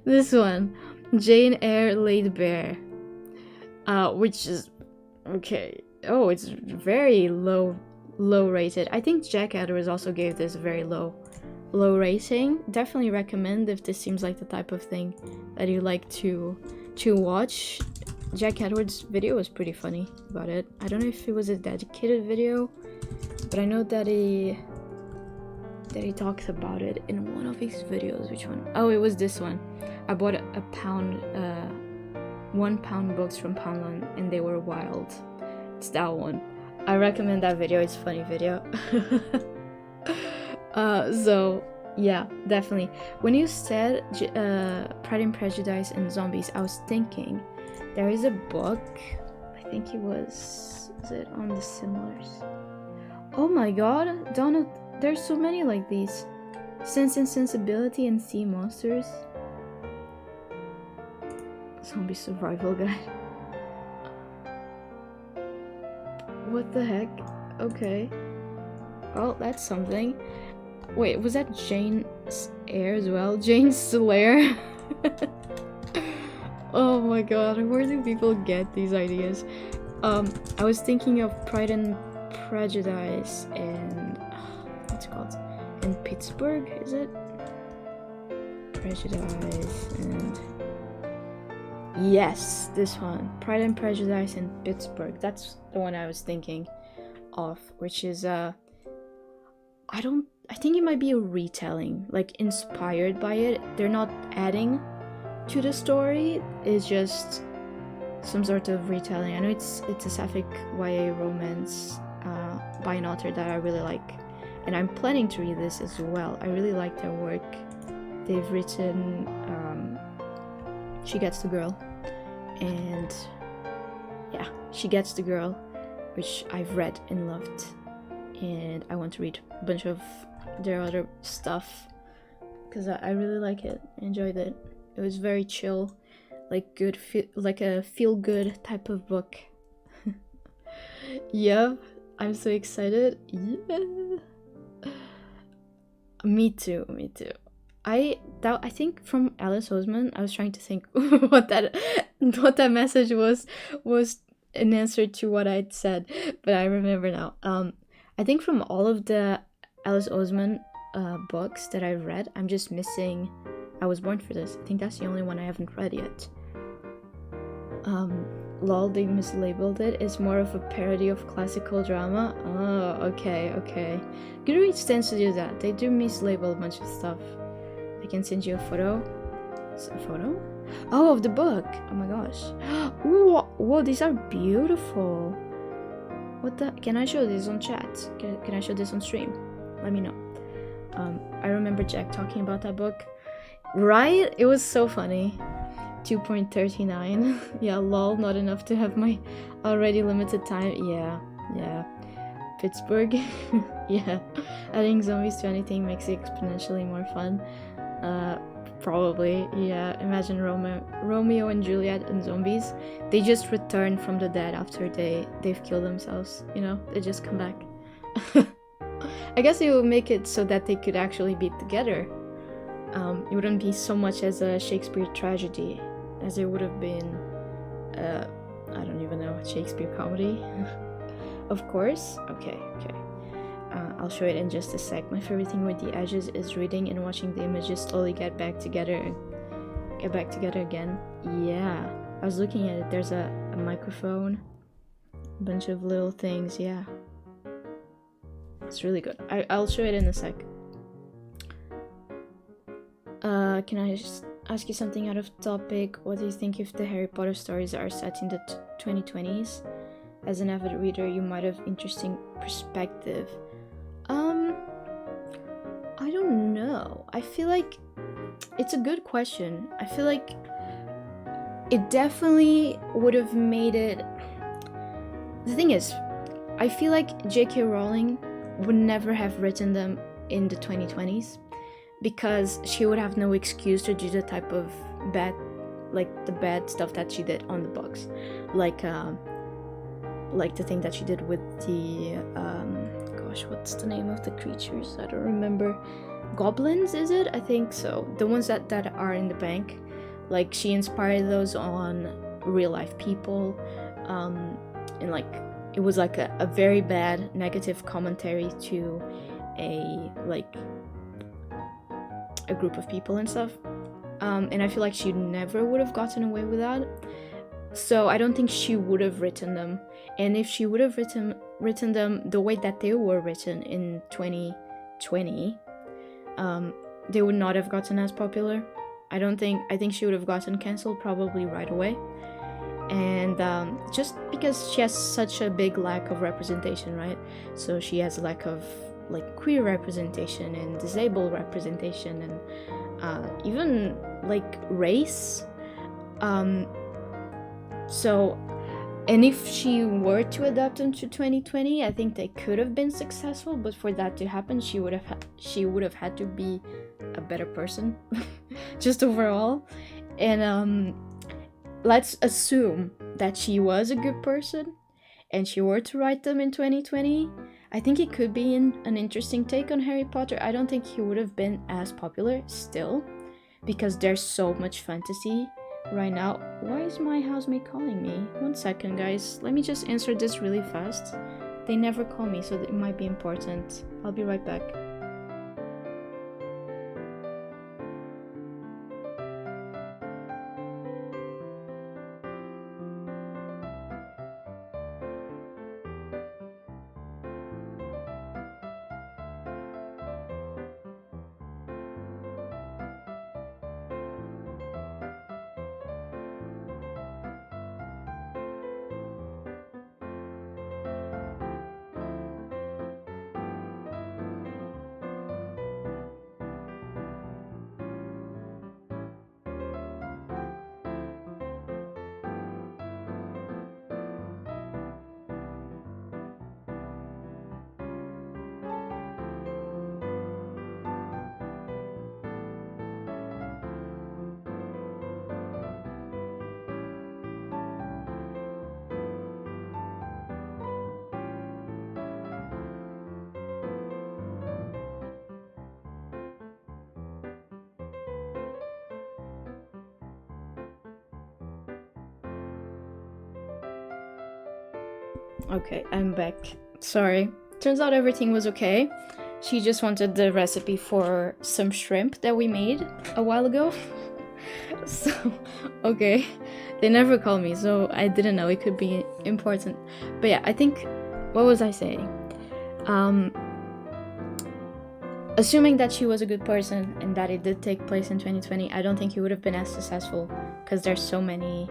this one. Jane Eyre Laid Bare. Which is okay. Oh, it's very low rated. I think Jack Edwards also gave this a very low rating. Definitely recommend if this seems like the type of thing that you like to watch. Jack Edwards' video was pretty funny about it. I don't know if it was a dedicated video, but I know that he talks about it in one of his videos. Which one? Oh, it was this one. I bought a pound, 1 pound books from Poundland, and they were wild. It's that one. I recommend that video. It's a funny video. So yeah, definitely. When you said Pride and Prejudice and Zombies, I was thinking there is a book. I think is it on the similars? Oh my god, Donald, there's so many like these. Sense and Sensibility and Sea Monsters. Zombie Survival Guide. What the heck? Okay. Well, that's something. Wait, was that Jane Eyre as well? Jane Slayer? Oh my god, where do people get these ideas? I was thinking of Pride and Prejudice and what's it called? In Pittsburgh, is it? Prejudice and yes, this one. Pride and Prejudice in Pittsburgh. That's the one I was thinking of, which is I think it might be a retelling, like inspired by it. They're not adding to the story. It's just some sort of retelling. I know it's a sapphic YA romance by an author that I really like, and I'm planning to read this as well. I really like their work. They've written She Gets the Girl, and yeah, She Gets the Girl, which I've read and loved, and I want to read a bunch of their other stuff because I really like it. I enjoyed it. It was very chill, like good, like a feel-good type of book. Yeah, I'm so excited. Yeah. Me too. I think from Alice Oseman, I was trying to think what that message was an answer to what I'd said, but I remember now. I think from all of the Alice Oseman books that I've read, I'm just missing I Was Born for This. I think that's the only one I haven't read yet. Lol, they mislabeled it. It's more of a parody of classical drama. Oh, okay. Goodreads tends to do that. They do mislabel a bunch of stuff. I can send you a photo. It's a photo? Oh, of the book. Oh my gosh. Whoa, these are beautiful. What the? Can I show this on chat? Can I show this on stream? Let me know. I remember Jack talking about that book. Right? It was so funny. 2.39. Yeah, lol, not enough to have my already limited time. Yeah. Pittsburgh. Yeah. Adding zombies to anything makes it exponentially more fun. Probably. Yeah. Imagine Romeo and Juliet and zombies. They just return from the dead after they've killed themselves. You know, they just come back. I guess it would make it so that they could actually be together. It wouldn't be so much as a Shakespeare tragedy as it would have been, I don't even know, Shakespeare comedy. Of course. Okay. I'll show it in just a sec. My favorite thing with the edges is reading and watching the images slowly get back together again. Yeah, I was looking at it. There's a microphone, a bunch of little things. Yeah, it's really good. I'll show it in a sec. Can I just ask you something out of topic? What do you think if the Harry Potter stories are set in the 2020s? As an avid reader, you might have interesting perspective. I don't know. I feel like it's a good question. I feel like it definitely would have made it. The thing is, I feel like J.K. Rowling would never have written them in the 2020s because she would have no excuse to do the type of bad stuff that she did on the books, like like the thing that she did with the gosh, what's the name of the creatures? I don't remember. Goblins, is it? I think so. The ones that are in the bank. Like, she inspired those on real life people, and like it was like a very bad negative commentary to a group of people and stuff. And I feel like she never would have gotten away with that. So I don't think she would have written them. And if she would have written them the way that they were written in 2020, they would not have gotten as popular. I think she would have gotten cancelled probably right away. And just because she has such a big lack of representation, right? So she has a lack of like queer representation and disabled representation, and even like race. So, and if she were to adapt them to 2020, I think they could have been successful. But for that to happen, she would have had to be a better person, just overall. And let's assume that she was a good person, and she were to write them in 2020. I think it could be an interesting take on Harry Potter. I don't think he would have been as popular still, because there's so much fantasy right now. Why is my housemate calling me? 1 second, guys. Let me just answer this really fast. They never call me, so it might be important. I'll be right back. Okay, I'm back. Sorry. Turns out everything was okay. She just wanted the recipe for some shrimp that we made a while ago. So, okay. They never call me, so I didn't know it could be important. But yeah, I think, what was I saying? Assuming that she was a good person and that it did take place in 2020, I don't think he would have been as successful, because there's so many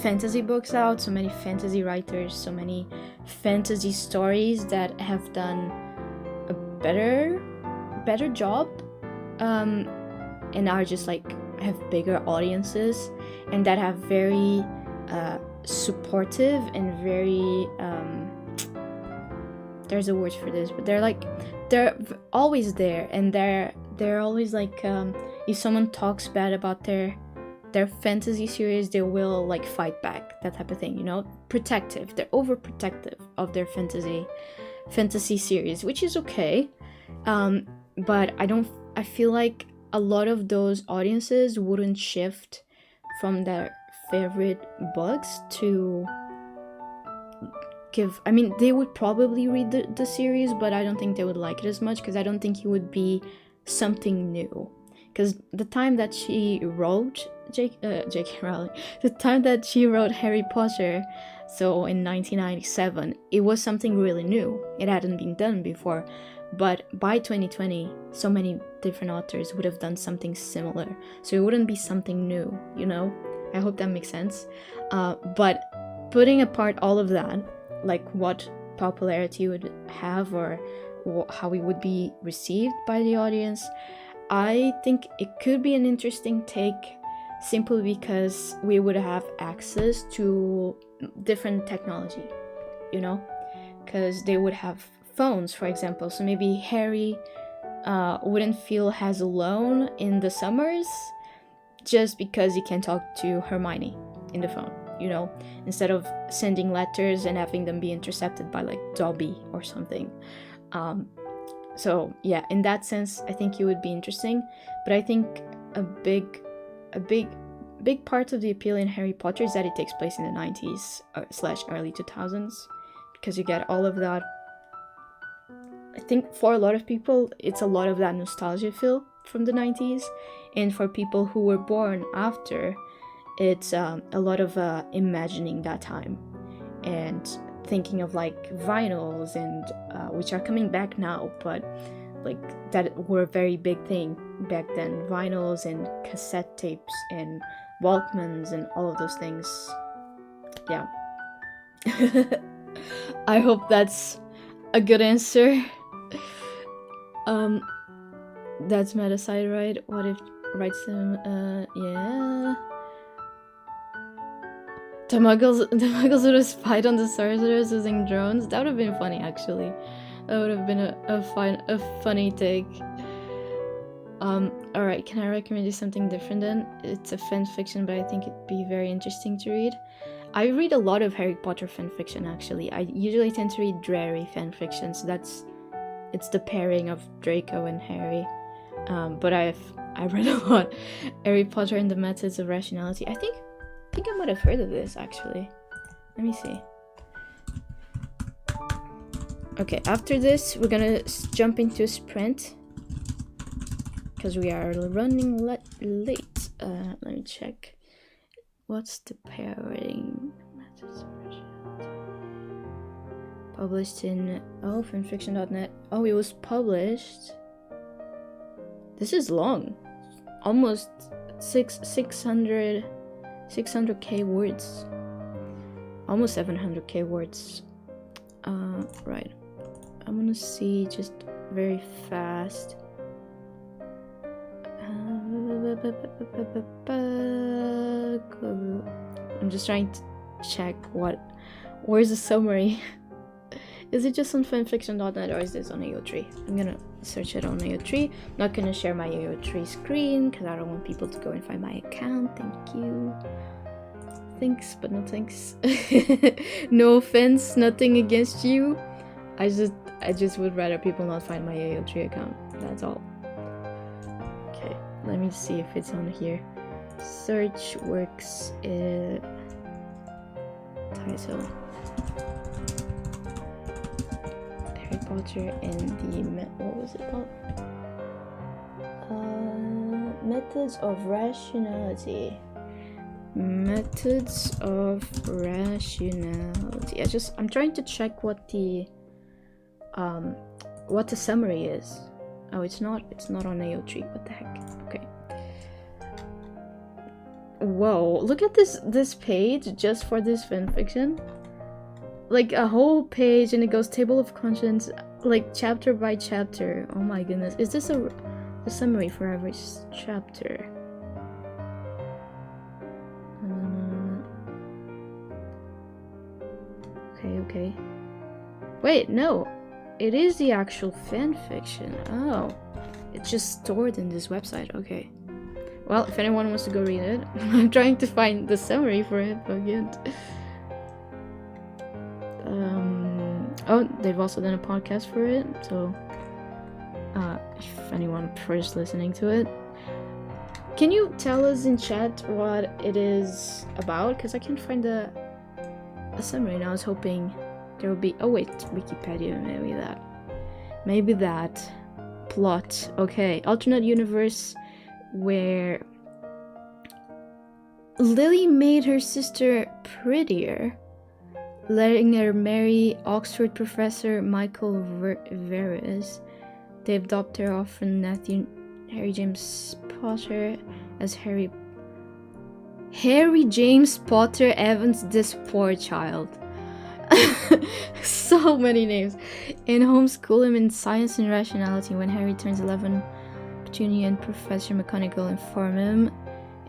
fantasy books out, so many fantasy writers, so many fantasy stories that have done a better job, and are just like have bigger audiences, and that have very supportive and very there's a word for this, but they're always there, and they're always like, if someone talks bad about their fantasy series, they will like fight back, that type of thing, you know. Protective, they're overprotective of their fantasy series, which is okay, but I feel like a lot of those audiences wouldn't shift from their favorite books to I mean, they would probably read the series, but I don't think they would like it as much, because I don't think it would be something new. Because the time that she wrote J.K. Rowling, the time that she wrote Harry Potter, so in 1997, it was something really new. It hadn't been done before. But by 2020, so many different authors would have done something similar. So it wouldn't be something new, you know? I hope that makes sense. But putting apart all of that, like what popularity would have, or how it would be received by the audience, I think it could be an interesting take, simply because we would have access to different technology, you know? Because they would have phones, for example, so maybe Harry wouldn't feel as alone in the summers just because he can talk to Hermione in the phone, you know, instead of sending letters and having them be intercepted by like Dobby or something. So yeah, in that sense, I think it would be interesting. But I think a big part of the appeal in Harry Potter is that it takes place in the 90s / early 2000s, because you get all of that. I think for a lot of people, it's a lot of that nostalgia feel from the 90s, and for people who were born after, it's a lot of imagining that time and thinking of like vinyls and which are coming back now, but like that were a very big thing back then. Vinyls and cassette tapes and Walkmans and all of those things. Yeah. I hope that's a good answer. That's meta side, right? What if writes them? Yeah. The Muggles would have spied on the sorcerers using drones. That would have been funny, actually. That would have been a funny take. Alright, can I recommend you something different then? It's a fan fiction, but I think it'd be very interesting to read. I read a lot of Harry Potter fan fiction, actually. I usually tend to read Drarry fan fiction, so it's the pairing of Draco and Harry. But I read a lot. Harry Potter and the Methods of Rationality. I think I might have heard of this, actually. Let me see. Okay, after this, we're gonna jump into a sprint, because we are running late. Let me check. What's the pairing? Published in fanfiction.net. Oh, it was published. This is long. Almost 600k words. Almost 700k words. Right. I'm gonna see just very fast. I'm just trying to check where's the summary. Is it just on fanfiction.net or is this on AO3? I'm gonna search it on AO3. I'm not gonna share my AO3 screen because I don't want people to go and find my account. Thank you. Thanks, but no thanks. No offense, nothing against you. I just would rather people not find my AO3 account. That's all. Okay, let me see if it's on here. Search works. Title. Harry Potter and the what was it called? Methods of Rationality. Methods of Rationality. I'm trying to check what the summary is. Oh, it's not on AO3. What the heck? Okay. Whoa, look at this page just for this fanfiction. Like a whole page, and it goes table of contents, like chapter by chapter. Oh my goodness. Is this a summary for every chapter? Okay. Wait, no. It is the actual fanfiction. Oh. It's just stored in this website. Okay. Well, if anyone wants to go read it, I'm trying to find the summary for it, but again. Oh, they've also done a podcast for it, so if anyone prefers listening to it. Can you tell us in chat what it is about? Because I can't find a summary, and I was hoping there would be... Oh wait, Wikipedia, maybe that plot. Okay, alternate universe where Lily made her sister prettier, letting her marry Oxford professor Michael Verres. They adopt her orphan nephew Harry James Potter as Harry James Potter Evans, this poor child. So many names. And homeschool him in science and rationality. When Harry turns 11, Petunia and Professor McGonagall inform him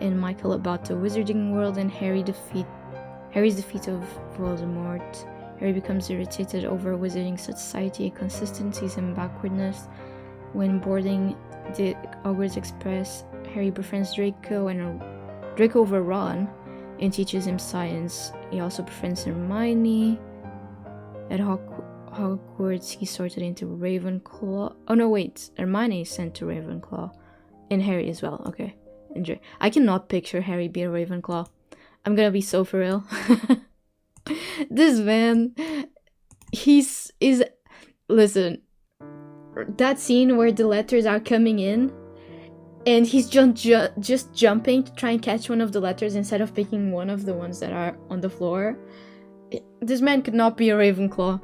and Michael about the wizarding world and Harry's defeat of Voldemort. Harry becomes irritated over wizarding society, inconsistencies and backwardness. When boarding the Hogwarts Express, Harry befriends Draco over Ron and teaches him science. He also befriends Hermione. At Hogwarts, he's sorted into Ravenclaw. Oh no, wait. Hermione is sent to Ravenclaw. And Harry as well. Okay. Enjoy. I cannot picture Harry be a Ravenclaw. I'm gonna be so for real. This man, listen, that scene where the letters are coming in and he's just jumping to try and catch one of the letters instead of picking one of the ones that are on the floor. This man could not be a Ravenclaw.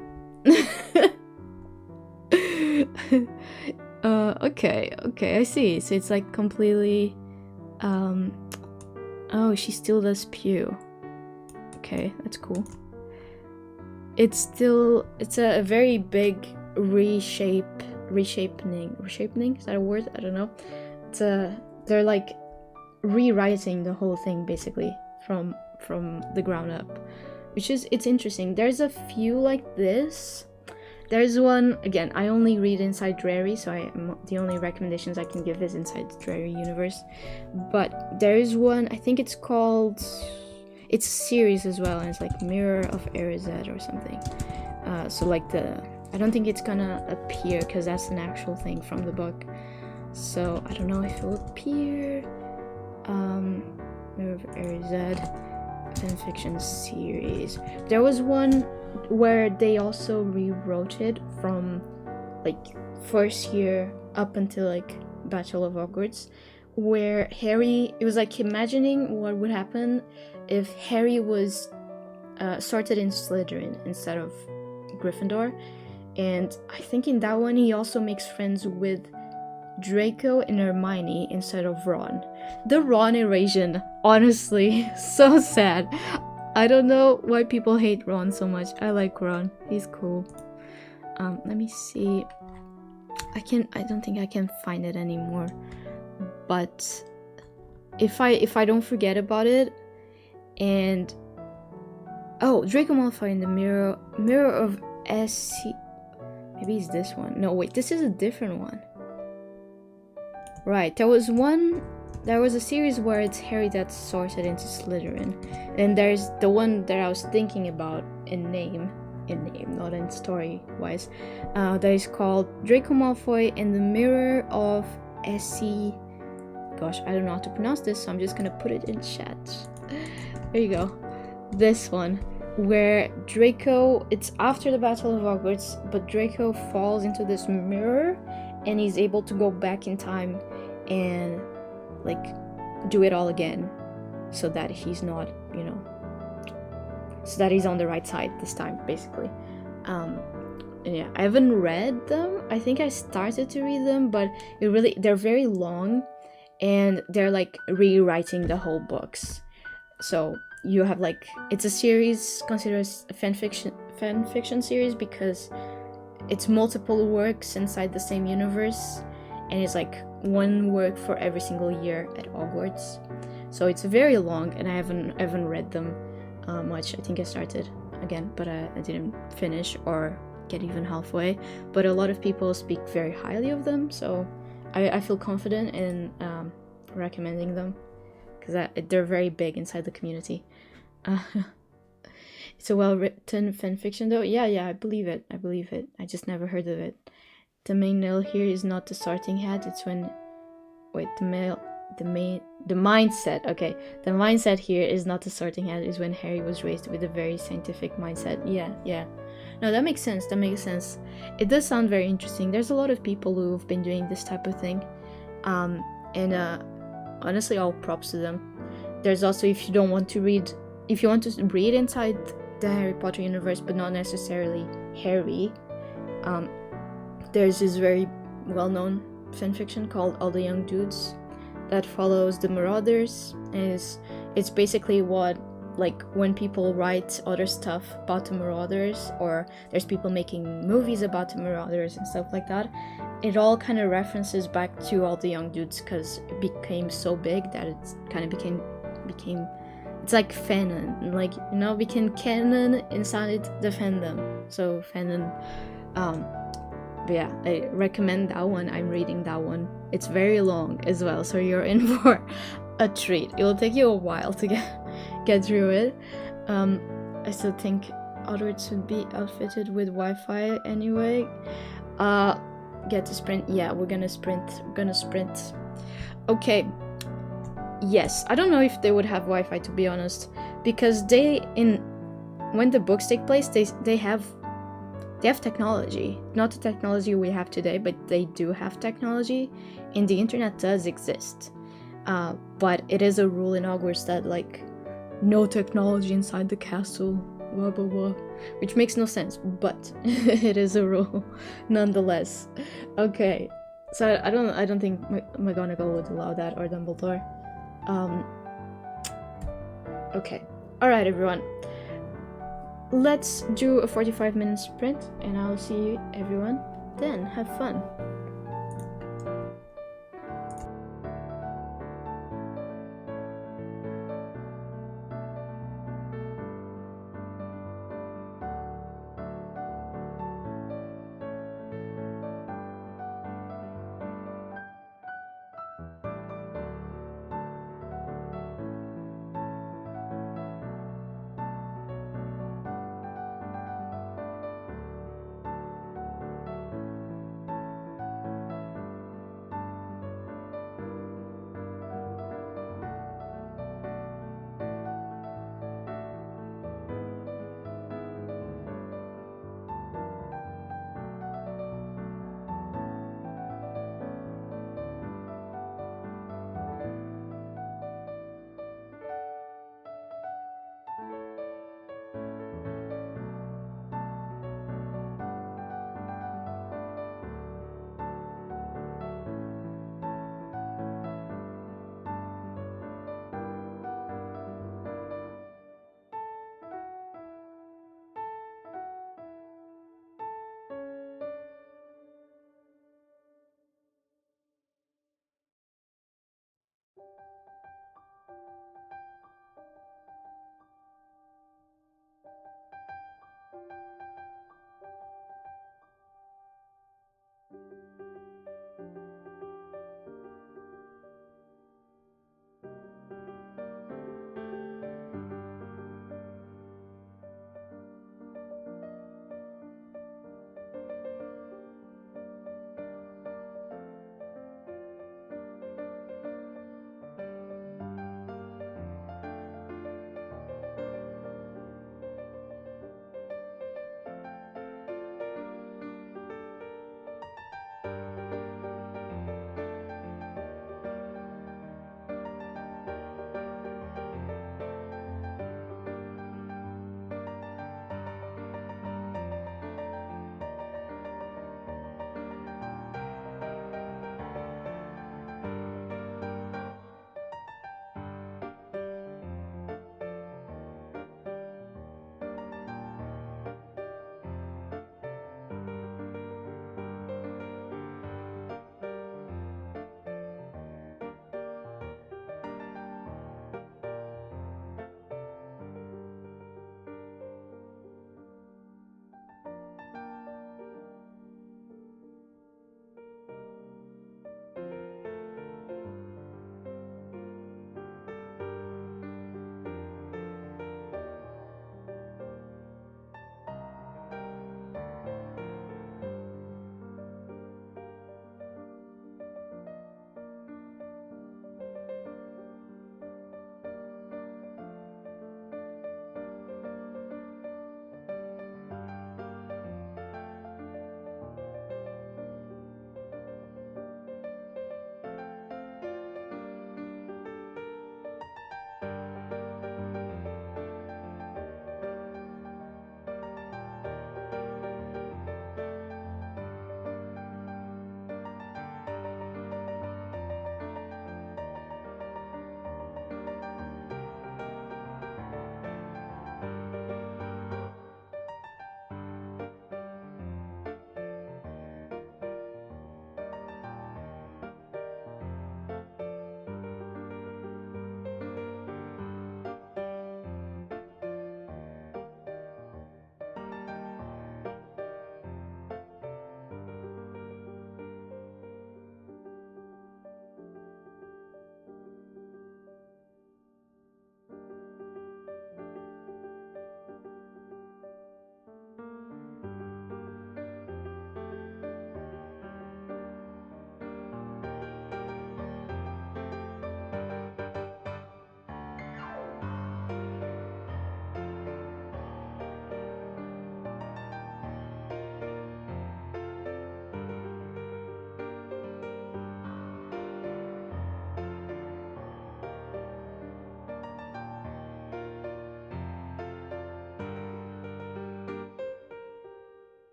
Okay, I see. So it's like completely, oh, she still does Pew. Okay, that's cool. It's a very big reshaping, is that a word? I don't know. They're like rewriting the whole thing basically from the ground up, it's interesting. There's a few like this. There's one, again, I only read Inside Drary, so the only recommendations I can give is Inside the Drary universe. But there is one, I think it's a series as well, and it's like Mirror of Erised or something. So like I don't think it's gonna appear because that's an actual thing from the book. So I don't know if it will appear. Mirror of Erised fanfiction series. There was one where they also rewrote it from like first year up until like Battle of Hogwarts, where Harry, it was like imagining what would happen if Harry was sorted in Slytherin instead of Gryffindor. And I think in that one he also makes friends with Draco and Hermione instead of Ron. The Ron erasure, honestly, so sad. I don't know why people hate Ron so much. I like Ron. He's cool. Let me see. I don't think I can find it anymore. But if I don't forget about it, and Draco Malfoy in the Mirror of SC. Maybe it's this one. No, wait, this is a different one. Right, there was a series where it's Harry that's sorted into Slytherin, and there's the one that I was thinking about in name, not in story wise, that is called Draco Malfoy in the Mirror of SC. Gosh, I don't know how to pronounce this, so I'm just gonna put it in chat. There you go. This one, where Draco, it's after the Battle of Hogwarts, but Draco falls into this mirror and he's able to go back in time and like do it all again, so that he's not, so that he's on the right side this time, basically. And yeah, I haven't read them. I think I started to read them, but they're very long and they're like rewriting the whole books. So you have like, it's a series considered a fan fiction series because it's multiple works inside the same universe, and it's like one work for every single year at Hogwarts. So it's very long, and I haven't read them much. I think I started again, but I didn't finish or get even halfway. But a lot of people speak very highly of them, so I feel confident in recommending them because they're very big inside the community. It's a well-written fanfiction though. Yeah, I believe it. I just never heard of it. The main nail here is not the sorting hat, it's when... Wait, the mindset. Okay, the mindset here is not the sorting hat, is when Harry was raised with a very scientific mindset. Yeah. No, that makes sense. It does sound very interesting. There's a lot of people who've been doing this type of thing. And honestly, all props to them. There's also, if you want to read inside the Harry Potter universe, but not necessarily Harry, there's this very well-known fanfiction called All the Young Dudes that follows the Marauders. And it's basically what, like, when people write other stuff about the Marauders, or there's people making movies about the Marauders and stuff like that, it all kind of references back to All the Young Dudes because it became so big that it kind of became it's like fanon, like, became canon inside the fandom. So fanon. But yeah, I recommend that one. I'm reading that one. It's very long as well, so you're in for a treat. It will take you a while to get through it. I still think Oddwords should be outfitted with Wi-Fi anyway. Get to sprint. Yeah, we're gonna sprint. Okay. Yes, I don't know if they would have Wi-Fi, to be honest, because when the books take place, they have technology. Not the technology we have today, but they do have technology, and the internet does exist. But it is a rule in Hogwarts that, like, no technology inside the castle, blah blah blah, which makes no sense, but it is a rule nonetheless. Okay, so I don't think McGonagall would allow that, or Dumbledore. Okay, all right, everyone. Let's do a 45-minute sprint, and I'll see everyone then. Have fun.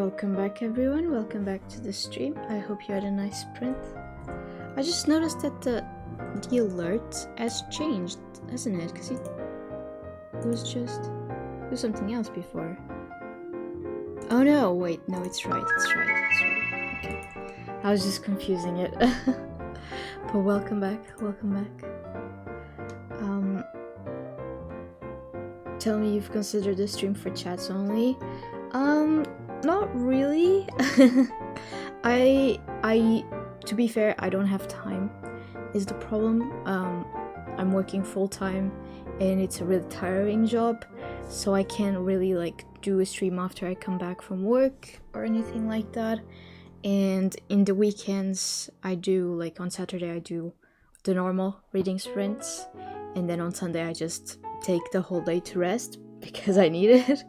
Welcome back, everyone. Welcome back to the stream. I hope you had a nice sprint. I just noticed that the alert has changed, hasn't it? Because it was just something else before. Oh no, wait, no, it's right. Okay, I was just confusing it. But welcome back. Tell me you've considered the stream for chats only. Not really. I to be fair, I don't have time is the problem. I'm working full-time and it's a really tiring job, so I can't really like do a stream after I come back from work or anything like that. And in the weekends I do, like on Saturday I do the normal reading sprints, and then on Sunday I just take the whole day to rest because I need it.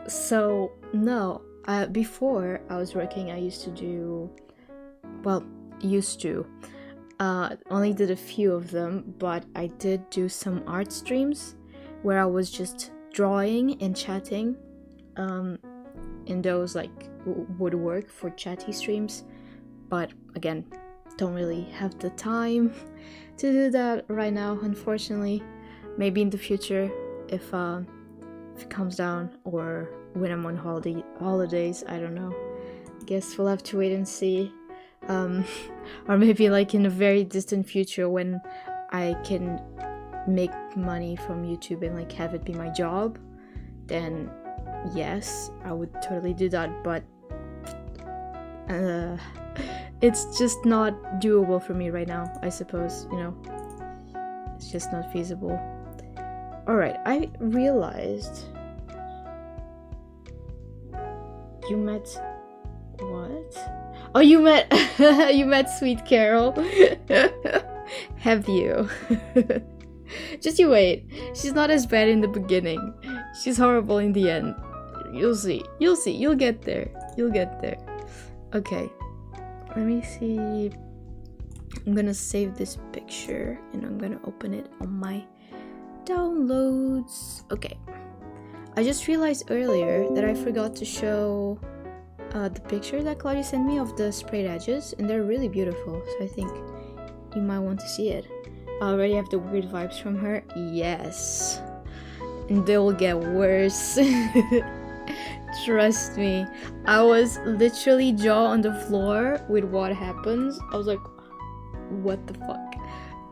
So no, before I was working, I used to only did a few of them, but I did do some art streams where I was just drawing and chatting, and those like would work for chatty streams, but again, don't really have the time to do that right now, unfortunately. Maybe in the future, if it comes down, or when I'm on holidays, I don't know. Guess we'll have to wait and see. Or maybe like in a very distant future when I can make money from YouTube and like have it be my job, then yes, I would totally do that, but it's just not doable for me right now, I suppose, you know. It's just not feasible. Alright, I realized you met... what? Oh, you met... you met Sweet Carol. Have you? Just you wait. She's not as bad in the beginning. She's horrible in the end. You'll see. You'll get there. Okay. Let me see. I'm gonna save this picture and I'm gonna open it on my downloads. Okay. I just realized earlier that I forgot to show the picture that Claudia sent me of the sprayed edges, and they're really beautiful, so I think you might want to see it. I already have the weird vibes from her. Yes. And they will get worse. Trust me. I was literally jaw on the floor with what happens. I was like, what the fuck?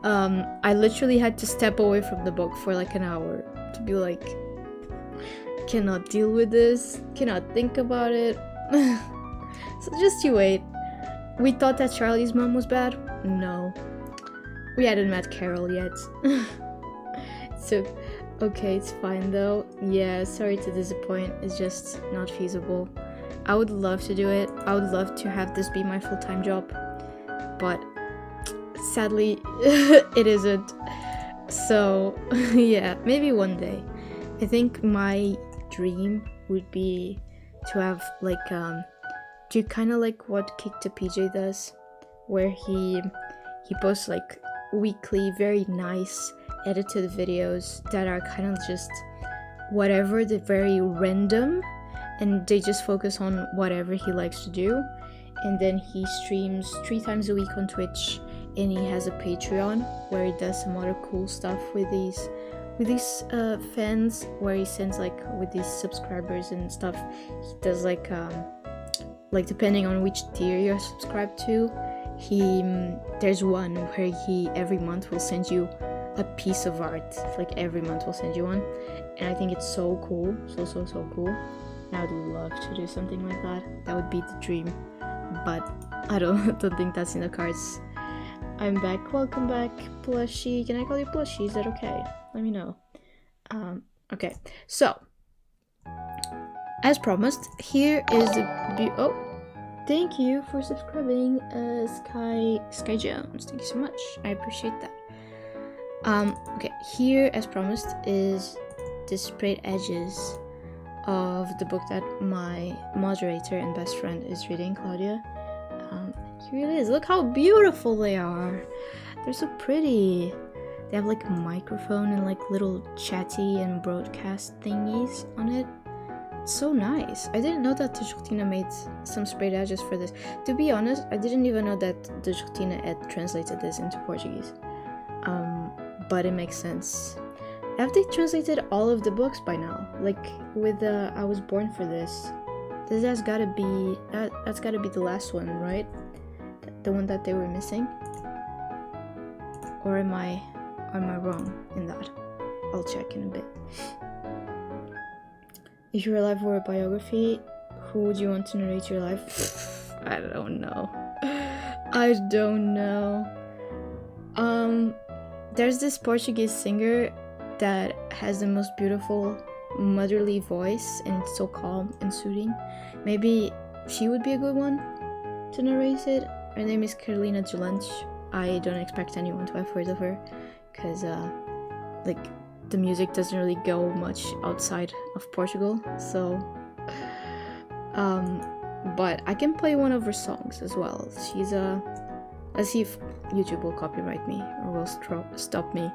I literally had to step away from the book for like an hour to be like, cannot deal with this, cannot think about it. So just you wait. We thought that Charlie's mom was bad. No, we hadn't met Carol yet. So okay, it's fine though. Yeah, sorry to disappoint, it's just not feasible. I would love to do it. I would love to have this be my full-time job, but sadly it isn't. So yeah, maybe one day. I think my dream would be to have like do kind of like what Kick to PJ does, where he posts like weekly very nice edited videos that are kind of just whatever, they're very random and they just focus on whatever he likes to do. And then he streams 3 times a week on Twitch, and he has a Patreon where he does some other cool stuff with these fans, where he sends like with these subscribers and stuff. He does like depending on which tier you're subscribed to, there's one where he every month will send you a piece of art. Like every month will send you one, and I think it's so cool, so cool. And I would love to do something like that. That would be the dream, but I don't think that's in the cards. I'm back. Welcome back, Plushie. Can I call you Plushie? Is that okay? Let me know. Okay, so as promised, here is the oh, thank you for subscribing, Sky Jones. Thank you so much. I appreciate that. Okay, here as promised is the sprayed edges of the book that my moderator and best friend is reading, Claudia. Here it is. Look how beautiful they are. They're so pretty. They have like a microphone and like little chatty and broadcast thingies on it. so nice. I didn't know that Tejortina made some sprayed edges for this. To be honest, I didn't even know that Tejortina had translated this into Portuguese. But it makes sense. Have they translated all of the books by now? Like with I Was Born for This. This has gotta be that's gotta be the last one, right? The one that they were missing. Or am I wrong in that? I'll check in a bit. If your life were a biography, who would you want to narrate your life? I don't know. I don't know. There's this Portuguese singer that has the most beautiful motherly voice, and it's so calm and soothing. Maybe she would be a good one to narrate it. Her name is Carolina Gelantes. I don't expect anyone to have heard of her, because like the music doesn't really go much outside of Portugal, so but I can play one of her songs as well. She's let's see if YouTube will copyright me or will stop me.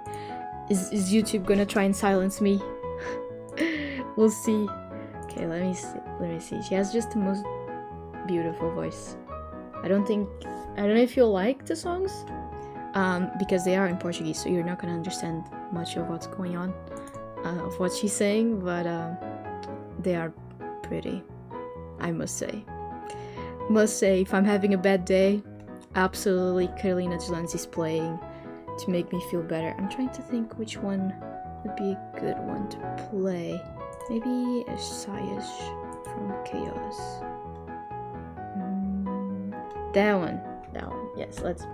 Is YouTube gonna try and silence me? We'll see. Okay, let me see. She has just the most beautiful voice. I don't know if you'll like the songs, because they are in Portuguese, so you're not gonna understand much of what's going on, of what she's saying, but they are pretty, I must say. If I'm having a bad day, absolutely Carolina Gelantes is playing to make me feel better. I'm trying to think which one would be a good one to play. Maybe a Sayash from Chaos. That one. Yes, let's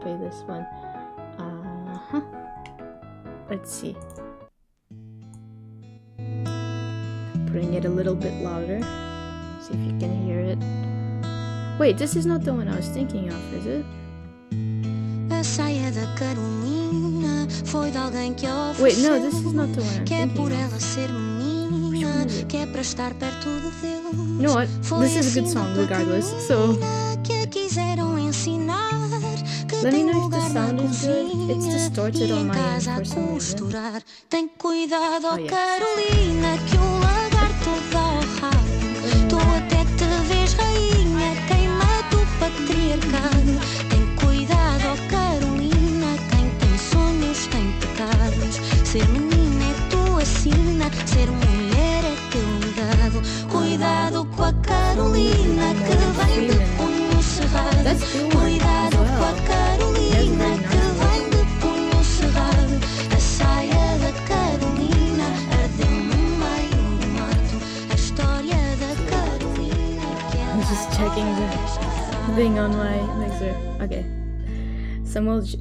play this one. Let's see. Bring it a little bit louder. See if you can hear it. Wait, this is not the one I was thinking of, is it? A saia da Carolina foi de alguém que Wait, no, this is not the one I'm que é por thinking ela of. ser menina, que é para estar perto de Deus. You know what? This is a good song regardless, so Que a quiseram ensinar, que let me tem know if the lugar sound na is good. It's cozinha distorted e on em my end casa for a some reason. costurar. Tem cuidado, Oh, ó yes. Carolina, que o lagarto dá ao rabo. Tu até te vês rainha, queima do patriarcado. Tem cuidado, ó Carolina, quem tem sonhos tem pecados. Ser menina é tua sina, ser mulher é teu legado. Cuidado com a Carolina que vem de punho cerrado. That's good one Cuidado as com a well. Carolina That's que very nice. vem de punho cerrado. A saia da Carolina ardeu no meio do mato. A história da Carolina que I'm just checking the thing on my mixer. Okay.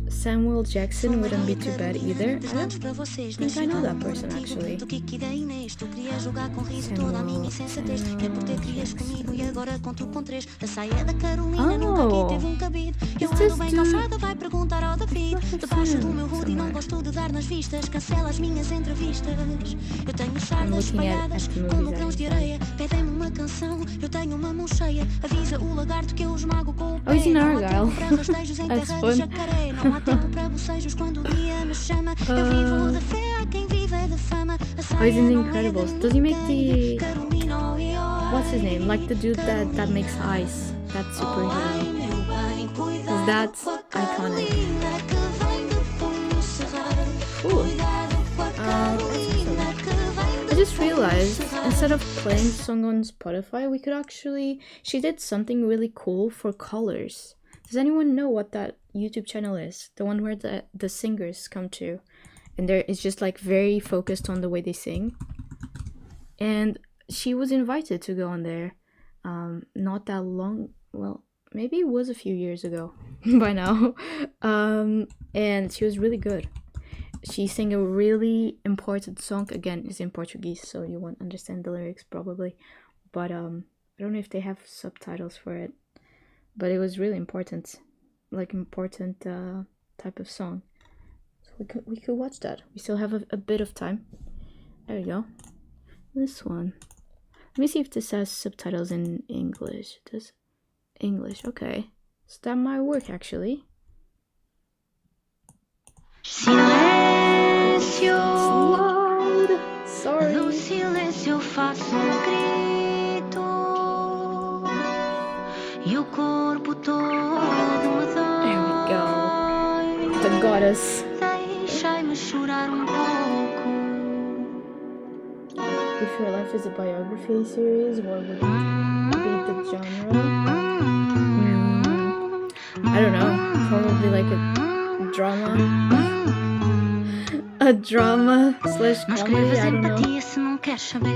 Samuel Jackson wouldn't be too bad either. I don't think I know that person actually. do que da Inês, tu querias jogar com riso toda a minha insensatez. Que por ter crias comigo e agora conto com três. A saia da Carolina nunca aqui teve um cabido. Eu ando bem calçada, vai perguntar ao David. Debaixo do meu hoodie não gosto de dar nas vistas. Cancela as minhas entrevistas. Eu tenho sardas espalhadas como grãos de areia. Pedem-me uma canção, eu tenho uma mão cheia. Avisa o lagarto que eu esmago com o pé. Oh, he's in Não há Argyle. tempo para rastejos em That's terra fun. de jacaré. Não há tempo para bocejos quando o dia me chama. Eu vivo de fé, há quem vive de fama. Oh, he's in The Incredibles. Does he make the... What's his name? Like the dude that makes ice. That superhero. 'Cause that's iconic. Cool. I just realized, instead of playing the song on Spotify, we could actually... She did something really cool for colors. Does anyone know what that YouTube channel is? The one where the singers come to. And it's just like very focused on the way they sing. And she was invited to go on there not that long, well, maybe it was a few years ago by now. And she was really good. She sang a really important song. Again, it's in Portuguese, so you won't understand the lyrics probably. But I don't know if they have subtitles for it. But it was really important, like important type of song. So we could watch that. We still have a bit of time. There we go. This one. Let me see if this has subtitles in English. It does. English, okay. So that might work actually. Silêncio. It's loud. Sorry. No silêncio faço grito. the goddess. Deixai-me chorar pouco. If your life is a biography series, what would be the genre? I don't know. Probably like a drama. A drama slash comedy, I don't know.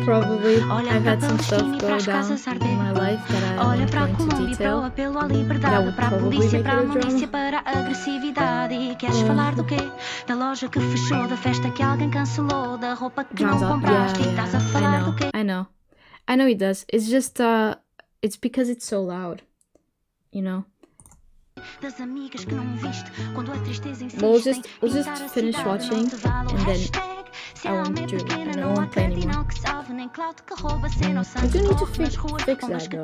Probably. I've had some stuff go down in my life that I won't go into detail. That would probably make it a drama. Para a agressividade. Queres falar do quê? Da loja que fechou, da festa que alguém cancelou, da roupa que não compraste. Estás a falar do quê? I know it does. It's just it's because it's so loud, you know. Das amigas que não viste quando a tristeza insiste. We'll just finish watching and then I won't play anymore. I do need to fix that though.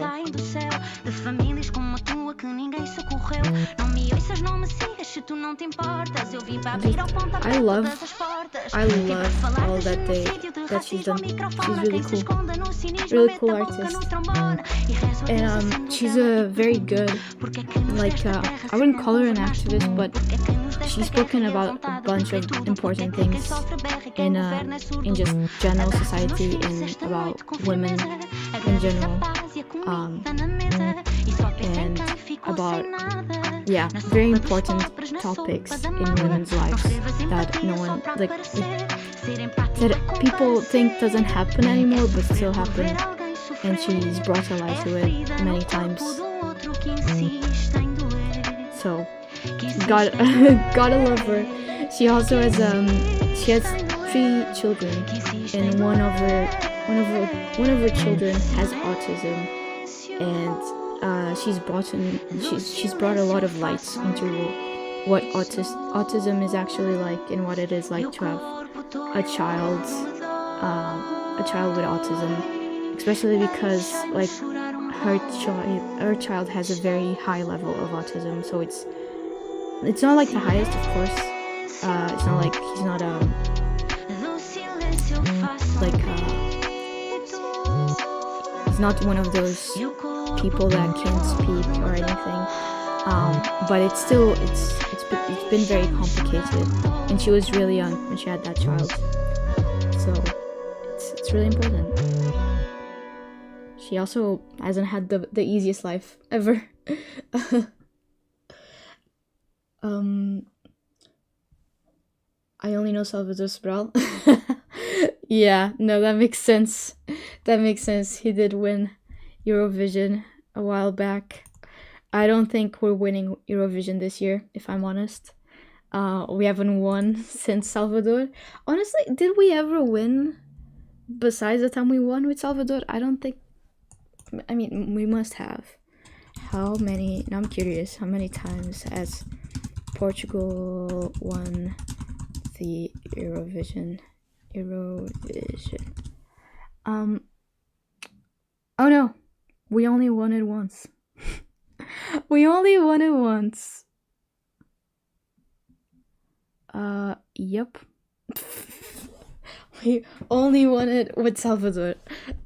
De famílias como a tua que ninguém socorreu. Não me ouças, não me sigas se tu não te importas. Eu vim para abrir ao pontapé todas as portas. I love all that she's done. She's really cool artist. And she's a very good, like I wouldn't call her an activist, but she's spoken about a bunch of important things in just general society and about women in general, and about very important topics in women's lives that no one that people think doesn't happen anymore but still happen, and she's brought a light to it many times. So gotta love her. She also has 3 children, and one of her children has autism, and she's brought a lot of light into what autism is actually like and what it is like to have a child with autism, especially because like her child has a very high level of autism, so it's not like the highest, of course. It's not like he's not he's not one of those people that can't speak or anything. But it's been very complicated, and she was really young when she had that child, so it's really important. She also hasn't had the easiest life ever. I only know Salvador Sobral. Yeah, no, that makes sense. He did win Eurovision a while back. I don't think we're winning Eurovision this year, if I'm honest. We haven't won since Salvador. Honestly, did we ever win besides the time we won with Salvador? I don't think. I mean, we must have. How many? Now I'm curious. How many times has Portugal won the Eurovision? Oh no, we only won it once. Yep. We only won it with Salvador.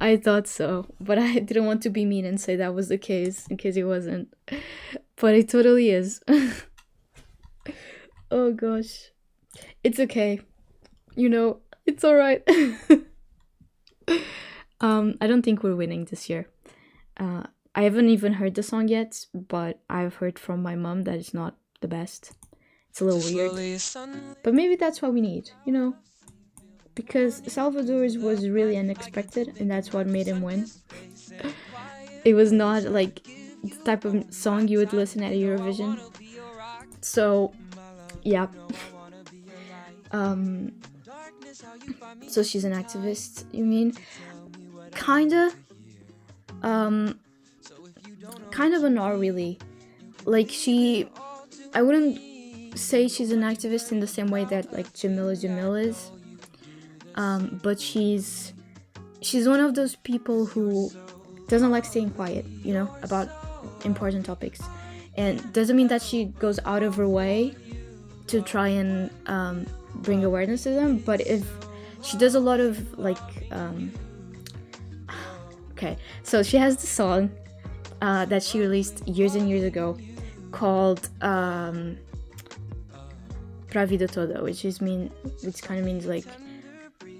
I thought so, but I didn't want to be mean and say that was the case in case it wasn't. But it totally is. Oh gosh. It's okay. You know, it's alright. I don't think we're winning this year. I haven't even heard the song yet, but I've heard from my mom that it's not the best. It's a little weird. But maybe that's what we need, you know? Because Salvador's was really unexpected, and that's what made him win. It was not like the type of song you would listen at Eurovision. So, yeah. So she's an activist, you mean? Kinda. Kind of, but not really. Like, I wouldn't say she's an activist in the same way that like Jamila is. But she's one of those people who doesn't like staying quiet, you know, about important topics. And doesn't mean that she goes out of her way to try and bring awareness to them, but if she does a lot of like okay, so she has the song that she released years and years ago called pra vida toda, which kind of means like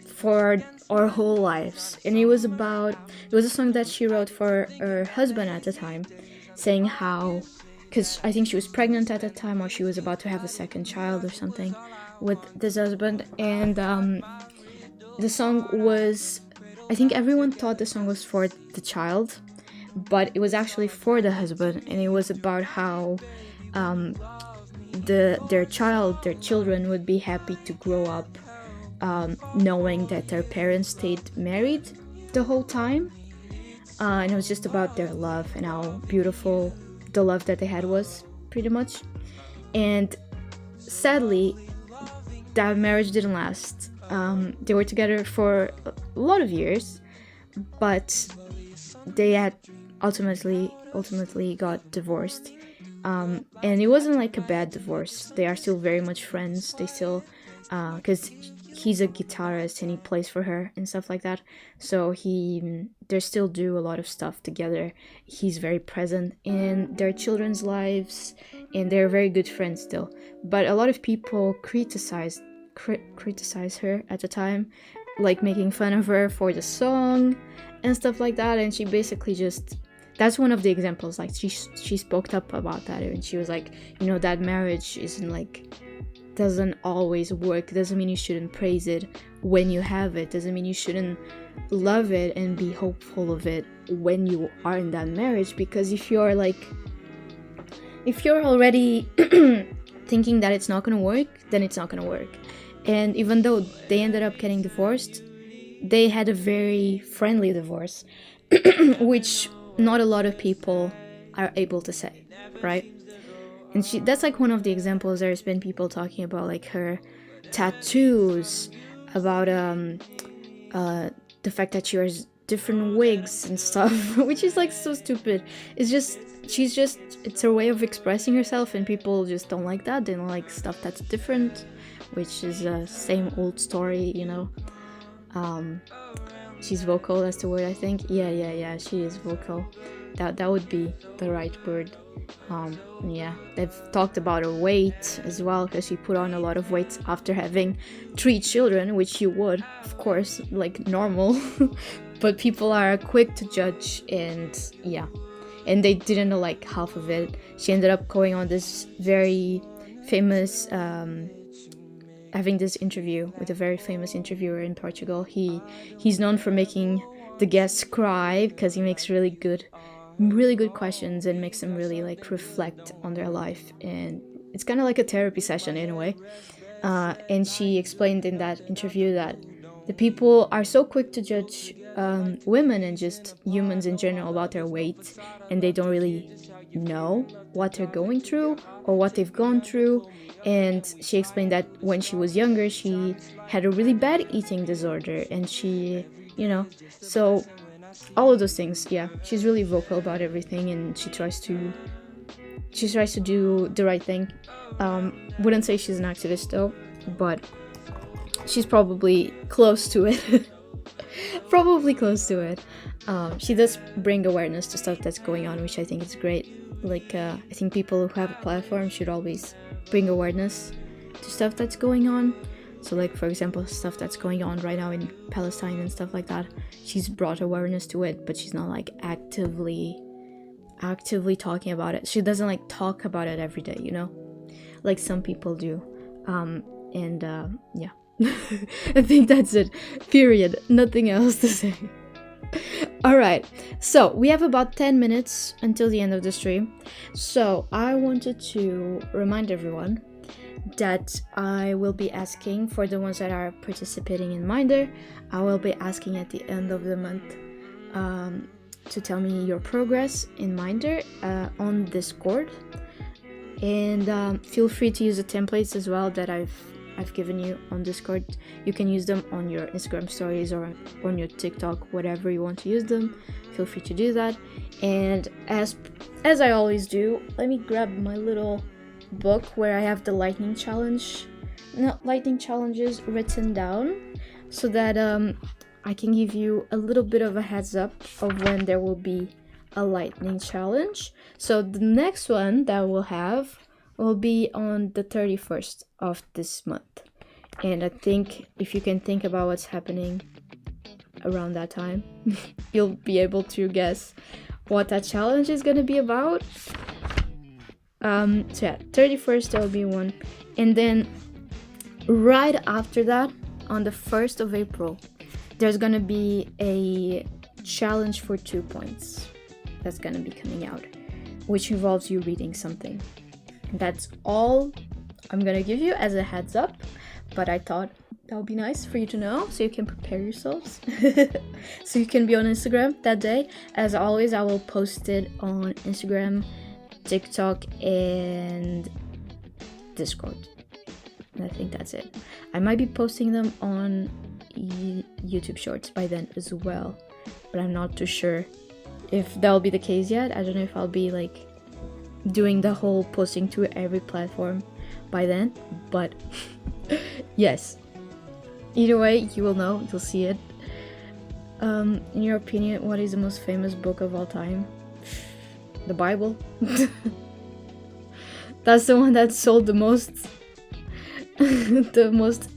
for our whole lives. And it was a song that she wrote for her husband at the time, saying how, because I think she was pregnant at the time, or she was about to have a second child or something with this husband. And the song was, I think everyone thought the song was for the child, but it was actually for the husband, and it was about how their children would be happy to grow up knowing that their parents stayed married the whole time, and it was just about their love and how beautiful the love that they had was, pretty much. And sadly, that marriage didn't last. They were together for a lot of years, but they had ultimately got divorced. And it wasn't like a bad divorce. They are still very much friends. They still, because he's a guitarist and he plays for her and stuff like that, so they still do a lot of stuff together. He's very present in their children's lives, and they're very good friends still. But a lot of people criticize her at the time, like making fun of her for the song and stuff like that. And she basically just, that's one of the examples, like she spoke up about that, and she was like, that marriage isn't like, doesn't always work. Doesn't mean you shouldn't praise it when you have it. Doesn't mean you shouldn't love it and be hopeful of it when you are in that marriage. Because if you're already thinking that it's not gonna work, then it's not gonna work. And even though they ended up getting divorced, they had a very friendly divorce, which not a lot of people are able to say, right? And that's like one of the examples. There's been people talking about like her tattoos, about the fact that she wears different wigs and stuff, which is like so stupid. It's her way of expressing herself, and people just don't like that. They don't like stuff that's different, which is the same old story, She's vocal, that's the word, I think. Yeah, she is vocal. That would be the right word. Yeah, they've talked about her weight as well, because she put on a lot of weight after having 3 children, which you would, of course, like normal. But people are quick to judge, and yeah, and they didn't know like half of it. She ended up going on this very famous having this interview with a very famous interviewer in Portugal. He's known for making the guests cry, because he makes really good questions and makes them really like reflect on their life, and it's kind of like a therapy session in a way. And she explained in that interview that the people are so quick to judge women and just humans in general about their weight, and they don't really know what they're going through or what they've gone through. And she explained that when she was younger, she had a really bad eating disorder, and she, so all of those things. Yeah, she's really vocal about everything, and she tries to do the right thing. Wouldn't say she's an activist though, but she's probably close to it. She does bring awareness to stuff that's going on, which I think is great. Like, I think people who have a platform should always bring awareness to stuff that's going on. So, like, for example, stuff that's going on right now in Palestine and stuff like that. She's brought awareness to it, but she's not, like, actively talking about it. She doesn't, like, talk about it every day, like some people do. Yeah. I think that's it. Period. Nothing else to say. Alright, so we have about 10 minutes until the end of the stream. So I wanted to remind everyone that I will be asking, for the ones that are participating in Minder, I will be asking at the end of the month to tell me your progress in Minder on Discord. And feel free to use the templates as well that I've given you on Discord. You can use them on your Instagram stories or on your TikTok, whatever you want to use them. Feel free to do that. And as I always do, let me grab my little book where I have the lightning challenges written down, so that I can give you a little bit of a heads up of when there will be a lightning challenge. So the next one that we'll have, will be on the 31st of this month. And I think if you can think about what's happening around that time, you'll be able to guess what that challenge is gonna be about. So yeah, 31st there'll be one. And then right after that, on the 1st of April, there's gonna be a challenge for 2 points that's gonna be coming out, which involves you reading something. That's all I'm gonna give you as a heads up, but I thought that would be nice for you to know so you can prepare yourselves. So you can be on Instagram that day. As always, I will post it on Instagram, TikTok, and Discord. And I think that's it. I might be posting them on YouTube Shorts by then as well, but I'm not too sure if that'll be the case yet. I don't know if I'll be like doing the whole posting to every platform by then, but yes, either way, you will know, you'll see it. In your opinion, what is the most famous book of all time? The Bible. That's the one that sold the most the most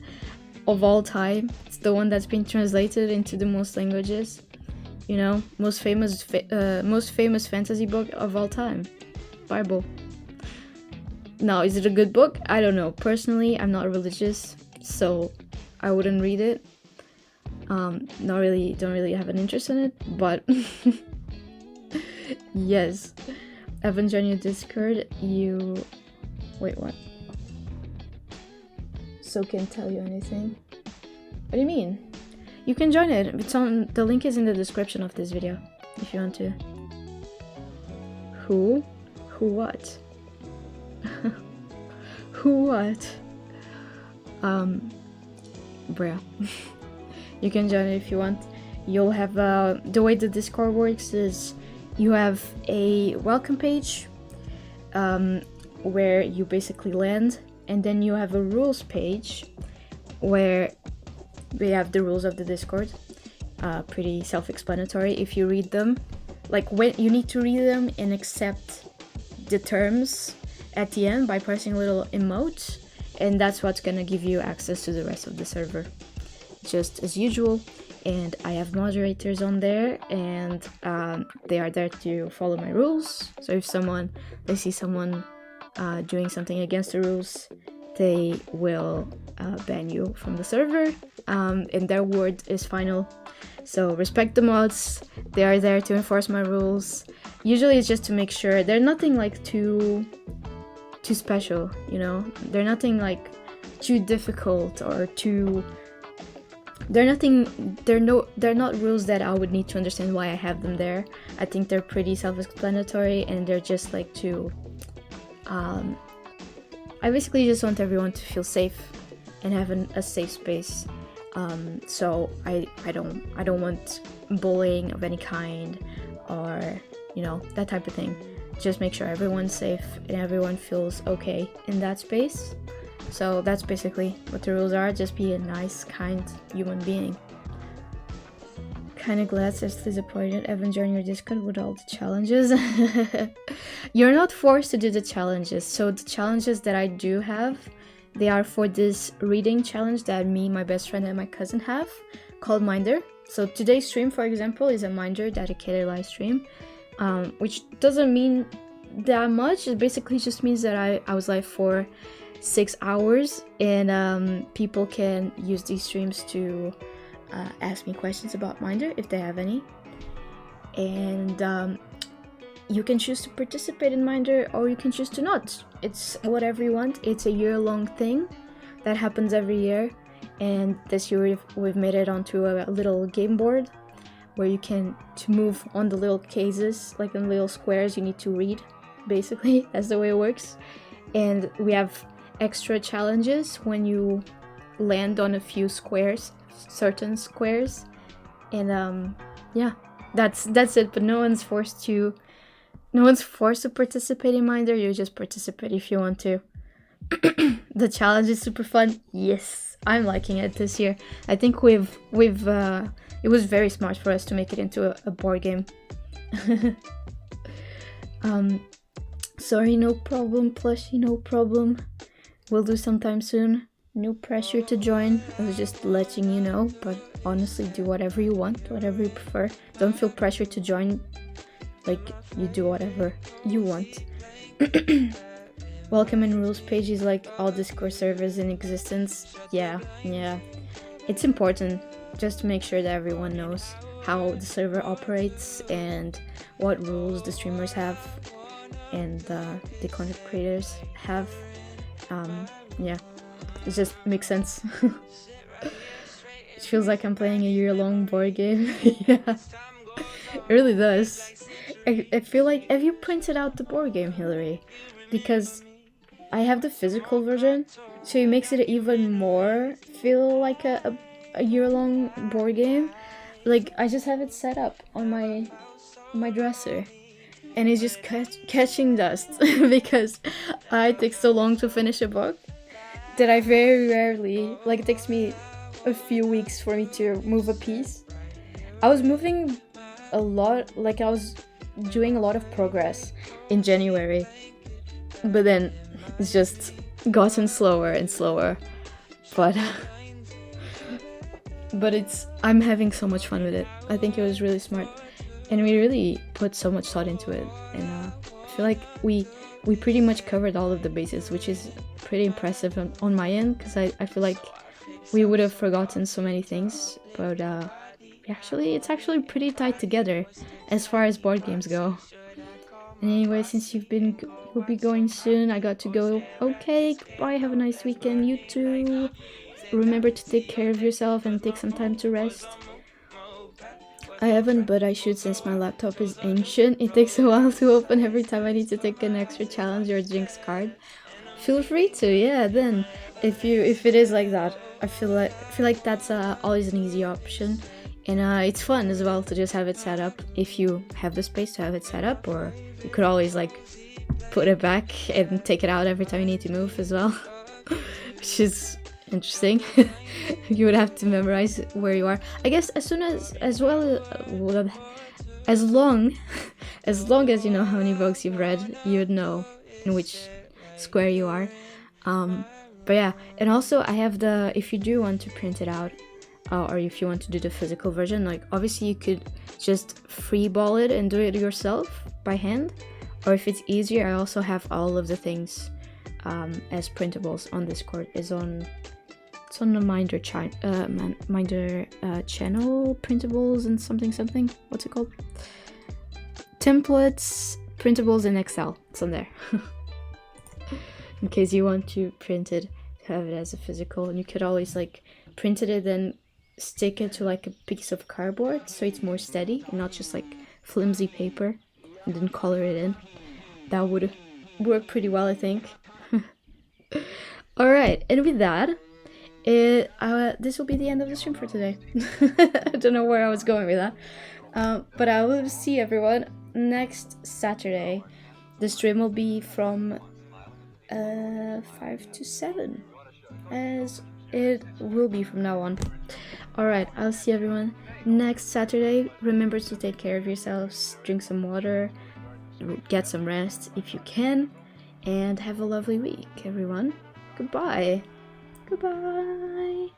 of all time. It's the one that's been translated into the most languages, you know, most famous fantasy book of all time, Bible. Now, is it a good book? I don't know. Personally, I'm not religious, so I wouldn't read it. Don't really have an interest in it, but yes. Evan, join your Discord. Wait, what? So can't tell you anything. What do you mean? You can join it. The link is in the description of this video if you want to. Who what? Who what? Bruh. You can join it if you want. You'll have the way the Discord works is you have a welcome page where you basically land, and then you have a rules page where we have the rules of the Discord. Pretty self-explanatory if you read them. Like, when you need to read them and accept the terms at the end by pressing a little emote, and that's what's gonna give you access to the rest of the server, just as usual. And I have moderators on there, and they are there to follow my rules. So if they see someone doing something against the rules, they will ban you from the server, and their word is final. So respect the mods. They are there to enforce my rules. Usually it's just to make sure they're nothing like too special, you know. They're nothing like too difficult or too. They're not rules that I would need to understand why I have them there. I think they're pretty self-explanatory, and they're just like to. I basically just want everyone to feel safe and have a safe space. So I don't want bullying of any kind, or that type of thing. Just make sure everyone's safe and everyone feels okay in that space. So that's basically what the rules are. Just be a nice, kind human being. Kinda glad, says disappointed. Evan, join your Discord with all the challenges. You're not forced to do the challenges. So the challenges that I do have, they are for this reading challenge that me, my best friend, and my cousin have, called Minder. So today's stream, for example, is a Minder dedicated live stream, which doesn't mean that much. It basically just means that I was live for 6 hours, and people can use these streams to ask me questions about Minder if they have any. And you can choose to participate in Minder, or you can choose to not. It's whatever you want. It's a year-long thing that happens every year, and this year we've made it onto a little game board where you can, to move on the little cases, like in little squares, you need to read. Basically, that's the way it works. And we have extra challenges when you land on a few squares, certain squares, and yeah, that's it. But no one's forced to participate in Minder. You just participate if you want to. The challenge is super fun. Yes, I'm liking it this year. I think we've it was very smart for us to make it into a board game. Sorry, no problem, plushie, no problem. We'll do sometime soon. No pressure to join. I was just letting you know, but honestly, do whatever you want, whatever you prefer. Don't feel pressure to join. Like, you do whatever you want. Welcome and rules page is like all Discord servers in existence. Yeah. It's important just to make sure that everyone knows how the server operates and what rules the streamers have and the content creators have. Yeah, it just makes sense. It feels like I'm playing a year-long board game. Yeah, it really does. I feel like, have you printed out the board game, Hillary? Because I have the physical version, so it makes it even more feel like a year-long board game. Like, I just have it set up on my dresser, and it's just catching dust because it takes so long to finish a book that I very rarely, like, it takes me a few weeks for me to move a piece. I was moving a lot, like I was doing a lot of progress in January, but then it's just gotten slower and slower. But I'm having so much fun with it. I think it was really smart, and we really put so much thought into it, and I feel like we pretty much covered all of the bases, which is pretty impressive on my end, because I feel like we would have forgotten so many things, but it's actually pretty tied together as far as board games go. And anyway, since you'll be going soon, I got to go. Okay, goodbye, have a nice weekend, you too. Remember to take care of yourself and take some time to rest. I haven't, but I should, since my laptop is ancient. It takes a while to open every time I need to take an extra challenge or jinx card. Feel free to, yeah. Then, if it is like that, I feel like that's always an easy option, and it's fun as well to just have it set up if you have the space to have it set up, or you could always like put it back and take it out every time you need to move as well, which is interesting. You would have to memorize where you are, I guess. As long as you know how many books you've read, you would know in which square you are. But yeah, and also I have if you do want to print it out, or if you want to do the physical version, like obviously you could just freeball it and do it yourself by hand, or if it's easier, I also have all of the things as printables on Discord. It's on the Minder channel, printables and something. What's it called? Templates, printables in Excel. It's on there. In case you want to print it, have it as a physical, and you could always like print it and then stick it to like a piece of cardboard so it's more steady and not just like flimsy paper, and then color it in. That would work pretty well, I think. Alright, and with that, this will be the end of the stream for today. I don't know where I was going with that, but I will see everyone next Saturday. The stream will be from 5 to 7, as it will be from now on. Alright, I'll see everyone next Saturday. Remember to take care of yourselves, drink some water, get some rest if you can, and have a lovely week, everyone. Goodbye. Goodbye.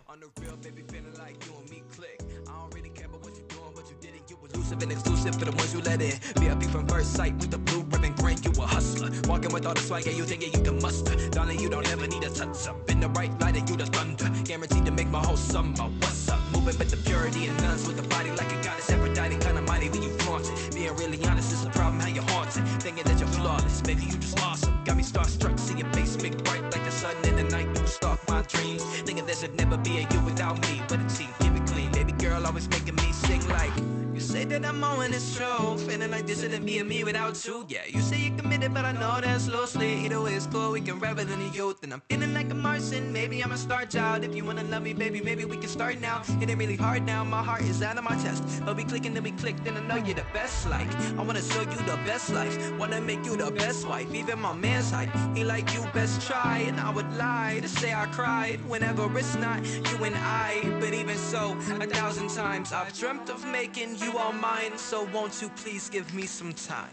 On the real, baby, feeling like you and me click. I don't really care about what you're doing, but you did it. You elusive and exclusive for the ones you let in. VIP from first sight with the blue ribbon grin. You a hustler, walking with all the swag, and you think you can muster. Darling, you don't ever need a touch up. In the right light, and you the thunder. Guaranteed to make my whole summer. What's up? Moving with the purity and nuns with the body like a goddess. Aphrodite, kind of mighty when you flaunt it. Being really honest is a problem, how you haunt it. Thinking that you're flawless, baby, you just awesome. Got me starstruck, see your face big bright like the sun in the night. You stalk my dreams, thinking there should never be a you without me. But it seems, keep it clean, baby girl, always making me sing like. You say that I'm on it's true, feeling like this shouldn't be me without you. Yeah, you say you're committed, but I know that's loosely. Either way it's cool, we can rap it in the youth. And I'm feeling like a Martian, maybe I'm a star child. If you wanna love me, baby, maybe we can start now. It ain't really hard now, my heart is out of my chest. But we clicking, then we clicked, and I know you're the best. Like, I wanna show you the best life, wanna make you the best wife. Even my man's height, he like you best try. And I would lie to say I cried whenever it's not you and I. But even so, 1,000 times I've dreamt of making you all mine. mind, so won't you please give me some time?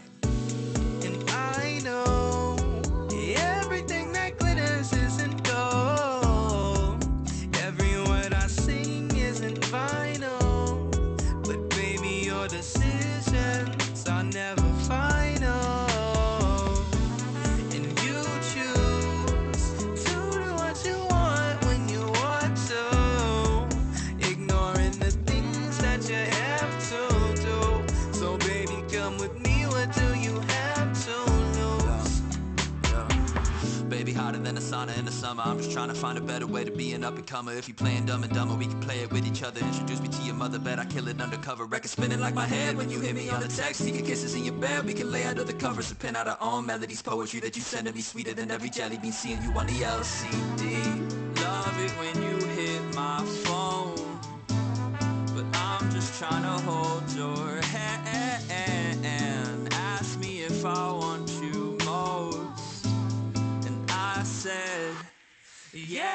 And I know everything that glitters isn't gold. Every word I sing isn't vinyl. But baby, your decisions are never final. And you choose to do what you want when you want to, ignoring the things that you have to do. So baby, come with me, what do you have to lose? Baby, hotter than a sauna in the summer. I'm just trying to find a better way to be an up-and-comer. If you playing dumb and dumber, we can play it with each other. Introduce me to your mother, bet I kill it undercover. Record spinning like my head when you hit me on the text. Secret kisses in your bed, we can lay under the covers and pen out our own melodies. Poetry that you send to me, sweeter than every jelly bean. Seeing you on the LCD. Love it when you hit my phone, but I'm just trying to hold your hand. Ask me if I want you most, and I said, yeah.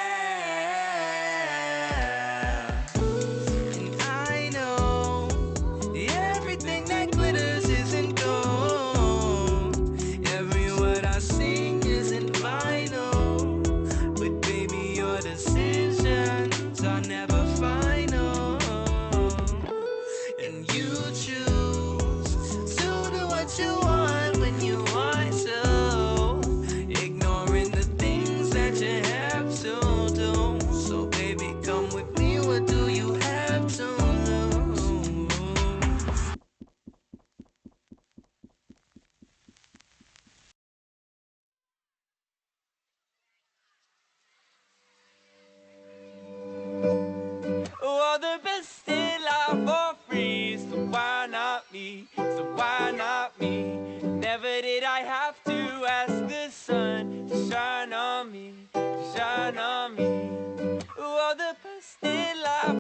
And I know everything that glitters isn't gold. Every word I sing isn't vinyl. But baby, your decisions are never final. And you choose to do what you want when you want to, ignoring the things that you have to do. So baby, come with me, what do you have to lose? Oh, the best in life for free, so why not me? So why not me? Never did I have to ask the sun to shine on me, to shine on me.